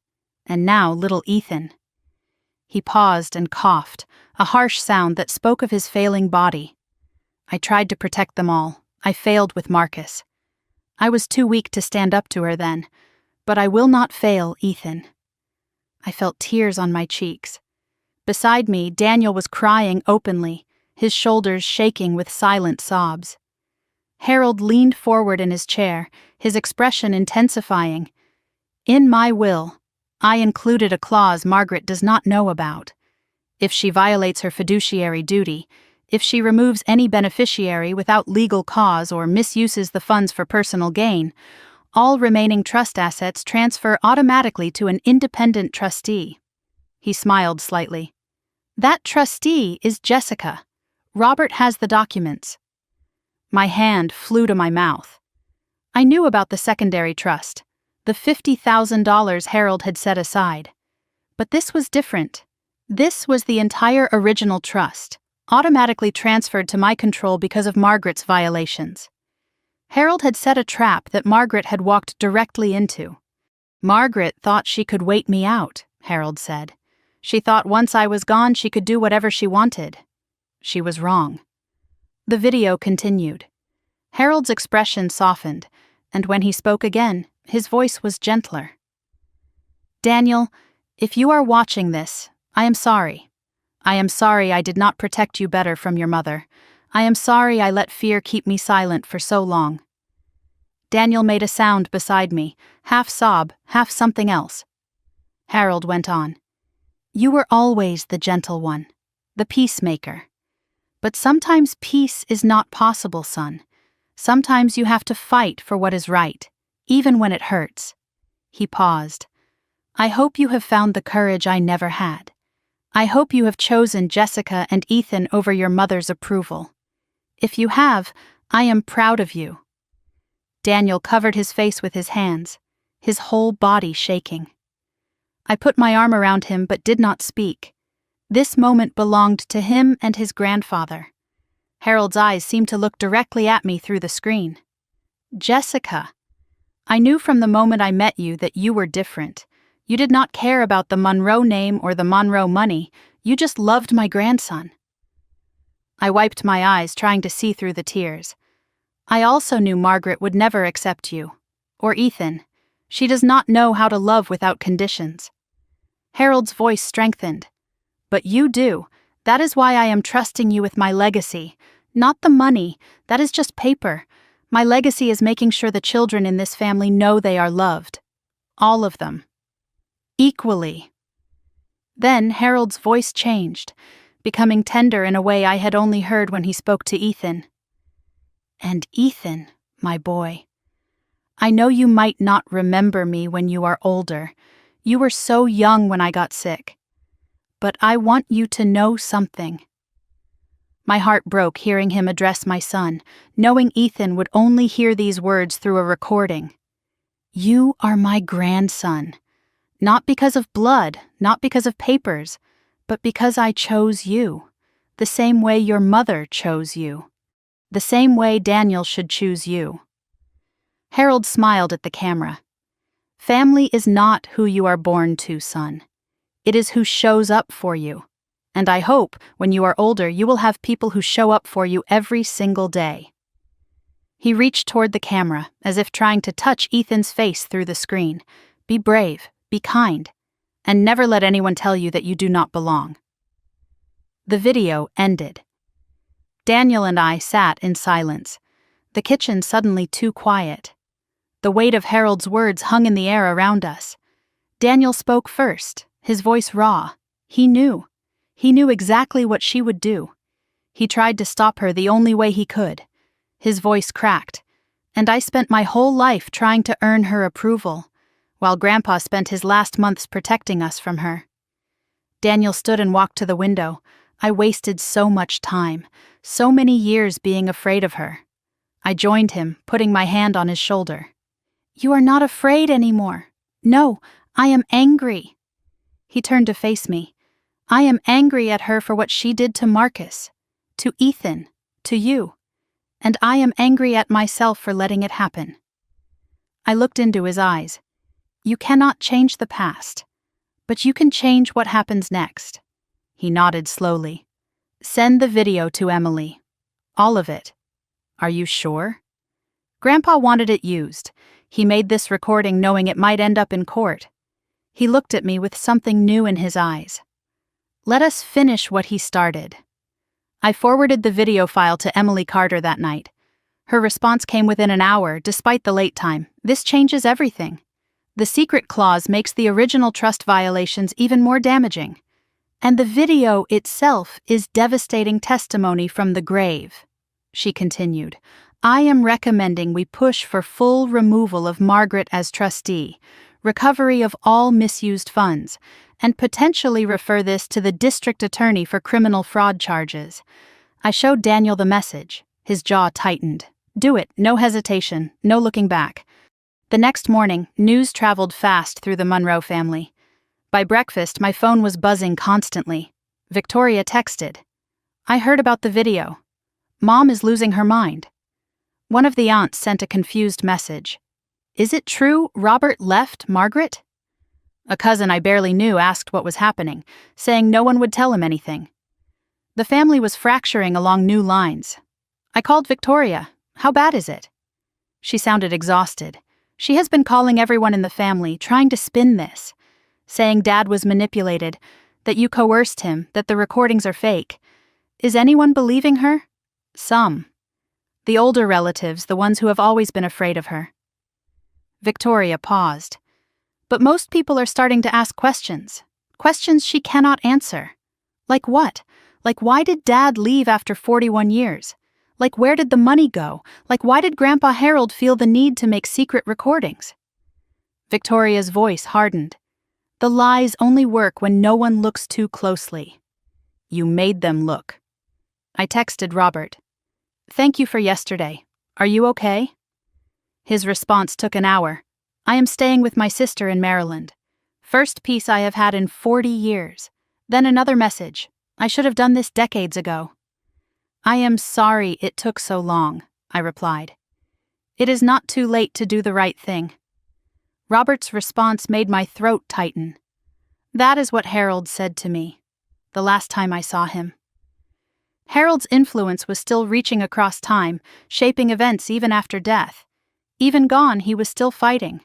and now little Ethan. He paused and coughed, a harsh sound that spoke of his failing body. I tried to protect them all. I failed with Marcus. I was too weak to stand up to her then, but I will not fail Ethan. I felt tears on my cheeks. Beside me, Daniel was crying openly, his shoulders shaking with silent sobs. Harold leaned forward in his chair, his expression intensifying. In my will, I included a clause Margaret does not know about. If she violates her fiduciary duty, if she removes any beneficiary without legal cause or misuses the funds for personal gain, all remaining trust assets transfer automatically to an independent trustee. He smiled slightly. That trustee is Jessica. Robert has the documents. My hand flew to my mouth. I knew about the secondary trust, the $50,000 Harold had set aside. But this was different. This was the entire original trust, automatically transferred to my control because of Margaret's violations. Harold had set a trap that Margaret had walked directly into. Margaret thought she could wait me out, Harold said. She thought once I was gone she could do whatever she wanted. She was wrong. The video continued. Harold's expression softened, and when he spoke again, his voice was gentler. Daniel, if you are watching this, I am sorry. I am sorry I did not protect you better from your mother. I am sorry I let fear keep me silent for so long. Daniel made a sound beside me, half sob, half something else. Harold went on. You were always the gentle one, the peacemaker. But sometimes peace is not possible, son. Sometimes you have to fight for what is right, even when it hurts. He paused. I hope you have found the courage I never had. I hope you have chosen Jessica and Ethan over your mother's approval. If you have, I am proud of you. Daniel covered his face with his hands, his whole body shaking. I put my arm around him but did not speak. This moment belonged to him and his grandfather. Harold's eyes seemed to look directly at me through the screen. Jessica, I knew from the moment I met you that you were different. You did not care about the Monroe name or the Monroe money. You just loved my grandson. I wiped my eyes, trying to see through the tears. I also knew Margaret would never accept you, or Ethan. She does not know how to love without conditions. Harold's voice strengthened. But you do. That is why I am trusting you with my legacy. Not the money, that is just paper. My legacy is making sure the children in this family know they are loved. All of them. Equally. Then Harold's voice changed, becoming tender in a way I had only heard when he spoke to Ethan. And Ethan, my boy, I know you might not remember me when you are older. You were so young when I got sick. But I want you to know something. My heart broke hearing him address my son, knowing Ethan would only hear these words through a recording. You are my grandson. Not because of blood, not because of papers, but because I chose you, the same way your mother chose you, the same way Daniel should choose you. Harold smiled at the camera. Family is not who you are born to, son. It is who shows up for you. And I hope, when you are older, you will have people who show up for you every single day. He reached toward the camera, as if trying to touch Ethan's face through the screen. Be brave, be kind, and never let anyone tell you that you do not belong. The video ended. Daniel and I sat in silence, the kitchen suddenly too quiet. The weight of Harold's words hung in the air around us. Daniel spoke first, his voice raw. He knew. He knew exactly what she would do. He tried to stop her the only way he could. His voice cracked, and I spent my whole life trying to earn her approval, while Grandpa spent his last months protecting us from her. Daniel stood and walked to the window. I wasted so much time, so many years being afraid of her. I joined him, putting my hand on his shoulder. You are not afraid anymore. No, I am angry. He turned to face me. I am angry at her for what she did to Marcus, to Ethan, to you, and I am angry at myself for letting it happen. I looked into his eyes. You cannot change the past, but you can change what happens next. He nodded slowly. Send the video to Emily. All of it. Are you sure? Grandpa wanted it used. He made this recording knowing it might end up in court. He looked at me with something new in his eyes. Let us finish what he started. I forwarded the video file to Emily Carter that night. Her response came within an hour, despite the late time. This changes everything. The secret clause makes the original trust violations even more damaging. And the video itself is devastating testimony from the grave. She continued, I am recommending we push for full removal of Margaret as trustee, recovery of all misused funds, and potentially refer this to the district attorney for criminal fraud charges. I showed Daniel the message. His jaw tightened. Do it, no hesitation, no looking back. The next morning, news traveled fast through the Monroe family. By breakfast, my phone was buzzing constantly. Victoria texted. I heard about the video. Mom is losing her mind. One of the aunts sent a confused message. Is it true Robert left Margaret? A cousin I barely knew asked what was happening, saying no one would tell him anything. The family was fracturing along new lines. I called Victoria. How bad is it? She sounded exhausted. She has been calling everyone in the family, trying to spin this, saying Dad was manipulated, that you coerced him, that the recordings are fake. Is anyone believing her? Some. The older relatives, the ones who have always been afraid of her. Victoria paused. But most people are starting to ask questions. Questions she cannot answer. Like what? Like why did Dad leave after 41 years? Like where did the money go? Like why did Grandpa Harold feel the need to make secret recordings? Victoria's voice hardened. The lies only work when no one looks too closely. You made them look. I texted Robert. Thank you for yesterday. Are you okay? His response took an hour. I am staying with my sister in Maryland. First peace I have had in 40 years. Then another message. I should have done this decades ago. I am sorry it took so long, I replied. It is not too late to do the right thing. Robert's response made my throat tighten. That is what Harold said to me, the last time I saw him. Harold's influence was still reaching across time, shaping events even after death. Even gone, he was still fighting.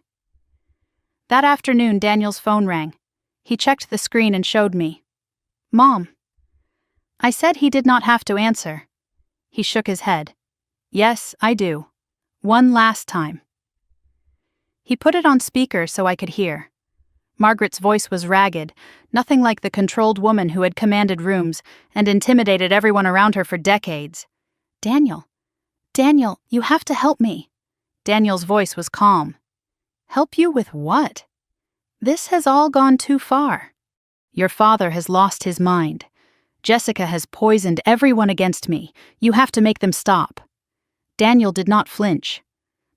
That afternoon, Daniel's phone rang. He checked the screen and showed me. "Mom." I said he did not have to answer. He shook his head. "Yes, I do. One last time." He put it on speaker so I could hear. Margaret's voice was ragged, nothing like the controlled woman who had commanded rooms and intimidated everyone around her for decades. Daniel, you have to help me." Daniel's voice was calm. "Help you with what?" "This has all gone too far. Your father has lost his mind. Jessica has poisoned everyone against me. You have to make them stop." Daniel did not flinch.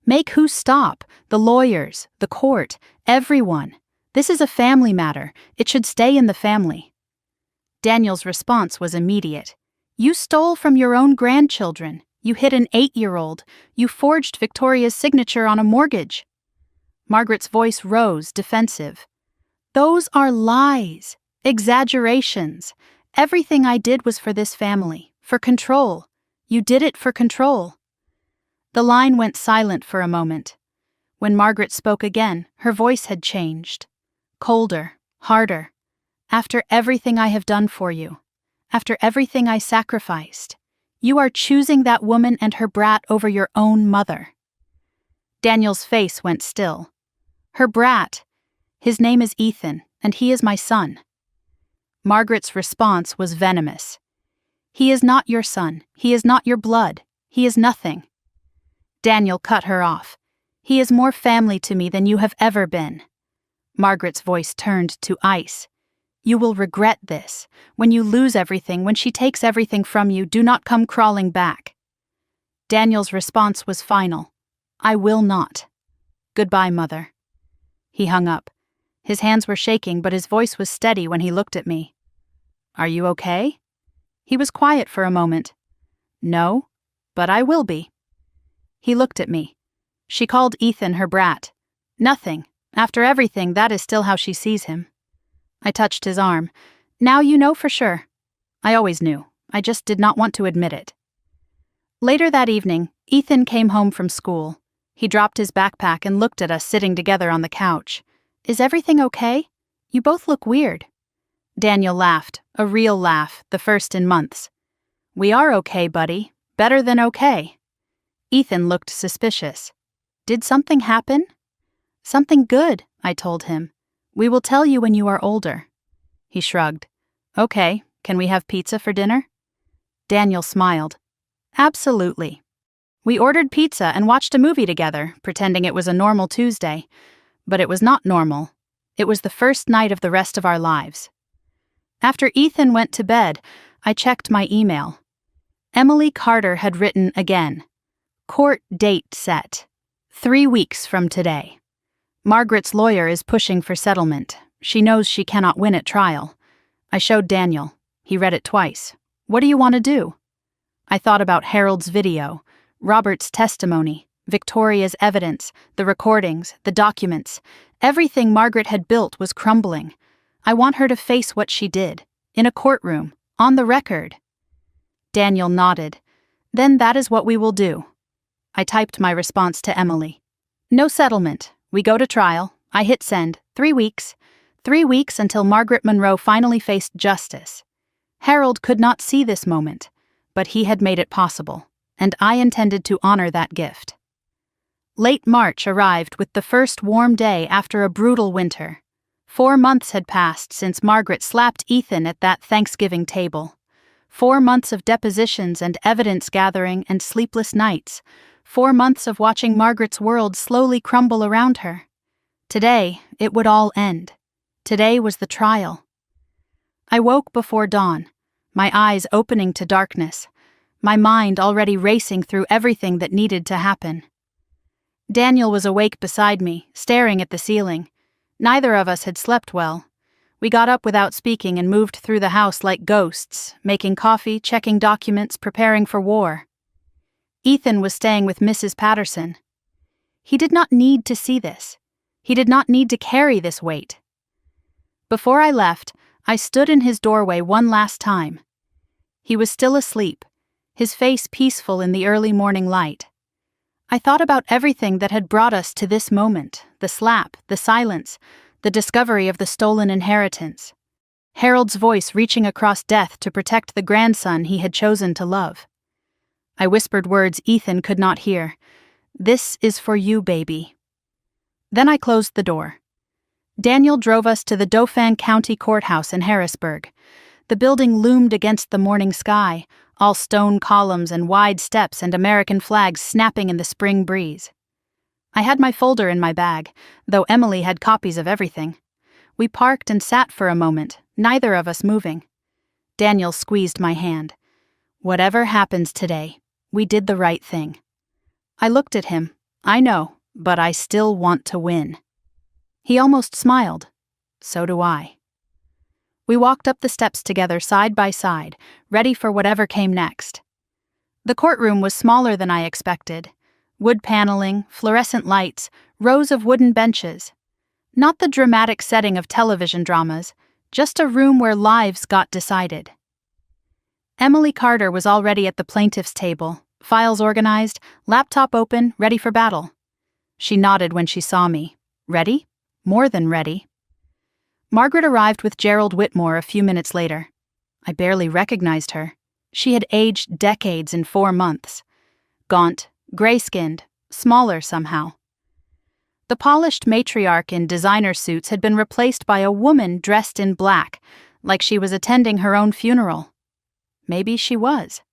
"Make who stop? The lawyers, the court, everyone. This is a family matter. It should stay in the family." Daniel's response was immediate. "You stole from your own grandchildren. You hit an 8-year-old. You forged Victoria's signature on a mortgage." Margaret's voice rose, defensive. "Those are lies, exaggerations. Everything I did was for this family, for control. You did it for control." The line went silent for a moment. When Margaret spoke again, her voice had changed. Colder, harder. "After everything I have done for you, after everything I sacrificed, you are choosing that woman and her brat over your own mother." Daniel's face went still. "Her brat. His name is Ethan, and he is my son." Margaret's response was venomous. "He is not your son. He is not your blood. He is nothing." Daniel cut her off. "He is more family to me than you have ever been." Margaret's voice turned to ice. "You will regret this. When you lose everything, when she takes everything from you, do not come crawling back." Daniel's response was final. "I will not. Goodbye, Mother." He hung up. His hands were shaking, but his voice was steady when he looked at me. "Are you okay?" He was quiet for a moment. "No, but I will be." He looked at me. "She called Ethan her brat. Nothing. After everything, that is still how she sees him." I touched his arm. "Now you know for sure." I always knew. I just did not want to admit it. Later that evening, Ethan came home from school. He dropped his backpack and looked at us sitting together on the couch. "Is everything okay? You both look weird." Daniel laughed, a real laugh, the first in months. "We are okay, buddy. Better than okay." Ethan looked suspicious. "Did something happen?" "Something good," I told him. "We will tell you when you are older." He shrugged. "Okay, can we have pizza for dinner?" Daniel smiled. "Absolutely." We ordered pizza and watched a movie together, pretending it was a normal Tuesday. But it was not normal. It was the first night of the rest of our lives. After Ethan went to bed, I checked my email. Emily Carter had written again. "Court date set. 3 weeks from today. Margaret's lawyer is pushing for settlement. She knows she cannot win at trial." I showed Daniel. He read it twice. "What do you want to do?" I thought about Harold's video, Robert's testimony, Victoria's evidence, the recordings, the documents. Everything Margaret had built was crumbling. I want her to face what she did, in a courtroom, on the record. Daniel nodded. "Then that is what we will do." I typed my response to Emily. "No settlement. We go to trial. I hit send. 3 weeks. 3 weeks until Margaret Monroe finally faced justice. Harold could not see this moment, but he had made it possible, and I intended to honor that gift." Late March arrived with the first warm day after a brutal winter. 4 months had passed since Margaret slapped Ethan at that Thanksgiving table. 4 months of depositions and evidence gathering and sleepless nights. 4 months of watching Margaret's world slowly crumble around her. Today, it would all end. Today was the trial. I woke before dawn, my eyes opening to darkness, my mind already racing through everything that needed to happen. Daniel was awake beside me, staring at the ceiling. Neither of us had slept well. We got up without speaking and moved through the house like ghosts, making coffee, checking documents, preparing for war. Ethan was staying with Mrs. Patterson. He did not need to see this. He did not need to carry this weight. Before I left, I stood in his doorway one last time. He was still asleep, his face peaceful in the early morning light. I thought about everything that had brought us to this moment, the slap, the silence, the discovery of the stolen inheritance. Harold's voice reaching across death to protect the grandson he had chosen to love. I whispered words Ethan could not hear. "This is for you, baby." Then I closed the door. Daniel drove us to the Dauphin County Courthouse in Harrisburg. The building loomed against the morning sky, all stone columns and wide steps and American flags snapping in the spring breeze. I had my folder in my bag, though Emily had copies of everything. We parked and sat for a moment, neither of us moving. Daniel squeezed my hand. "Whatever happens today, we did the right thing." I looked at him. "I know, but I still want to win." He almost smiled. "So do I." We walked up the steps together side by side, ready for whatever came next. The courtroom was smaller than I expected. Wood paneling, fluorescent lights, rows of wooden benches. Not the dramatic setting of television dramas, just a room where lives got decided. Emily Carter was already at the plaintiff's table, files organized, laptop open, ready for battle. She nodded when she saw me. Ready? More than ready. Margaret arrived with Gerald Whitmore a few minutes later. I barely recognized her. She had aged decades in 4 months. Gaunt, gray-skinned, smaller somehow. The polished matriarch in designer suits had been replaced by a woman dressed in black, like she was attending her own funeral. Maybe she was.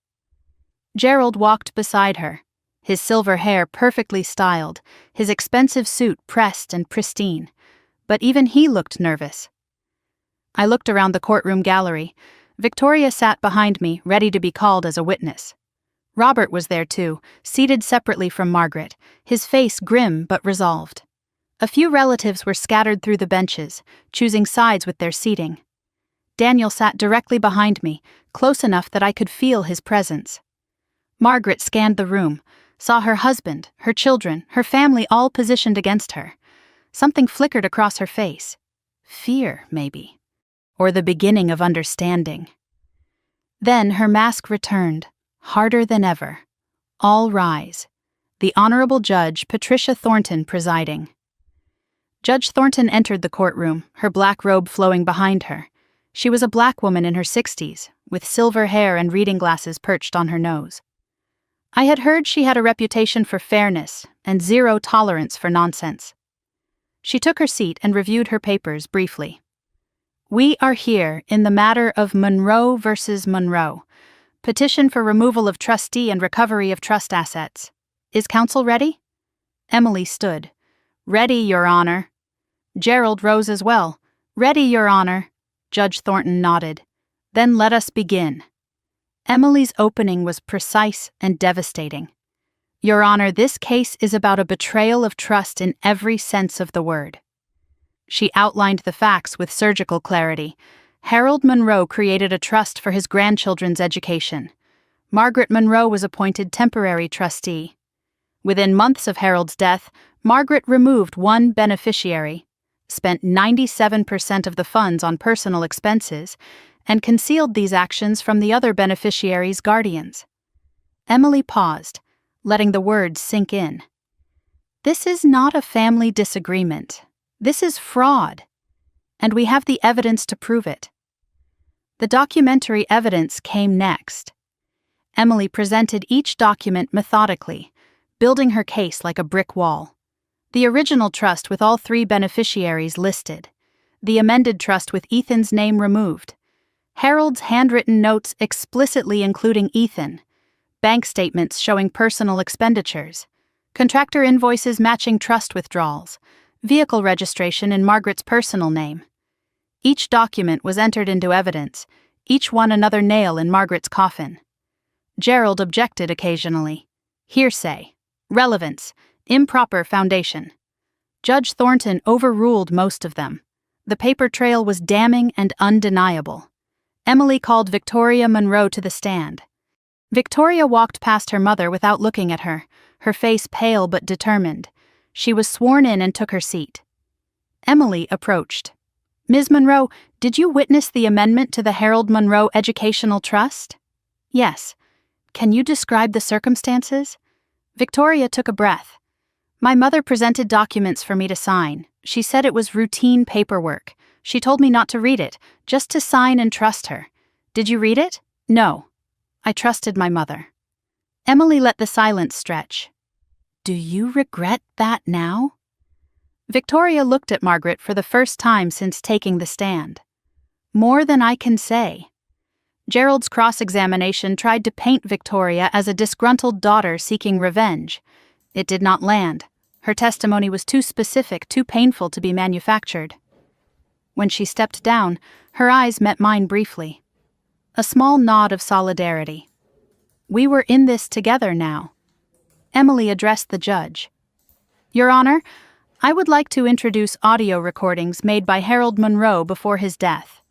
Gerald walked beside her, his silver hair perfectly styled, his expensive suit pressed and pristine. But even he looked nervous. I looked around the courtroom gallery. Victoria sat behind me, ready to be called as a witness. Robert was there too, seated separately from Margaret, his face grim but resolved. A few relatives were scattered through the benches, choosing sides with their seating. Daniel sat directly behind me, close enough that I could feel his presence. Margaret scanned the room, saw her husband, her children, her family all positioned against her. Something flickered across her face. Fear, maybe. Or the beginning of understanding. Then her mask returned, harder than ever. All rise. The Honorable Judge Patricia Thornton presiding. Judge Thornton entered the courtroom, her black robe flowing behind her. She was a black woman in her 60s, with silver hair and reading glasses perched on her nose. I had heard she had a reputation for fairness and zero tolerance for nonsense. She took her seat and reviewed her papers briefly. "We are here in the matter of Monroe versus Monroe. Petition for removal of trustee and recovery of trust assets. Is counsel ready?" Emily stood. "Ready, Your Honor." Gerald rose as well. "Ready, Your Honor." Judge Thornton nodded. "Then let us begin." Emily's opening was precise and devastating. "Your Honor, this case is about a betrayal of trust in every sense of the word." She outlined the facts with surgical clarity. Harold Monroe created a trust for his grandchildren's education. Margaret Monroe was appointed temporary trustee. Within months of Harold's death, Margaret removed one beneficiary, spent 97% of the funds on personal expenses, and concealed these actions from the other beneficiaries' guardians. Emily paused, letting the words sink in. This is not a family disagreement. This is fraud. And we have the evidence to prove it. The documentary evidence came next. Emily presented each document methodically, building her case like a brick wall. The original trust with all 3 beneficiaries listed. The amended trust with Ethan's name removed. Harold's handwritten notes explicitly including Ethan. Bank statements showing personal expenditures. Contractor invoices matching trust withdrawals. Vehicle registration in Margaret's personal name. Each document was entered into evidence, each one another nail in Margaret's coffin. Gerald objected occasionally. Hearsay. Relevance. Improper foundation. Judge Thornton overruled most of them. The paper trail was damning and undeniable. Emily called Victoria Monroe to the stand. Victoria walked past her mother without looking at her, her face pale but determined. She was sworn in and took her seat. Emily approached. "Ms. Monroe, did you witness the amendment to the Harold Monroe Educational Trust?" "Yes. Can you describe the circumstances?" Victoria took a breath. My mother presented documents for me to sign. She said it was routine paperwork. She told me not to read it, just to sign and trust her. Did you read it? No. I trusted my mother. Emily let the silence stretch. Do you regret that now? Victoria looked at Margaret for the first time since taking the stand. More than I can say. Gerald's cross-examination tried to paint Victoria as a disgruntled daughter seeking revenge. It did not land. Her testimony was too specific, too painful to be manufactured. When she stepped down, her eyes met mine briefly. A small nod of solidarity. We were in this together now. Emily addressed the judge. Your Honor, I would like to introduce audio recordings made by Harold Monroe before his death.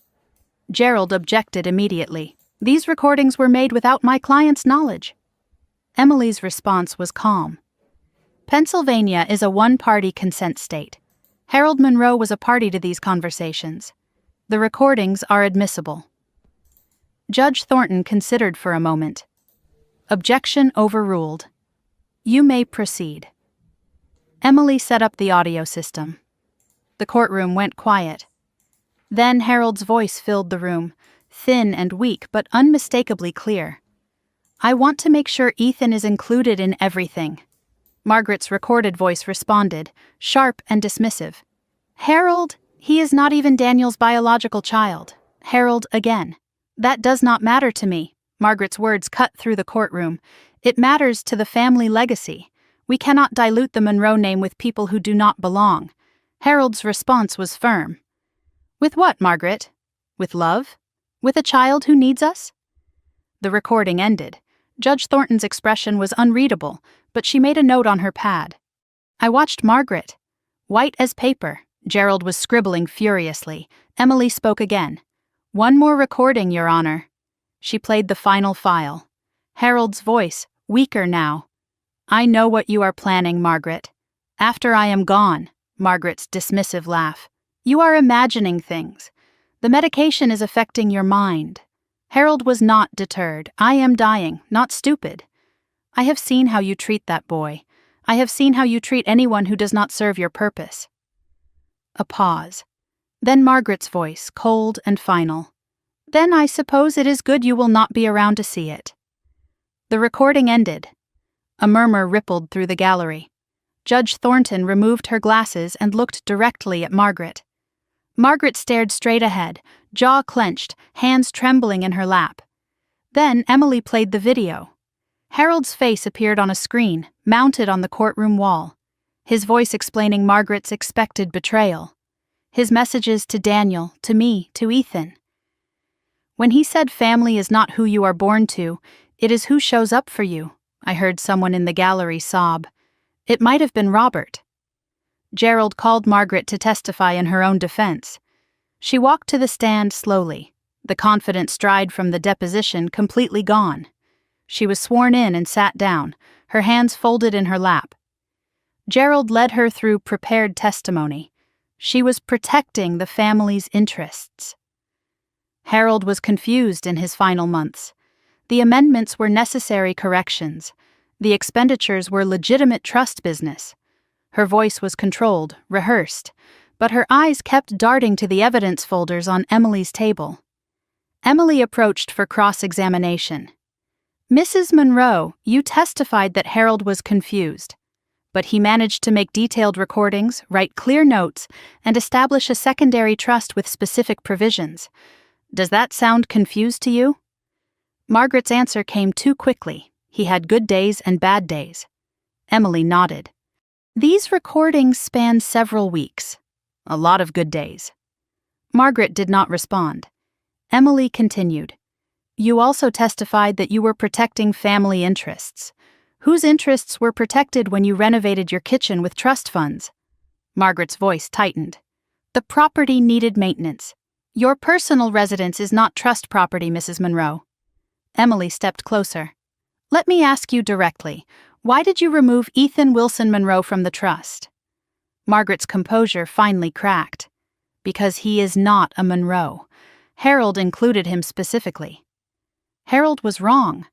Gerald objected immediately. These recordings were made without my client's knowledge. Emily's response was calm. Pennsylvania is a one-party consent state. Harold Monroe was a party to these conversations. The recordings are admissible. Judge Thornton considered for a moment. Objection overruled. You may proceed. Emily set up the audio system. The courtroom went quiet. Then Harold's voice filled the room, thin and weak but unmistakably clear. I want to make sure Ethan is included in everything. Margaret's recorded voice responded, sharp and dismissive. Harold, he is not even Daniel's biological child. Harold again. That does not matter to me. Margaret's words cut through the courtroom. It matters to the family legacy. We cannot dilute the Monroe name with people who do not belong. Harold's response was firm. With what, Margaret? With love? With a child who needs us? The recording ended. Judge Thornton's expression was unreadable, but she made a note on her pad. I watched Margaret. White as paper. Gerald was scribbling furiously. Emily spoke again. One more recording, Your Honor. She played the final file. Harold's voice, weaker now. I know what you are planning, Margaret. After I am gone, Margaret's dismissive laugh. You are imagining things. The medication is affecting your mind. Harold was not deterred. I am dying, not stupid. I have seen how you treat that boy. I have seen how you treat anyone who does not serve your purpose. A pause. Then Margaret's voice, cold and final. Then I suppose it is good you will not be around to see it. The recording ended. A murmur rippled through the gallery. Judge Thornton removed her glasses and looked directly at Margaret. Margaret stared straight ahead, jaw clenched, hands trembling in her lap. Then Emily played the video. Harold's face appeared on a screen, mounted on the courtroom wall. His voice explaining Margaret's expected betrayal. His messages to Daniel, to me, to Ethan. When he said family is not who you are born to, it is who shows up for you, I heard someone in the gallery sob. It might have been Robert. Gerald called Margaret to testify in her own defense. She walked to the stand slowly, the confident stride from the deposition completely gone. She was sworn in and sat down, her hands folded in her lap. Gerald led her through prepared testimony. She was protecting the family's interests. Harold was confused in his final months. The amendments were necessary corrections. The expenditures were legitimate trust business. Her voice was controlled, rehearsed, but her eyes kept darting to the evidence folders on Emily's table. Emily approached for cross-examination. Mrs. Monroe, you testified that Harold was confused, but he managed to make detailed recordings, write clear notes, and establish a secondary trust with specific provisions. Does that sound confused to you? Margaret's answer came too quickly. He had good days and bad days. Emily nodded. These recordings span several weeks. A lot of good days. Margaret did not respond. Emily continued. You also testified that you were protecting family interests. Whose interests were protected when you renovated your kitchen with trust funds? Margaret's voice tightened. The property needed maintenance. Your personal residence is not trust property, Mrs. Monroe. Emily stepped closer. Let me ask you directly. Why did you remove Ethan Wilson Monroe from the trust? Margaret's composure finally cracked. Because he is not a Monroe. Harold included him specifically. Harold was wrong.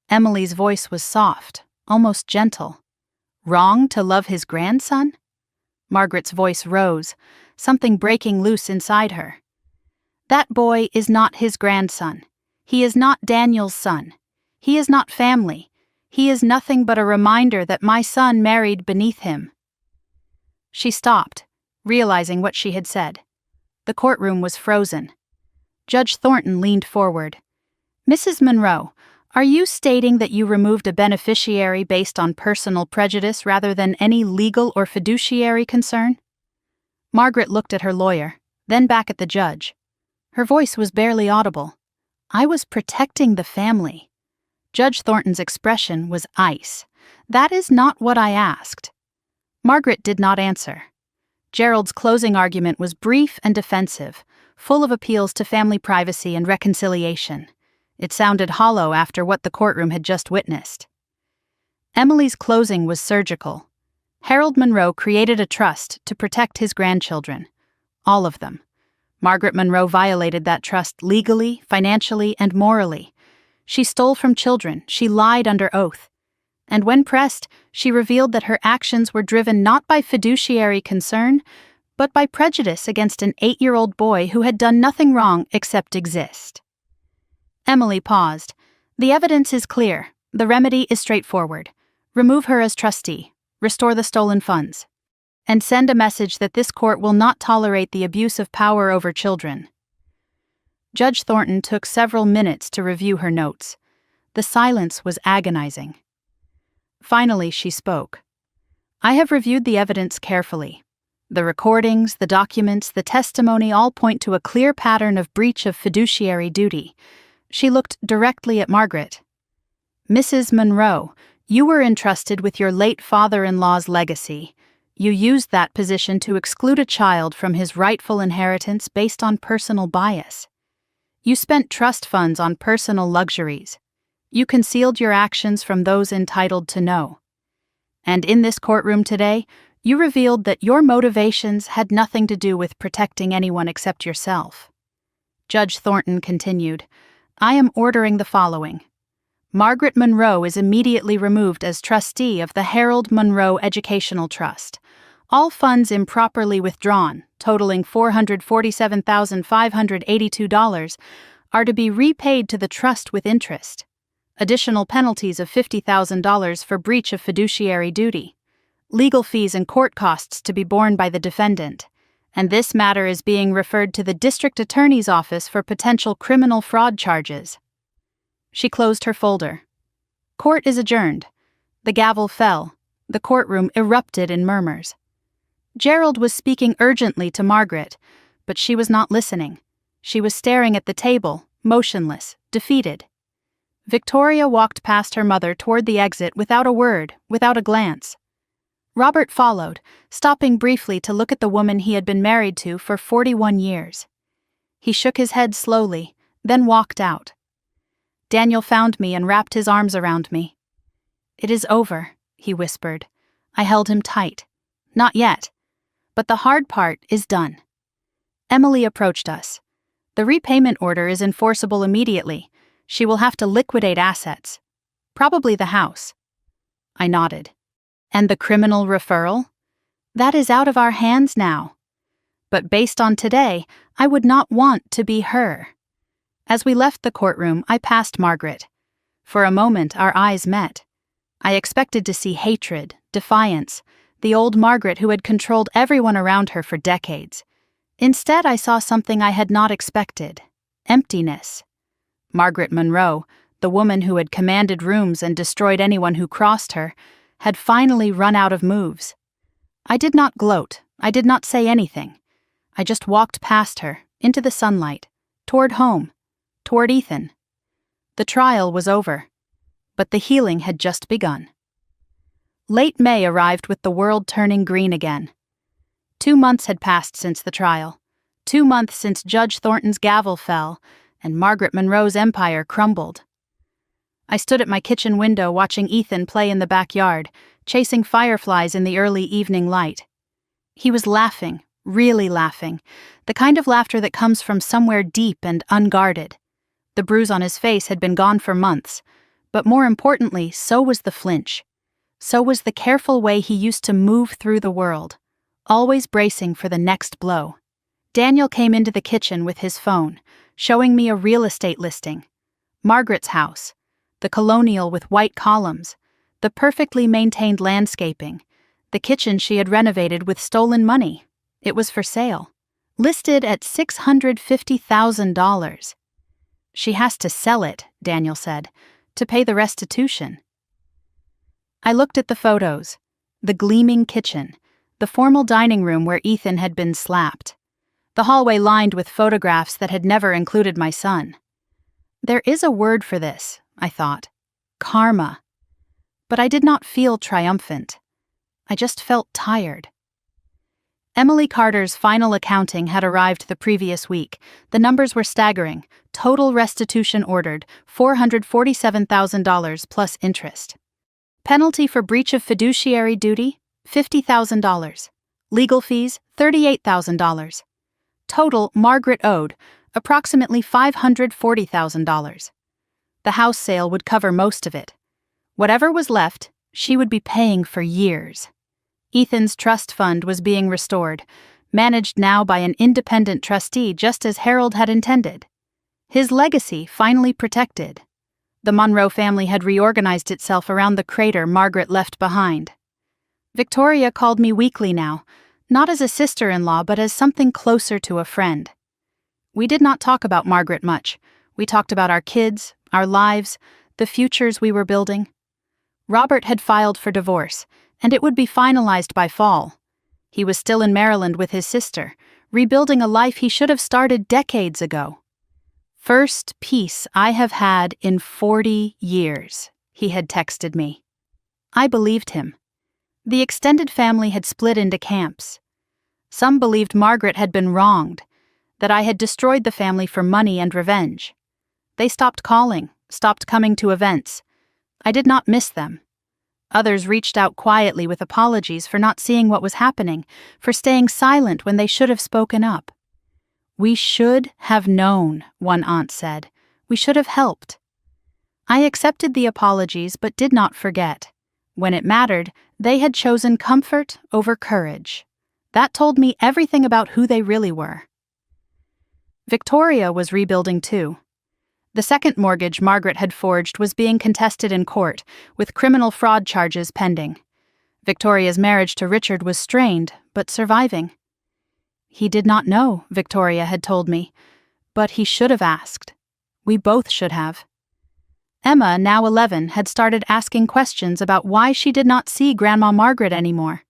Emily's voice was soft, almost gentle. Wrong to love his grandson? Margaret's voice rose, something breaking loose inside her. That boy is not his grandson. He is not Daniel's son. He is not family. He is nothing but a reminder that my son married beneath him. She stopped, realizing what she had said. The courtroom was frozen. Judge Thornton leaned forward. Mrs. Monroe, are you stating that you removed a beneficiary based on personal prejudice rather than any legal or fiduciary concern? Margaret looked at her lawyer, then back at the judge. Her voice was barely audible. I was protecting the family. Judge Thornton's expression was ice. That is not what I asked. Margaret did not answer. Gerald's closing argument was brief and defensive, full of appeals to family privacy and reconciliation. It sounded hollow after what the courtroom had just witnessed. Emily's closing was surgical. Harold Monroe created a trust to protect his grandchildren. All of them. Margaret Monroe violated that trust legally, financially, and morally. She stole from children, she lied under oath. And when pressed, she revealed that her actions were driven not by fiduciary concern, but by prejudice against an 8-year-old boy who had done nothing wrong except exist. Emily paused. The evidence is clear. The remedy is straightforward. Remove her as trustee. Restore the stolen funds. And send a message that this court will not tolerate the abuse of power over children. Judge Thornton took several minutes to review her notes. The silence was agonizing. Finally, she spoke. I have reviewed the evidence carefully. The recordings, the documents, the testimony all point to a clear pattern of breach of fiduciary duty. She looked directly at Margaret. Mrs. Monroe, you were entrusted with your late father-in-law's legacy. You used that position to exclude a child from his rightful inheritance based on personal bias. You spent trust funds on personal luxuries. You concealed your actions from those entitled to know. And in this courtroom today, you revealed that your motivations had nothing to do with protecting anyone except yourself. Judge Thornton continued, I am ordering the following. Margaret Monroe is immediately removed as trustee of the Harold Monroe Educational Trust. All funds improperly withdrawn, totaling $447,582, are to be repaid to the trust with interest. Additional penalties of $50,000 for breach of fiduciary duty. Legal fees and court costs to be borne by the defendant. And this matter is being referred to the District Attorney's Office for potential criminal fraud charges. She closed her folder. Court is adjourned. The gavel fell. The courtroom erupted in murmurs. Gerald was speaking urgently to Margaret, but she was not listening. She was staring at the table, motionless, defeated. Victoria walked past her mother toward the exit without a word, without a glance. Robert followed, stopping briefly to look at the woman he had been married to for 41 years. He shook his head slowly, then walked out. Daniel found me and wrapped his arms around me. It is over, he whispered. I held him tight. Not yet. But the hard part is done. Emily approached us. The repayment order is enforceable immediately. She will have to liquidate assets. Probably the house. I nodded. And the criminal referral? That is out of our hands now. But based on today, I would not want to be her. As we left the courtroom, I passed Margaret. For a moment, our eyes met. I expected to see hatred, defiance, the old Margaret who had controlled everyone around her for decades. Instead, I saw something I had not expected: emptiness. Margaret Monroe, the woman who had commanded rooms and destroyed anyone who crossed her, had finally run out of moves. I did not gloat. I did not say anything. I just walked past her, into the sunlight, toward home, toward Ethan. The trial was over, but the healing had just begun. Late May arrived with the world turning green again. 2 months had passed since the trial. 2 months since Judge Thornton's gavel fell, and Margaret Monroe's empire crumbled. I stood at my kitchen window watching Ethan play in the backyard, chasing fireflies in the early evening light. He was laughing, really laughing, the kind of laughter that comes from somewhere deep and unguarded. The bruise on his face had been gone for months, but more importantly, so was the flinch. So was the careful way he used to move through the world, always bracing for the next blow. Daniel came into the kitchen with his phone, showing me a real estate listing. Margaret's house, the colonial with white columns, the perfectly maintained landscaping, the kitchen she had renovated with stolen money. It was for sale, listed at $650,000. She has to sell it, Daniel said, to pay the restitution. I looked at the photos, the gleaming kitchen, the formal dining room where Ethan had been slapped, the hallway lined with photographs that had never included my son. There is a word for this, I thought. Karma. But I did not feel triumphant. I just felt tired. Emily Carter's final accounting had arrived the previous week. The numbers were staggering. Total restitution ordered, $447,000 plus interest. Penalty for breach of fiduciary duty, $50,000. Legal fees, $38,000. Total Margaret owed, approximately $540,000. The house sale would cover most of it. Whatever was left, she would be paying for years. Ethan's trust fund was being restored, managed now by an independent trustee just as Harold had intended. His legacy finally protected. The Monroe family had reorganized itself around the crater Margaret left behind. Victoria called me weekly now, not as a sister-in-law but as something closer to a friend. We did not talk about Margaret much. We talked about our kids, our lives, the futures we were building. Robert had filed for divorce, and it would be finalized by fall. He was still in Maryland with his sister, rebuilding a life he should have started decades ago. First peace I have had in 40 years, he had texted me. I believed him. The extended family had split into camps. Some believed Margaret had been wronged, that I had destroyed the family for money and revenge. They stopped calling, stopped coming to events. I did not miss them. Others reached out quietly with apologies for not seeing what was happening, for staying silent when they should have spoken up. We should have known, one aunt said. We should have helped. I accepted the apologies but did not forget. When it mattered, they had chosen comfort over courage. That told me everything about who they really were. Victoria was rebuilding too. The second mortgage Margaret had forged was being contested in court, with criminal fraud charges pending. Victoria's marriage to Richard was strained, but surviving. He did not know, Victoria had told me, but he should have asked. We both should have. Emma, now 11, had started asking questions about why she did not see Grandma Margaret anymore.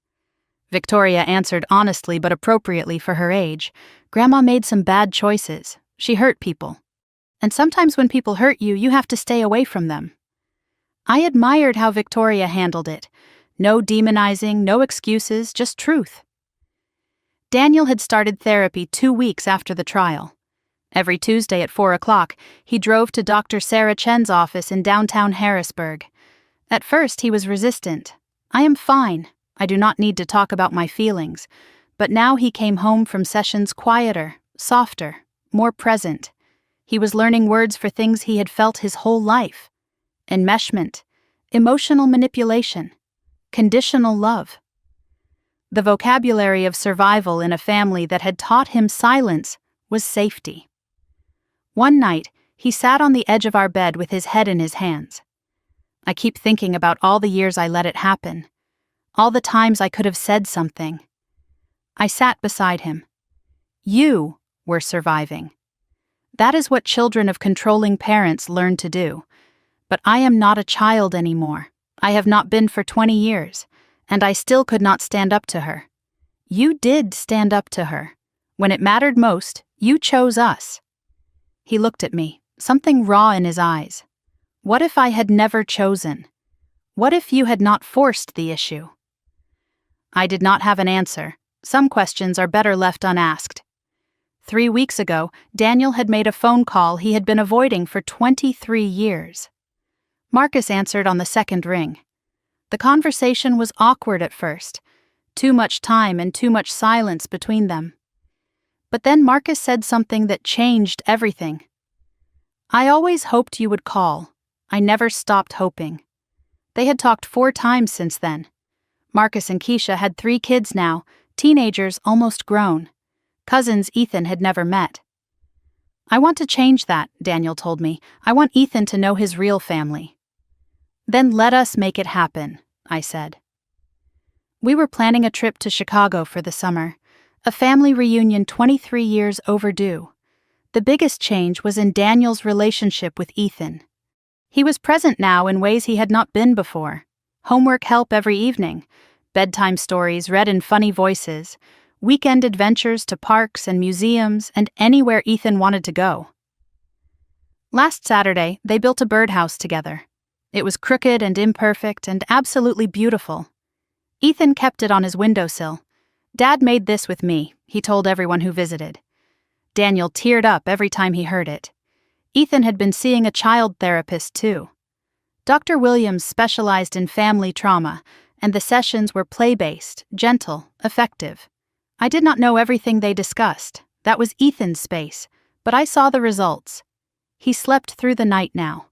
Victoria answered honestly but appropriately for her age. Grandma made some bad choices. She hurt people. And sometimes when people hurt you, you have to stay away from them. I admired how Victoria handled it. No demonizing, no excuses, just truth. Daniel had started therapy 2 weeks after the trial. Every Tuesday at 4 o'clock, he drove to Dr. Sarah Chen's office in downtown Harrisburg. At first, he was resistant. I am fine. I do not need to talk about my feelings. But now he came home from sessions quieter, softer, more present. He was learning words for things he had felt his whole life. Enmeshment, emotional manipulation, conditional love. The vocabulary of survival in a family that had taught him silence was safety. One night, he sat on the edge of our bed with his head in his hands. I keep thinking about all the years I let it happen, all the times I could have said something. I sat beside him. You were surviving. That is what children of controlling parents learn to do. But I am not a child anymore. I have not been for 20 years, and I still could not stand up to her. You did stand up to her. When it mattered most, you chose us. He looked at me, something raw in his eyes. What if I had never chosen? What if you had not forced the issue? I did not have an answer. Some questions are better left unasked. 3 weeks ago, Daniel had made a phone call he had been avoiding for 23 years. Marcus answered on the second ring. The conversation was awkward at first. Too much time and too much silence between them. But then Marcus said something that changed everything. I always hoped you would call. I never stopped hoping. They had talked 4 times since then. Marcus and Keisha had 3 kids now, teenagers almost grown. Cousins Ethan had never met. "I want to change that," Daniel told me. "I want Ethan to know his real family." "Then let us make it happen," I said. We were planning a trip to Chicago for the summer, a family reunion 23 years overdue. The biggest change was in Daniel's relationship with Ethan. He was present now in ways he had not been before. Homework help every evening, bedtime stories read in funny voices, weekend adventures to parks and museums and anywhere Ethan wanted to go. Last Saturday, they built a birdhouse together. It was crooked and imperfect and absolutely beautiful. Ethan kept it on his windowsill. "Dad made this with me," he told everyone who visited. Daniel teared up every time he heard it. Ethan had been seeing a child therapist too. Dr. Williams specialized in family trauma, and the sessions were play-based, gentle, effective. I did not know everything they discussed. That was Ethan's space, but I saw the results. He slept through the night now.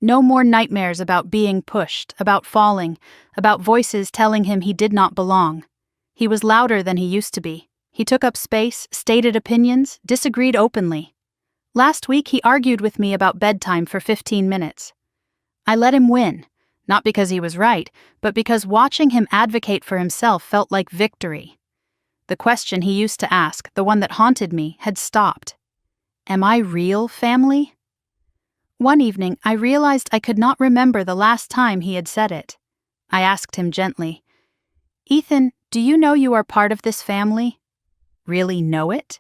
No more nightmares about being pushed, about falling, about voices telling him he did not belong. He was louder than he used to be. He took up space, stated opinions, disagreed openly. Last week he argued with me about bedtime for 15 minutes. I let him win, not because he was right, but because watching him advocate for himself felt like victory. The question he used to ask, the one that haunted me, had stopped. Am I real family? One evening, I realized I could not remember the last time he had said it. I asked him gently, "Ethan, do you know you are part of this family? Really know it?"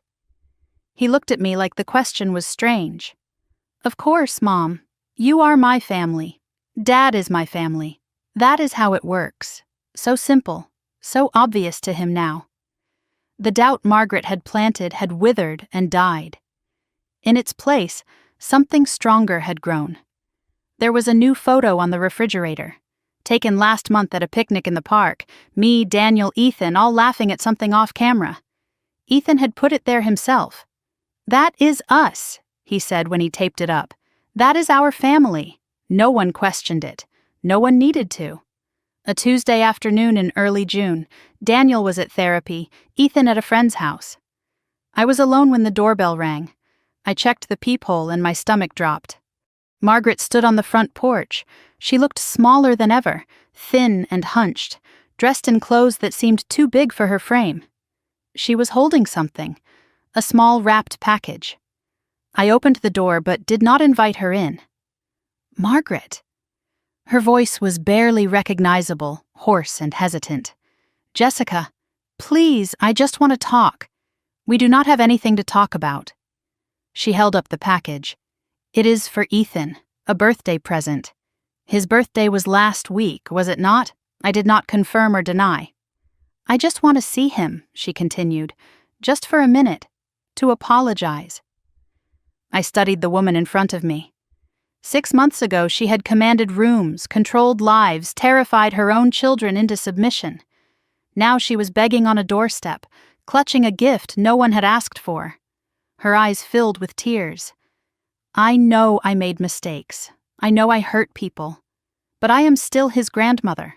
He looked at me like the question was strange. "Of course, Mom. You are my family. Dad is my family. That is how it works." So simple, so obvious to him now. The doubt Margaret had planted had withered and died. In its place, something stronger had grown. There was a new photo on the refrigerator, taken last month at a picnic in the park, me, Daniel, Ethan, all laughing at something off camera. Ethan had put it there himself. "That is us," he said when he taped it up. "That is our family." No one questioned it. No one needed to. A Tuesday afternoon in early June, Daniel was at therapy, Ethan at a friend's house. I was alone when the doorbell rang. I checked the peephole and my stomach dropped. Margaret stood on the front porch. She looked smaller than ever, thin and hunched, dressed in clothes that seemed too big for her frame. She was holding something, a small wrapped package. I opened the door but did not invite her in. "Margaret." Her voice was barely recognizable, hoarse and hesitant. "Jessica, please, I just want to talk. We do not have anything to talk about." She held up the package. "It is for Ethan, a birthday present. His birthday was last week, was it not?" I did not confirm or deny. "I just want to see him," she continued, "just for a minute, to apologize." I studied the woman in front of me. 6 months ago, she had commanded rooms, controlled lives, terrified her own children into submission. Now she was begging on a doorstep, clutching a gift no one had asked for. Her eyes filled with tears. "I know I made mistakes. I know I hurt people. But I am still his grandmother."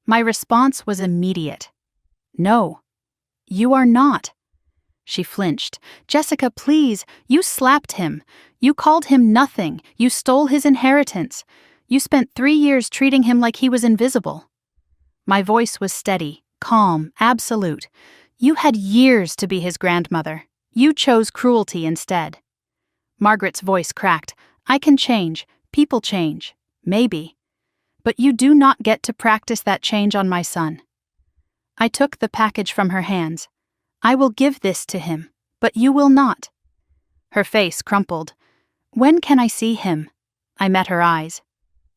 My response was immediate. "No, you are not." She flinched. "Jessica, please, you slapped him. You called him nothing. You stole his inheritance. You spent 3 years treating him like he was invisible." My voice was steady, calm, absolute. "You had years to be his grandmother. You chose cruelty instead." Margaret's voice cracked. "I can change. People change. Maybe. But you do not get to practice that change on my son." I took the package from her hands. "I will give this to him, but you will not." Her face crumpled. "When can I see him?" I met her eyes.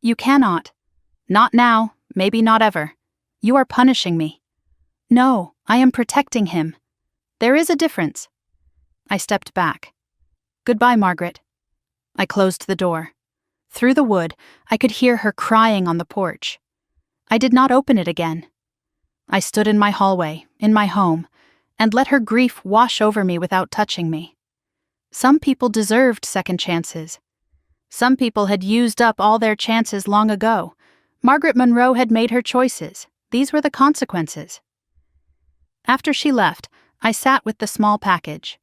"You cannot. Not now, maybe not ever. You are punishing me." "No, I am protecting him. There is a difference." I stepped back. "Goodbye, Margaret." I closed the door. Through the wood, I could hear her crying on the porch. I did not open it again. I stood in my hallway, in my home, and let her grief wash over me without touching me. Some people deserved second chances. Some people had used up all their chances long ago. Margaret Monroe had made her choices. These were the consequences. After she left, I sat with the small package.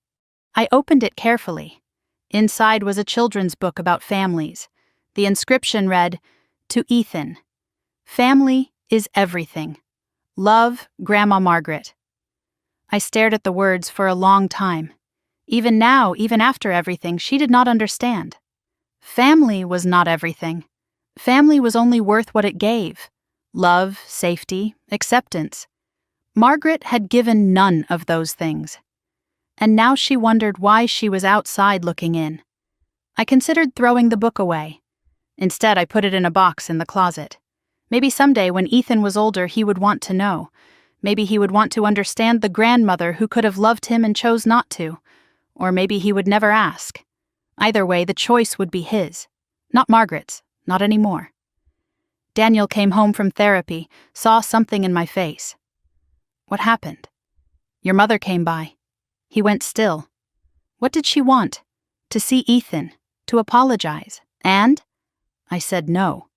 I opened it carefully. Inside was a children's book about families. The inscription read, "To Ethan. Family is everything. Love, Grandma Margaret." I stared at the words for a long time. Even now, even after everything, she did not understand. Family was not everything. Family was only worth what it gave. Love, safety, acceptance. Margaret had given none of those things. And now she wondered why she was outside looking in. I considered throwing the book away. Instead, I put it in a box in the closet. Maybe someday when Ethan was older, he would want to know. Maybe he would want to understand the grandmother who could have loved him and chose not to. Or maybe he would never ask. Either way, the choice would be his. Not Margaret's. Not anymore. Daniel came home from therapy, saw something in my face. "What happened?" "Your mother came by." He went still. "What did she want?" "To see Ethan. To apologize. And?" I said no.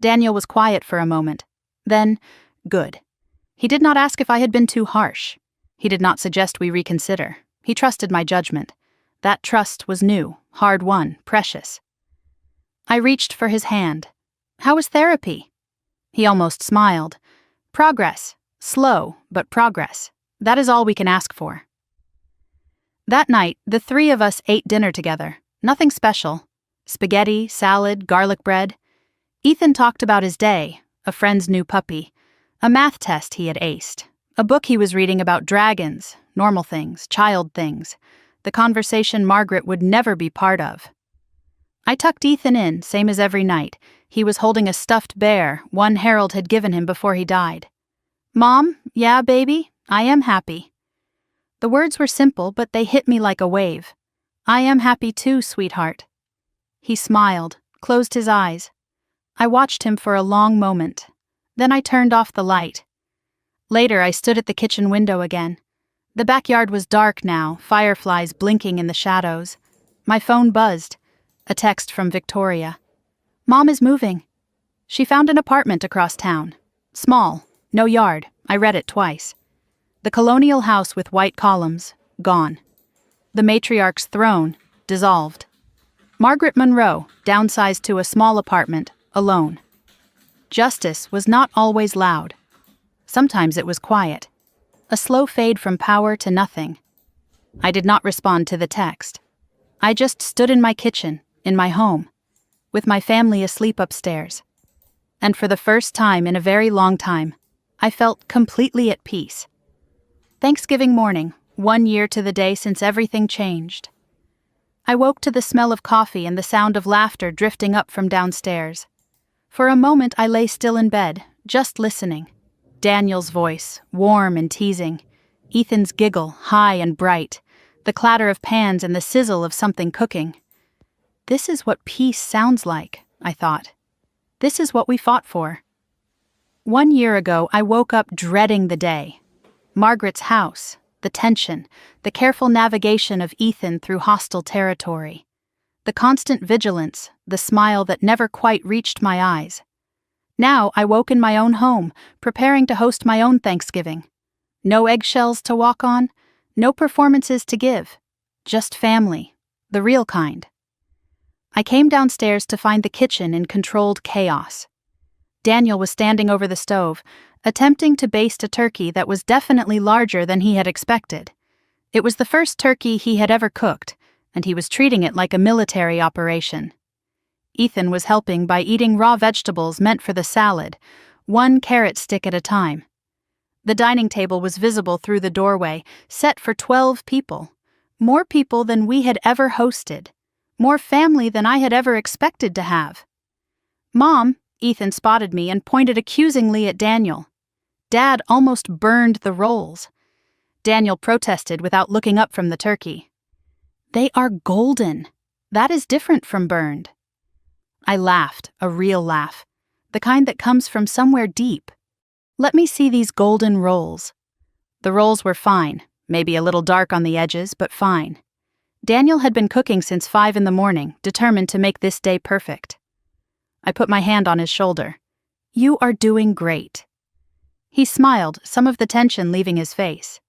Daniel was quiet for a moment. Then, good. He did not ask if I had been too harsh. He did not suggest we reconsider. He trusted my judgment. That trust was new, hard-won, precious. I reached for his hand. "How was therapy?" He almost smiled. "Progress. Slow, but progress. That is all we can ask for." That night, the three of us ate dinner together. Nothing special. Spaghetti, salad, garlic bread. Ethan talked about his day, a friend's new puppy, a math test he had aced, a book he was reading about dragons, normal things, child things, the conversation Margaret would never be part of. I tucked Ethan in, same as every night. He was holding a stuffed bear, one Harold had given him before he died. "Mom, yeah, baby, I am happy." The words were simple, but they hit me like a wave. "I am happy too, sweetheart." He smiled, closed his eyes. I watched him for a long moment. Then I turned off the light. Later, I stood at the kitchen window again. The backyard was dark now, fireflies blinking in the shadows. My phone buzzed. A text from Victoria. "Mom is moving." She found an apartment across town. Small, no yard. I read it twice. The colonial house with white columns, gone. The matriarch's throne, dissolved. Margaret Monroe, downsized to a small apartment, alone. Justice was not always loud. Sometimes it was quiet. A slow fade from power to nothing. I did not respond to the text. I just stood in my kitchen, in my home, with my family asleep upstairs. And for the first time in a very long time, I felt completely at peace. Thanksgiving morning, 1 year to the day since everything changed. I woke to the smell of coffee and the sound of laughter drifting up from downstairs. For a moment I lay still in bed, just listening. Daniel's voice, warm and teasing. Ethan's giggle, high and bright. The clatter of pans and the sizzle of something cooking. This is what peace sounds like, I thought. This is what we fought for. 1 year ago, I woke up dreading the day. Margaret's house, the tension, the careful navigation of Ethan through hostile territory. The constant vigilance, the smile that never quite reached my eyes. Now I woke in my own home, preparing to host my own Thanksgiving. No eggshells to walk on, no performances to give. Just family, the real kind. I came downstairs to find the kitchen in controlled chaos. Daniel was standing over the stove, attempting to baste a turkey that was definitely larger than he had expected. It was the first turkey he had ever cooked, and he was treating it like a military operation. Ethan was helping by eating raw vegetables meant for the salad, 1 carrot stick at a time. The dining table was visible through the doorway, set for 12 people. More people than we had ever hosted. More family than I had ever expected to have. "Mom," Ethan spotted me and pointed accusingly at Daniel. Dad almost burned the rolls. Daniel protested without looking up from the turkey. "They are golden. That is different from burned." I laughed, a real laugh, the kind that comes from somewhere deep. "Let me see these golden rolls." The rolls were fine, maybe a little dark on the edges, but fine. Daniel had been cooking since 5 in the morning, determined to make this day perfect. I put my hand on his shoulder. You are doing great." He smiled, some of the tension leaving his face.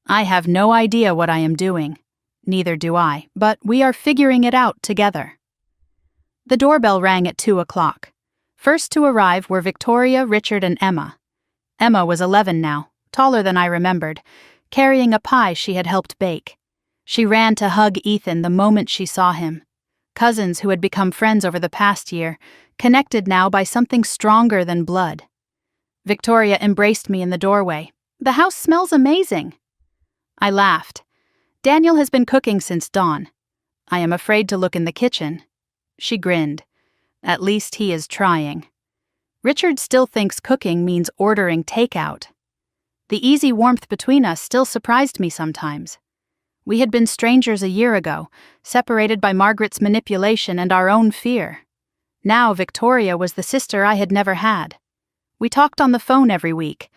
"I have no idea what I am doing. Neither do I, but we are figuring it out together." The doorbell rang at 2:00. First to arrive were Victoria, Richard, and Emma. Emma was 11 now, taller than I remembered, carrying a pie she had helped bake. She ran to hug Ethan the moment she saw him. Cousins who had become friends over the past year, connected now by something stronger than blood. Victoria embraced me in the doorway. "The house smells amazing." I laughed. "Daniel has been cooking since dawn. I am afraid to look in the kitchen." She grinned. "At least he is trying." Richard still thinks cooking means ordering takeout. The easy warmth between us still surprised me sometimes. We had been strangers a year ago, separated by Margaret's manipulation and our own fear. Now Victoria was the sister I had never had. We talked on the phone every week.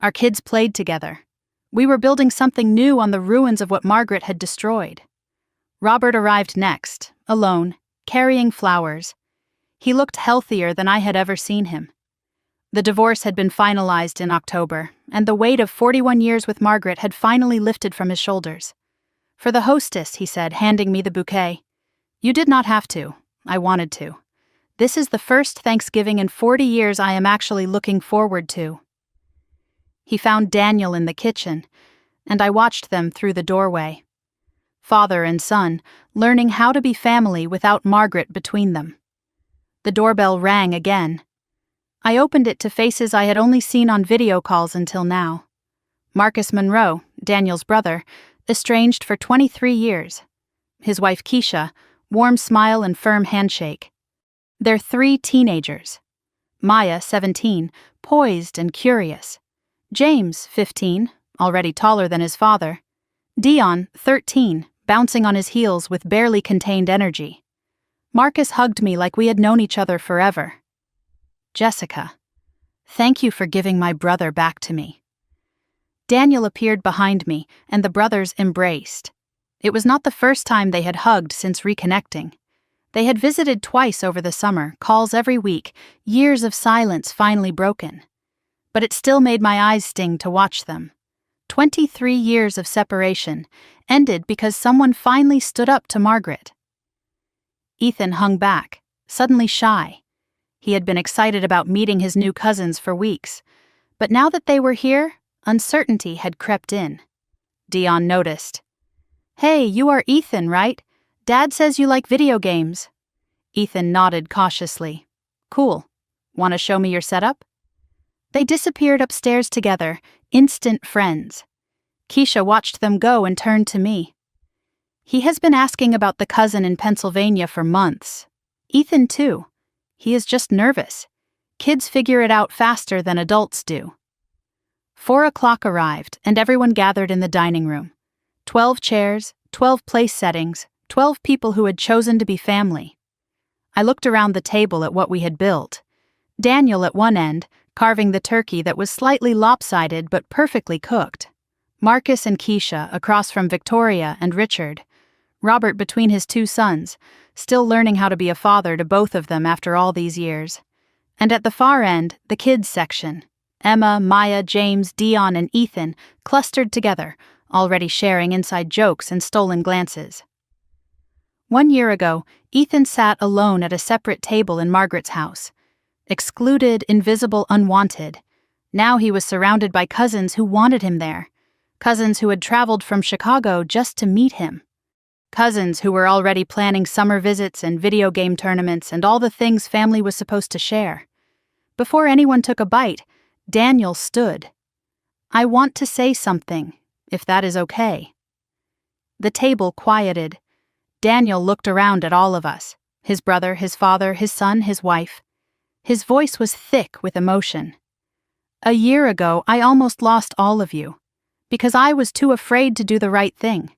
Our kids played together. We were building something new on the ruins of what Margaret had destroyed. Robert arrived next, alone, carrying flowers. He looked healthier than I had ever seen him. The divorce had been finalized in October, and the weight of 41 years with Margaret had finally lifted from his shoulders. "For the hostess," he said, handing me the bouquet. "You did not have to. I wanted to. This is the first Thanksgiving in 40 years I am actually looking forward to." He found Daniel in the kitchen, and I watched them through the doorway. Father and son, learning how to be family without Margaret between them. The doorbell rang again. I opened it to faces I had only seen on video calls until now. Marcus Monroe, Daniel's brother, estranged for 23 years. His wife Keisha, warm smile and firm handshake. Their 3 teenagers. Maya, 17, poised and curious. James, 15, already taller than his father. Dion, 13, bouncing on his heels with barely contained energy. Marcus hugged me like we had known each other forever. "Jessica, thank you for giving my brother back to me." Daniel appeared behind me, and the brothers embraced. It was not the first time they had hugged since reconnecting. They had visited twice over the summer, calls every week, years of silence finally broken. But it still made my eyes sting to watch them. 23 years of separation, ended because someone finally stood up to Margaret. Ethan hung back, suddenly shy. He had been excited about meeting his new cousins for weeks, but now that they were here, uncertainty had crept in. Dion noticed. "Hey, you are Ethan, right? Dad says you like video games." Ethan nodded cautiously. "Cool. Want to show me your setup?" They disappeared upstairs together, instant friends. Keisha watched them go and turned to me. "He has been asking about the cousin in Pennsylvania for months. Ethan, too. He is just nervous. Kids figure it out faster than adults do." 4:00 arrived, and everyone gathered in the dining room. 12 chairs, 12 place settings, 12 people who had chosen to be family. I looked around the table at what we had built. Daniel at one end, carving the turkey that was slightly lopsided but perfectly cooked. Marcus and Keisha across from Victoria and Richard. Robert between his 2 sons, still learning how to be a father to both of them after all these years. And at the far end, the kids section. Emma, Maya, James, Dion, and Ethan clustered together, already sharing inside jokes and stolen glances. 1 year ago, Ethan sat alone at a separate table in Margaret's house. Excluded, invisible, unwanted. Now he was surrounded by cousins who wanted him there. Cousins who had traveled from Chicago just to meet him. Cousins who were already planning summer visits and video game tournaments and all the things family was supposed to share. Before anyone took a bite, Daniel stood. "I want to say something, if that is okay." The table quieted. Daniel looked around at all of us, his brother, his father, his son, his wife. His voice was thick with emotion. "A year ago, I almost lost all of you, because I was too afraid to do the right thing."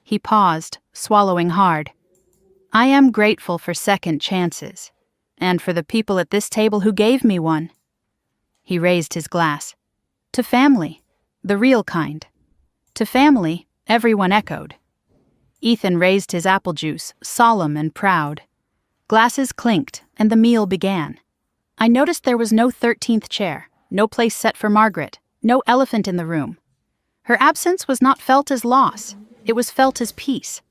He paused, swallowing hard. "I am grateful for second chances, and for the people at this table who gave me one." He raised his glass. "To family, the real kind." "To family," everyone echoed. Ethan raised his apple juice, solemn and proud. Glasses clinked, and the meal began. I noticed there was no 13th chair, no place set for Margaret, no elephant in the room. Her absence was not felt as loss, it was felt as peace.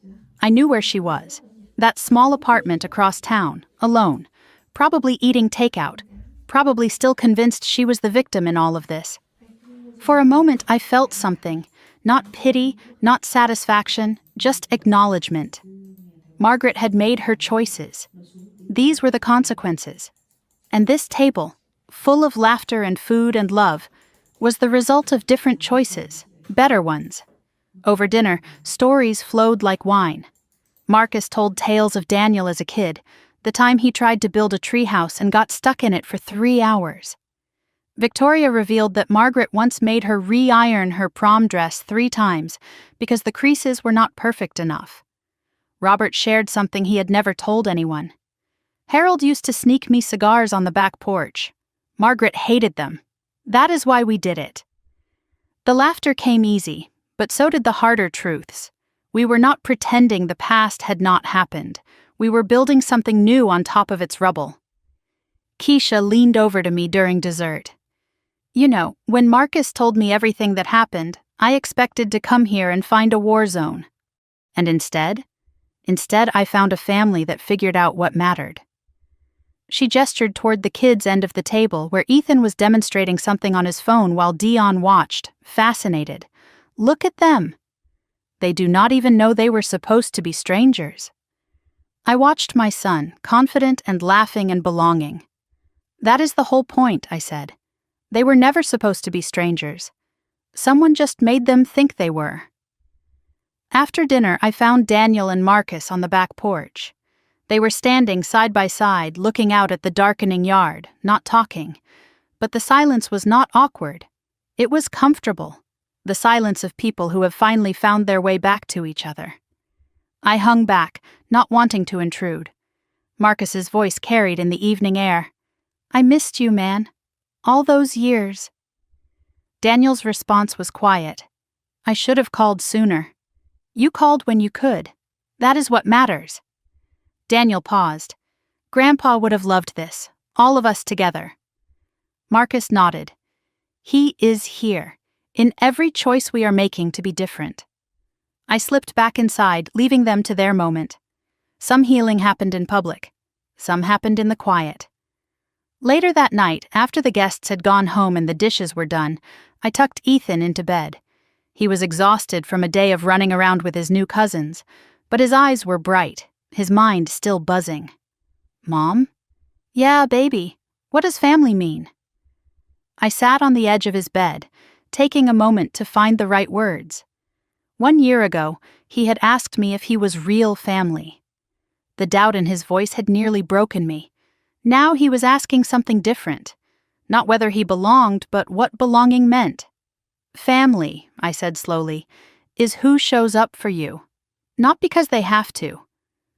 I knew where she was. That small apartment across town, alone, probably eating takeout, probably still convinced she was the victim in all of this. For a moment I felt something, not pity, not satisfaction, just acknowledgement. Margaret had made her choices. These were the consequences. And this table, full of laughter and food and love, was the result of different choices, better ones. Over dinner, stories flowed like wine. Marcus told tales of Daniel as a kid, the time he tried to build a treehouse and got stuck in it for 3 hours. Victoria revealed that Margaret once made her re-iron her prom dress 3 times because the creases were not perfect enough. Robert shared something he had never told anyone. Harold used to sneak me cigars on the back porch. Margaret hated them. That is why we did it. The laughter came easy, but so did the harder truths. We were not pretending the past had not happened. We were building something new on top of its rubble. Keisha leaned over to me during dessert. You know, when Marcus told me everything that happened, I expected to come here and find a war zone. And instead I found a family that figured out what mattered. She gestured toward the kids' end of the table where Ethan was demonstrating something on his phone while Dion watched, fascinated. Look at them. They do not even know they were supposed to be strangers. I watched my son, confident and laughing and belonging. That is the whole point, I said. They were never supposed to be strangers. Someone just made them think they were. After dinner, I found Daniel and Marcus on the back porch. They were standing side by side, looking out at the darkening yard, not talking. But the silence was not awkward. It was comfortable. The silence of people who have finally found their way back to each other. I hung back, not wanting to intrude. Marcus's voice carried in the evening air. I missed you, man. All those years. Daniel's response was quiet. I should have called sooner. You called when you could. That is what matters. Daniel paused. Grandpa would have loved this, all of us together. Marcus nodded. He is here, in every choice we are making to be different. I slipped back inside, leaving them to their moment. Some healing happened in public. Some happened in the quiet. Later that night, after the guests had gone home and the dishes were done, I tucked Ethan into bed. He was exhausted from a day of running around with his new cousins, but his eyes were bright, his mind still buzzing. Mom? Yeah, baby. What does family mean? I sat on the edge of his bed, taking a moment to find the right words. 1 year ago, he had asked me if he was real family. The doubt in his voice had nearly broken me. Now he was asking something different. Not whether he belonged, but what belonging meant. Family, I said slowly, is who shows up for you. Not because they have to,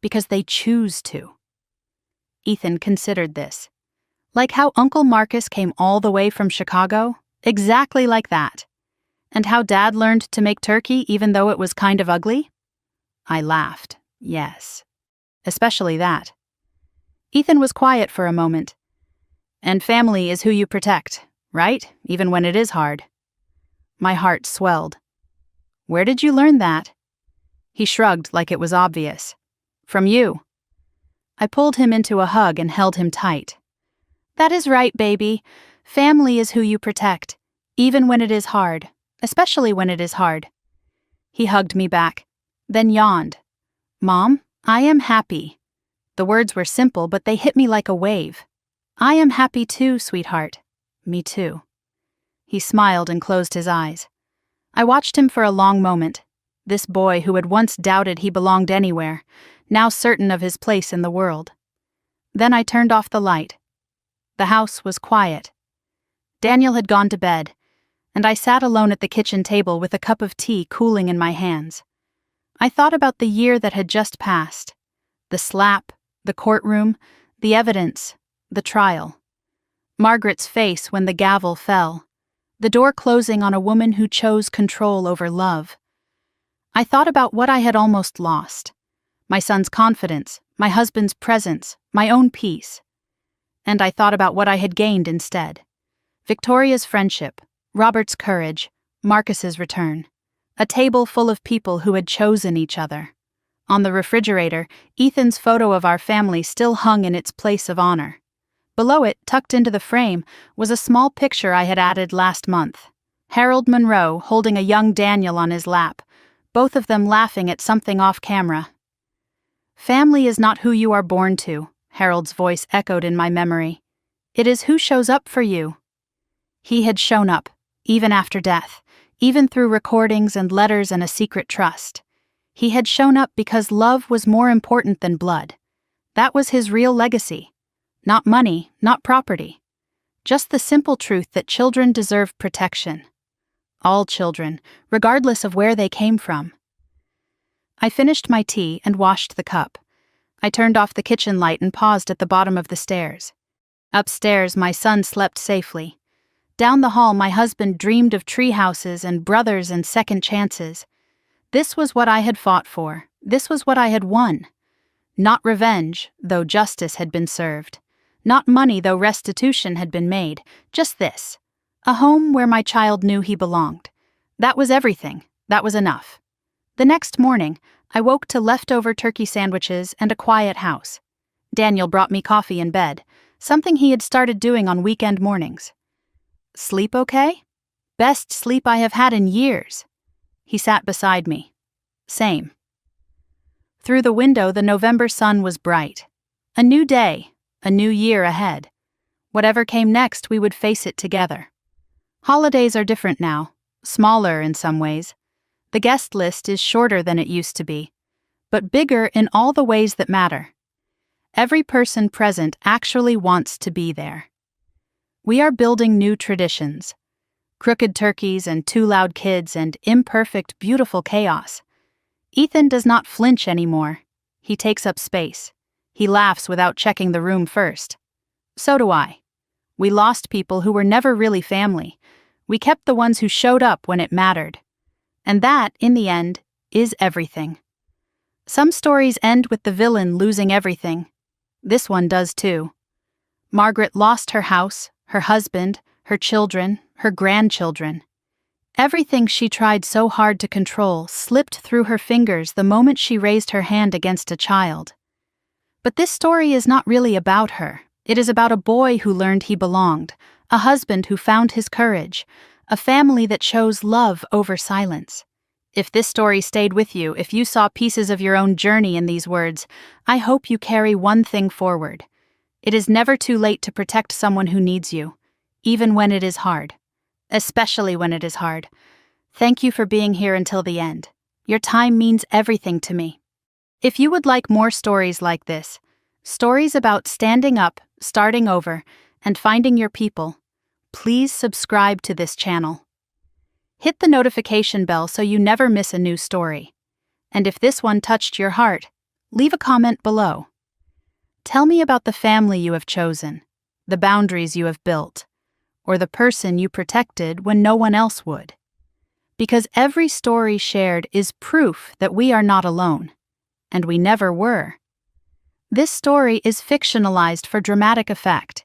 because they choose to. Ethan considered this. Like how Uncle Marcus came all the way from Chicago? Exactly like that. And how Dad learned to make turkey even though it was kind of ugly? I laughed. Yes. Especially that. Ethan was quiet for a moment. And family is who you protect, right? Even when it is hard. My heart swelled. Where did you learn that? He shrugged like it was obvious. From you. I pulled him into a hug and held him tight. That is right, baby. Family is who you protect, even when it is hard, especially when it is hard. He hugged me back, then yawned. Mom, I am happy. The words were simple, but they hit me like a wave. I am happy too, sweetheart. Me too. He smiled and closed his eyes. I watched him for a long moment. This boy who had once doubted he belonged anywhere, now certain of his place in the world. Then I turned off the light. The house was quiet. Daniel had gone to bed, and I sat alone at the kitchen table with a cup of tea cooling in my hands. I thought about the year that had just passed. The slap, the courtroom, the evidence, the trial. Margaret's face when the gavel fell. The door closing on a woman who chose control over love. I thought about what I had almost lost. My son's confidence, my husband's presence, my own peace. and I thought about what I had gained instead. Victoria's friendship, Robert's courage, Marcus's return. A table full of people who had chosen each other. On the refrigerator, Ethan's photo of our family still hung in its place of honor. Below it, tucked into the frame, was a small picture I had added last month. Harold Monroe holding a young Daniel on his lap, both of them laughing at something off camera. Family is not who you are born to, Harold's voice echoed in my memory. It is who shows up for you. He had shown up, even after death, even through recordings and letters and a secret trust. He had shown up because love was more important than blood. That was his real legacy. Not money, not property. Just the simple truth that children deserve protection. All children, regardless of where they came from. I finished my tea and washed the cup. I turned off the kitchen light and paused at the bottom of the stairs. Upstairs, my son slept safely. Down the hall, my husband dreamed of tree houses and brothers and second chances. This was what I had fought for. This was what I had won. Not revenge, though justice had been served. Not money, though restitution had been made. Just this. A home where my child knew he belonged. That was everything. That was enough. The next morning, I woke to leftover turkey sandwiches and a quiet house. Daniel brought me coffee in bed, something he had started doing on weekend mornings. Sleep okay? Best sleep I have had in years. He sat beside me. Same. Through the window, the November sun was bright. A new day, a new year ahead. Whatever came next, we would face it together. Holidays are different now, smaller in some ways. The guest list is shorter than it used to be, but bigger in all the ways that matter. Every person present actually wants to be there. We are building new traditions. Crooked turkeys and too loud kids and imperfect, beautiful chaos. Ethan does not flinch anymore. He takes up space. He laughs without checking the room first. So do I. We lost people who were never really family. We kept the ones who showed up when it mattered. And that, in the end, is everything. Some stories end with the villain losing everything. This one does too. Margaret lost her house, her husband, her children, her grandchildren. Everything she tried so hard to control slipped through her fingers the moment she raised her hand against a child. But this story is not really about her. It is about a boy who learned he belonged, a husband who found his courage, a family that chose love over silence. If this story stayed with you, if you saw pieces of your own journey in these words, I hope you carry one thing forward. It is never too late to protect someone who needs you, even when it is hard. Especially when it is hard. Thank you for being here until the end. Your time means everything to me. If you would like more stories like this, stories about standing up, starting over, and finding your people, please subscribe to this channel. Hit the notification bell so you never miss a new story. And if this one touched your heart, leave a comment below. Tell me about the family you have chosen, the boundaries you have built, or the person you protected when no one else would. Because every story shared is proof that we are not alone, and we never were. This story is fictionalized for dramatic effect.